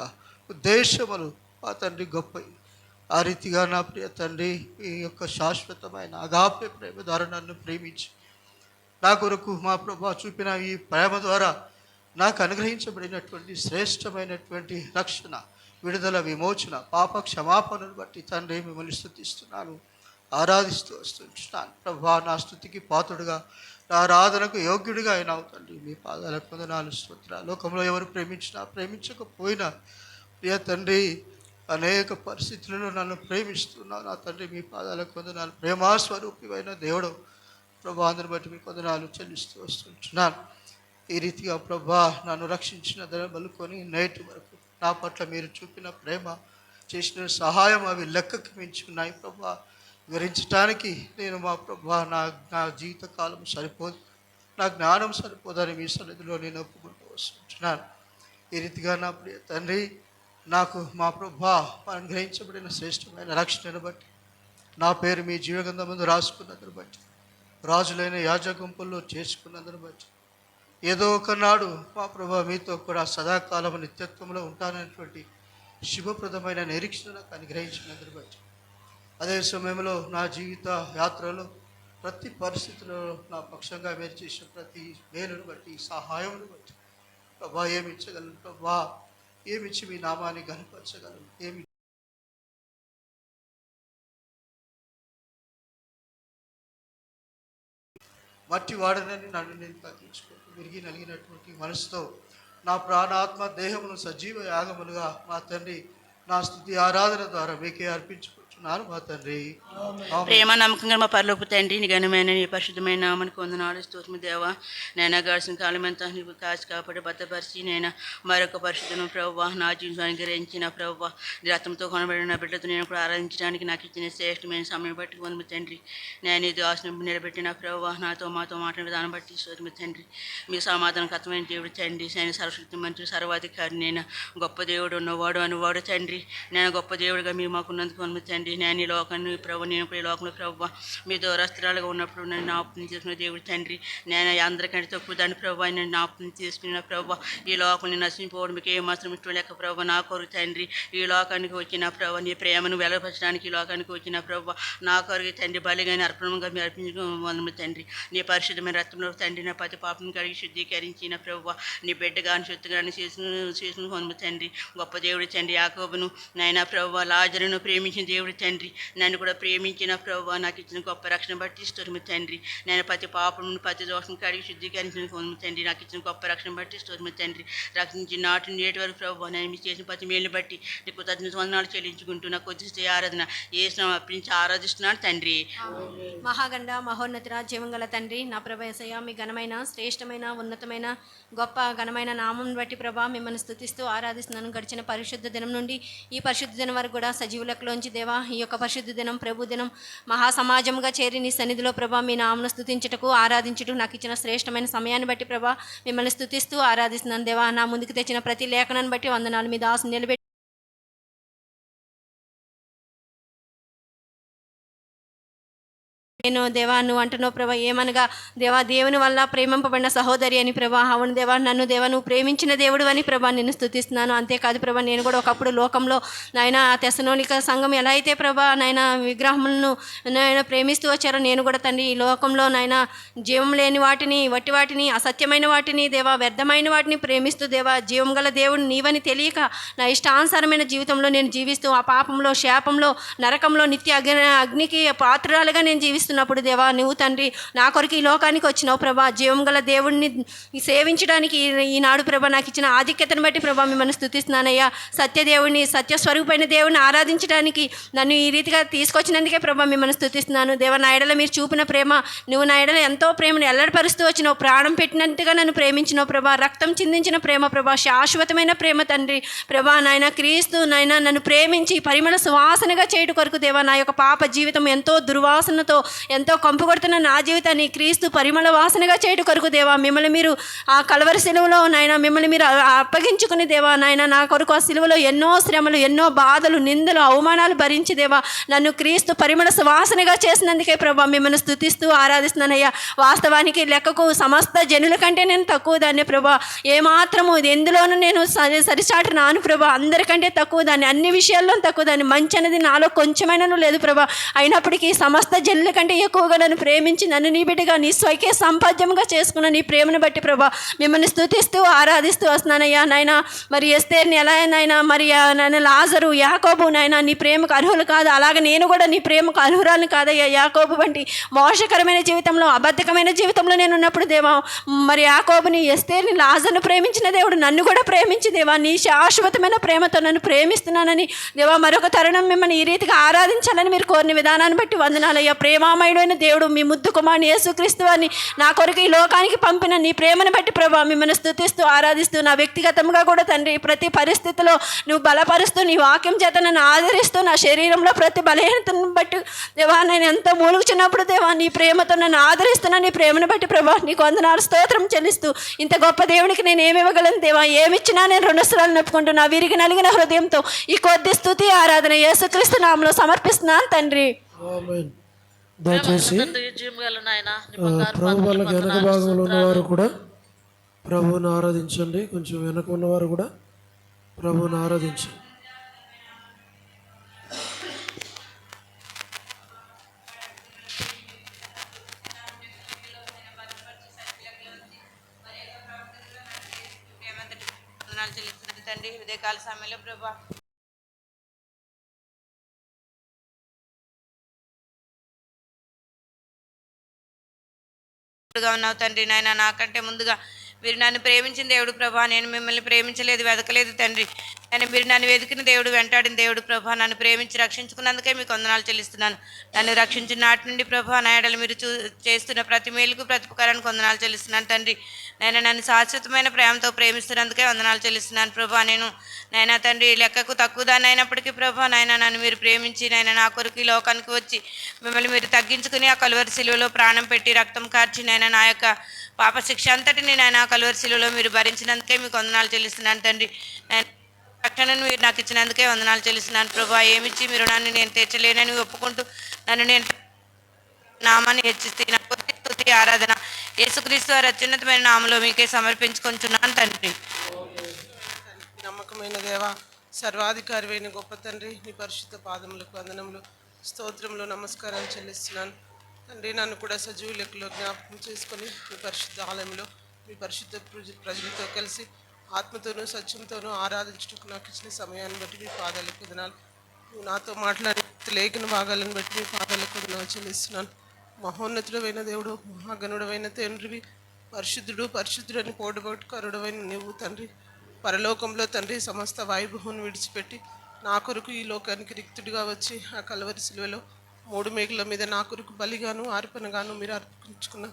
ఉద్దేశములు మా తండ్రి గొప్పవి. ఆ రీతిగా నా ప్రియ తండ్రి మీ యొక్క శాశ్వతమైన అగాప్య ప్రేమ ద్వారా నన్ను ప్రేమించి నా కొరకు మా ప్రభా చూపిన ఈ ప్రేమ ద్వారా నాకు అనుగ్రహించబడినటువంటి శ్రేష్టమైనటువంటి రక్షణ, విడుదల, విమోచన, పాప క్షమాపణను బట్టి తండ్రి మిమ్మల్ని స్తుతిస్తున్నాను, ఆరాధిస్తూ వస్తున్నాను. ప్రభా, నా స్తుతికి పాత్రుడుగా, నా ఆరాధనకు యోగ్యుడిగా అయినావు తండ్రి. మీ పాదాలకు వందనాలు స్తోత్రాలు. లోకంలో ఎవరు ప్రేమించినా ప్రేమించకపోయినా ప్రియ తండ్రి అనేక పరిస్థితులలో నన్ను ప్రేమిస్తున్నాను నా తండ్రి. మీ పాదాలకు వందనాలు. ప్రేమాస్వరూపివైన దేవుడు ప్రభా, అందరిని బట్టి మీకు వందనాలు చెల్లిస్తూ వస్తుంటున్నాను. ఈ రీతిగా ప్రభా నన్ను రక్షించిన మొదలుకొని నేటి వరకు నా పట్ల మీరు చూపిన ప్రేమ, చేసిన సహాయం అవి లెక్కకి మించి ఉన్నాయి ప్రభా. వివరించడానికి నేను మా ప్రభా నా జీవితకాలం సరిపోదు, నా జ్ఞానం సరిపోదని మీ సన్నిధిలో నేను ఒప్పుకుంటూ వస్తుంటున్నాను. ఈ రీతిగా నా ప్రియ తండ్రి నాకు మా ప్రభా అనుగ్రహించబడిన శ్రేష్టమైన రక్షణను బట్టి, నా పేరు మీ జీవగంధం ముందు రాసుకున్నందును బట్టి, రాజులైన యాజగుంపుల్లో చేసుకున్నందును బట్టి, ఏదో ఒకనాడు మా ప్రభా మీతో కూడా సదాకాలం నిత్యత్వంలో ఉంటాననేటువంటి శుభప్రదమైన నిరీక్షణ నాకు అనుగ్రహించినందును బట్టి, అదే సమయంలో నా జీవిత యాత్రలో ప్రతి పరిస్థితిలో నా పక్షంగా మీరు చేసిన ప్రతి మేలును బట్టి, సహాయమును బట్టి ప్రభా ఏమి ఇచ్చగలను ప్రభా, ఏమిచ్చి మీ నామాన్ని గణపరచగలను, ఏమి మట్టి వాడనని నన్ను నేను తగ్గించుకుంటూ విరిగి నలిగినటువంటి మనసుతో నా ప్రాణాత్మ దేహమును సజీవ యాగములుగా మా తండ్రి నా స్తుతి ఆరాధన ద్వారా మీకే అర్పించుకుంటున్నాను మా తండ్రి. ప్రేమ నమ్మకంగా మా పరలోపు తండ్రి, నీ ఘనమైన నీ పరిశుద్ధమైన నామనికి వందనాలు స్తోత్రము దేవా. నేను గడిచిన కాలం అంతా నీవు కాచి కాపాడి భద్రపరిచి నేను మరొక పరిశుద్ధను ప్రభువా నా జీవితం అనుగ్రహించిన ప్రభువా, రక్తంతో కొనబడిన బిడ్డతో నేను కూడా ఆరాధించడానికి నాకు ఇచ్చిన శ్రేష్టమైన సమయం బట్టి వందము తండ్రి. నేను ఇది ఆశను నిలబెట్టిన ప్రభువా, మాతో మాట్లాడిన విధానం బట్టి స్తోత్రము తండ్రి. మీ సమాధానకరమైన దేవుడు తండ్రి, నేను సర్వశక్తి మంత్రి సర్వాధికారి, నేను గొప్ప దేవుడు ఉన్నవాడు అనువాడు తండ్రి. నేను గొప్ప దేవుడిగా మీరు మాకున్నందుకు వందము తండ్రి. నేను ఈ లోకాన్ని ప్రభు, నేను ఈ లోకంలో ప్రభు మీ దూరస్తురాలుగా ఉన్నప్పుడు నన్ను జ్ఞాపకం చేసుకున్న దేవుడు తండ్రి. నేను అందరికంటే తక్కువ దాన్ని ప్రభు నన్ను జ్ఞాపకం చేసుకున్న ప్రభు. ఈ లోకాన్ని నశించిపోవడం మీకు ఏమాత్రం ఇష్టం లేక ప్రభు నా కొరకు తండ్రి. ఈ లోకానికి వచ్చిన ప్రభు నీ ప్రేమను వెలపరచడానికి ఈ లోకానికి వచ్చిన ప్రభు నా కొరకు తండ్రి బలిగాని అర్పణంగా మీరు అర్పించుకోవాలి తండ్రి. నీ పరిశుద్ధమైన రక్తంలో తండ్రి నా ప్రతి పాపను కడిగి శుద్ధీకరించిన ప్రభు నీ బిడ్డగాని శుద్ధిగాని చేసిన హోము తండ్రి. గొప్ప దేవుడు తండ్రి యాకోబును నైనా ప్రభు లాజరును ప్రేమించిన దేవుడు తండ్రి. నన్ను కూడా ప్రేమించిన ప్రభు నాకు ఇచ్చిన గొప్ప రక్షణ బట్టి స్తోత్రము తండ్రి. నేను ప్రతి పాపను ప్రతి దోషం కడిగి శుద్ధీకరించిన హోము తండ్రి. నాకు ఇచ్చిన గొప్ప రక్షణ బట్టి స్తోత్రము తండ్రి. రక్షించిన నాటి నేటి వరకు ప్రభు నేను మీరు చేసిన ప్రతి మేలుని బట్టి నీకు కృతజ్ఞత వందనాలు చెల్లించుకుంటూ నాకు కొద్దిస్తే ఆరాధన ఏసునామమున అర్పించి ఆరాధిస్తున్నాను తండ్రి. మహాగండ మహోన్నతుడ జీవంగల తండ్రి, నా ప్రభ యేసయ్య మీ ఘనమైన శ్రేష్టమైన ఉన్నతమైన గొప్ప ఘనమైన నామం బట్టి ప్రభా మిమ్మల్ని స్తుతిస్తూ ఆరాధిస్తున్నాను. గడిచిన పరిశుద్ధ దినం నుండి ఈ పరిశుద్ధ దినం వరకు కూడా సజీవులలోంచి దేవా ఈ యొక్క పరిశుద్ధ దినం ప్రభు దినం మహాసమాజంగా చేరి నీ సన్నిధిలో ప్రభా మీ నామను స్తుతించుటకు ఆరాధించుటకు నాకు ఇచ్చిన శ్రేష్టమైన సమయాన్ని బట్టి ప్రభా మిమ్మల్ని స్తుతిస్తూ ఆరాధిస్తున్నాను దేవా. నా ముందుకు తెచ్చిన ప్రతి లేఖనాన్ని బట్టి వందనాలు. మీ దాసుని నిలబెట్టి నేను దేవా నువ్వు అంటున్నావు ప్రభా ఏమనగా దేవా దేవుని వల్ల ప్రేమింపబడిన సహోదరి అని ప్రభా. అవును దేవా, నన్ను దేవా నువ్వు ప్రేమించిన దేవుడు అని ప్రభా నిన్ను స్తుతిస్తున్నాను. అంతేకాదు ప్రభా, నేను కూడా ఒకప్పుడు లోకంలో నాయన తెస్సలోనిక సంఘం ఎలా అయితే ప్రభా నాయన విగ్రహములను నాయన ప్రేమిస్తూ వచ్చారో, నేను కూడా తండ్రి ఈ లోకంలో నాయన జీవం లేని వాటిని, వట్టి వాటిని, అసత్యమైన వాటిని దేవా, వ్యర్థమైన వాటిని ప్రేమిస్తూ దేవా జీవం గల దేవుడు నీవని తెలియక నా ఇష్టానుసారమైన జీవితంలో నేను జీవిస్తూ ఆ పాపంలో, శాపంలో, నరకంలో నిత్య అగ్నికి పాత్రలుగా నేను జీవిస్తున్నాను. దేవా నువ్వు తండ్రి నా కొరకు ఈ లోకానికి వచ్చినావు ప్రభా. జీవం గల దేవుడిని సేవించడానికి ఈనాడు ప్రభా నాకు ఇచ్చిన ఆధిక్యతను బట్టి ప్రభా మిమ్మల్ని స్తుతిస్తున్నానయ్యా. సత్యదేవుని, సత్యస్వరూపమైన దేవుడిని ఆరాధించడానికి నన్ను ఈ రీతిగా తీసుకొచ్చినందుకే ప్రభా మిమ్మల్ని స్తుతిస్తున్నాను. దేవా నా ఎడల మీరు చూపిన ప్రేమ, నువ్వు నా ఎడల ఎంతో ప్రేమను ఎల్లడిపరుస్తూ వచ్చినావు. ప్రాణం పెట్టినట్టుగా నన్ను ప్రేమించినావు ప్రభా. రక్తం చిందించిన ప్రేమ ప్రభా, శాశ్వతమైన ప్రేమ తండ్రి ప్రభా. నాయన క్రీస్తు నాయన నన్ను ప్రేమించి పరిమళ సువాసనగా చేయడం కొరకు దేవా నా యొక్క పాప జీవితం ఎంతో దుర్వాసనతో, ఎంతో కంపు కొడుతున్న నా జీవితాన్ని క్రీస్తు పరిమళ వాసనగా చేయడం కొరకు దేవా మిమ్మల్ని మీరు ఆ కలవరి సిలువలో నాయన మిమ్మల్ని మీరు అప్పగించుకుని దేవా నాయన నా కొరకు ఆ సిలువలో ఎన్నో శ్రమలు, ఎన్నో బాధలు, నిందలు, అవమానాలు భరించి దేవా నన్ను క్రీస్తు పరిమళ సువాసనగా చేసినందుకే ప్రభా మిమ్మల్ని స్తుతిస్తూ ఆరాధిస్తున్నానయ్యా. వాస్తవానికి లెక్కకు సమస్త జనుల కంటే నేను తక్కువ దాన్ని ప్రభా. ఏమాత్రము ఎందులోనూ నేను సరిచాటు నాను ప్రభా. అందరికంటే తక్కువ దాన్ని, అన్ని విషయాల్లో తక్కువ దాన్ని. మంచి అనేది నాలో కొంచెమైనా లేదు ప్రభా. అయినప్పటికీ సమస్త జనుల కంటే ఎక్కువగా నన్ను ప్రేమించి నన్ను నీ బిడ్డగా నీ స్వైకే సంపాద్యంగా చేసుకున్న నీ ప్రేమను బట్టి ప్రభా మిమ్మల్ని స్తుతిస్తూ ఆరాధిస్తూ వస్తున్నానయ్యా. నాయన మరి ఎస్తేర్ని ఎలా నాయన, మరి నాయన లాజరు, యాకోబు నాయన నీ ప్రేమకు అర్హులు కాదు, అలాగే నేను కూడా నీ ప్రేమకు అర్హురాలు కాదయ్యా. యాకోబు వంటి మోసకరమైన జీవితంలో, అబద్ధకమైన జీవితంలో నేను ఉన్నప్పుడు దేవా మరి యాకోబుని, ఎస్తేర్ని, లాజర్ను ప్రేమించిన దేవుడు నన్ను కూడా ప్రేమించి దేవా నీ శాశ్వతమైన ప్రేమతో నన్ను ప్రేమిస్తున్నానని దేవా మరొక తరుణం మిమ్మల్ని ఈ రీతిగా ఆరాధించాలని మీరు కోరిన విధానాన్ని బట్టి వందనాలయ్యా. ప్రేమామయుడైన దేవుడు మీ ముద్దు కుమారుని యేసుక్రీస్తు వారిని నా కొరకు ఈ లోకానికి పంపిన నీ ప్రేమను బట్టి ప్రభా మిమ్మల్ని స్తుతిస్తూ ఆరాధిస్తూ నా వ్యక్తిగతంగా కూడా తండ్రి ప్రతి పరిస్థితిలో నువ్వు బలపరుస్తూ నీ వాక్యం చేత నన్ను ఆదరిస్తూ నా శరీరంలో ప్రతి బలహీనతను బట్టి దేవా నేను ఎంతో మూలుగుచున్నప్పుడు దేవా నీ ప్రేమతో నన్ను ఆదరిస్తున్నా. నీ ప్రేమను బట్టి ప్రభా నీకు వందనాలు స్తోత్రం చెల్లిస్తూ ఇంత గొప్ప దేవునికి నేను ఏమి ఇవ్వగలను దేవా. ఏమిచ్చినా నేను 2 స్థలాలు నొప్పుకుంటున్నా. విరిగి నలిగిన హృదయంతో ఈ కొద్ది స్తుతి ఆరాధన యేసుక్రీస్తు నామములో సమర్పిస్తున్నాను తండ్రి. దయచేసి ప్రభు వాళ్ళకి వెనక భాగంలో ఉన్నవారు కూడా ప్రభువుని ఆరాధించండి. కొంచెం వెనక ఉన్నవారు కూడా ప్రభువుని ఆరాధించండి. తండ్రి ఉదయకాల సమయంలో ప్రభా ఉన్నావు తండ్రి. నాయన నాకంటే ముందుగా మీరు నన్ను ప్రేమించిన దేవుడు ప్రభా. నేను మిమ్మల్ని ప్రేమించలేదు, వెతకలేదు తండ్రి. నేను మీరు నన్ను వెతికిన దేవుడు, వెంటాడిన దేవుడు ప్రభా. నన్ను ప్రేమించి రక్షించుకున్నందుకే మీకు వందనాలు చెల్లిస్తున్నాను. నన్ను రక్షించిన నాటి నుండి ప్రభా నా ఎడల మీరు చేస్తున్న ప్రతి మేలుకు, ప్రతిపకారానికి వందనాలు చెల్లిస్తున్నాను తండ్రి. నేను నన్ను శాశ్వతమైన ప్రేమతో ప్రేమిస్తున్నందుకే వందనాలు చెల్లిస్తున్నాను ప్రభా. నైనా తండ్రి లెక్కకు తక్కువ దాన్ని అయినప్పటికీ ప్రభా నాయన నన్ను మీరు ప్రేమించి నాయన నా కొరకు ఈ లోకానికి వచ్చి మిమ్మల్ని మీరు తగ్గించుకుని ఆ కలువరి సిలువలో ప్రాణం పెట్టి రక్తం కార్చి నాయన నా యొక్క పాప శిక్ష అంతటిని నాయన కలువరి సిలువలో మీరు భరించినందుకే మీకు వందనాలు చెల్లిస్తున్నాను తండ్రి. రక్షణను మీరు నాకు ఇచ్చినందుకే వందనాలు చెల్లిస్తున్నాను ప్రభా. ఏమిచ్చి మీరు నన్ను నేను తెచ్చలేనని ఒప్పుకుంటూ నన్ను నేను నామాన్ని హెచ్చిస్తే నా స్తుతి ఆరాధన యేసుక్రీస్తు వారి అత్యున్నతమైన నామములో మీకే సమర్పించుకుంటున్నాను తండ్రి. నమ్మకమైన దేవ, సర్వాధికారివైన గొప్ప తండ్రి, నీ పరిశుద్ధ పాదములకు వందనములు, స్తోత్రములు, నమస్కారం చెల్లిస్తున్నాను తండ్రి. నన్ను కూడా సజీవ లెక్కలో జ్ఞాపకం చేసుకొని మీ పరిశుద్ధ ఆలయంలో మీ పరిశుద్ధ ప్రజలతో కలిసి ఆత్మతోనూ సత్యంతోనూ ఆరాధించుటకు నాకు ఇచ్చిన సమయాన్ని బట్టి మీ పాదాలకు వందనాలు. నువ్వు నాతో మాట్లాడే లేఖన భాగాలను బట్టి మీ పాదాలకు వందనాలు చెల్లిస్తున్నాను. మహోన్నతుడమైన దేవుడు, మహాగణుడమైన తండ్రివి, పరిశుద్ధుడు అని పోటుబట్టుకరుడవైన నువ్వు తండ్రి. పరలోకంలో తండ్రి సమస్త వైభవాన్ని విడిచిపెట్టి నా కొరకు ఈ లోకానికి రిక్తుడిగా వచ్చి ఆ కలువరి సిలువలో 3 మేకుల మీద నా కొరకు బలిగాను, అర్పణగాను మీరు అర్పించుకున్న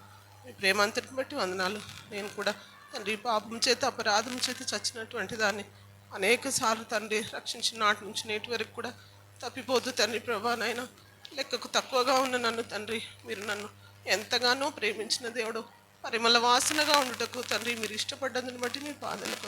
మీ ప్రేమంతటిని బట్టి వందనాలు. నేను కూడా తండ్రి పాపం చేత, అపరాధం చేత చచ్చినటువంటి దాన్ని అనేక సార్లు తండ్రి రక్షించిన నాటి నుంచి నేటి వరకు కూడా తప్పిపోతూ తండ్రి ప్రభా నాయన లెక్కకు తక్కువగా ఉన్న నన్ను తండ్రి మీరు నన్ను ఎంతగానో ప్రేమించిన దేవుడు, పరిమళ వాసనగా ఉండుటకు తండ్రి మీరు ఇష్టపడ్డందుని బట్టి మీ పాదాలకు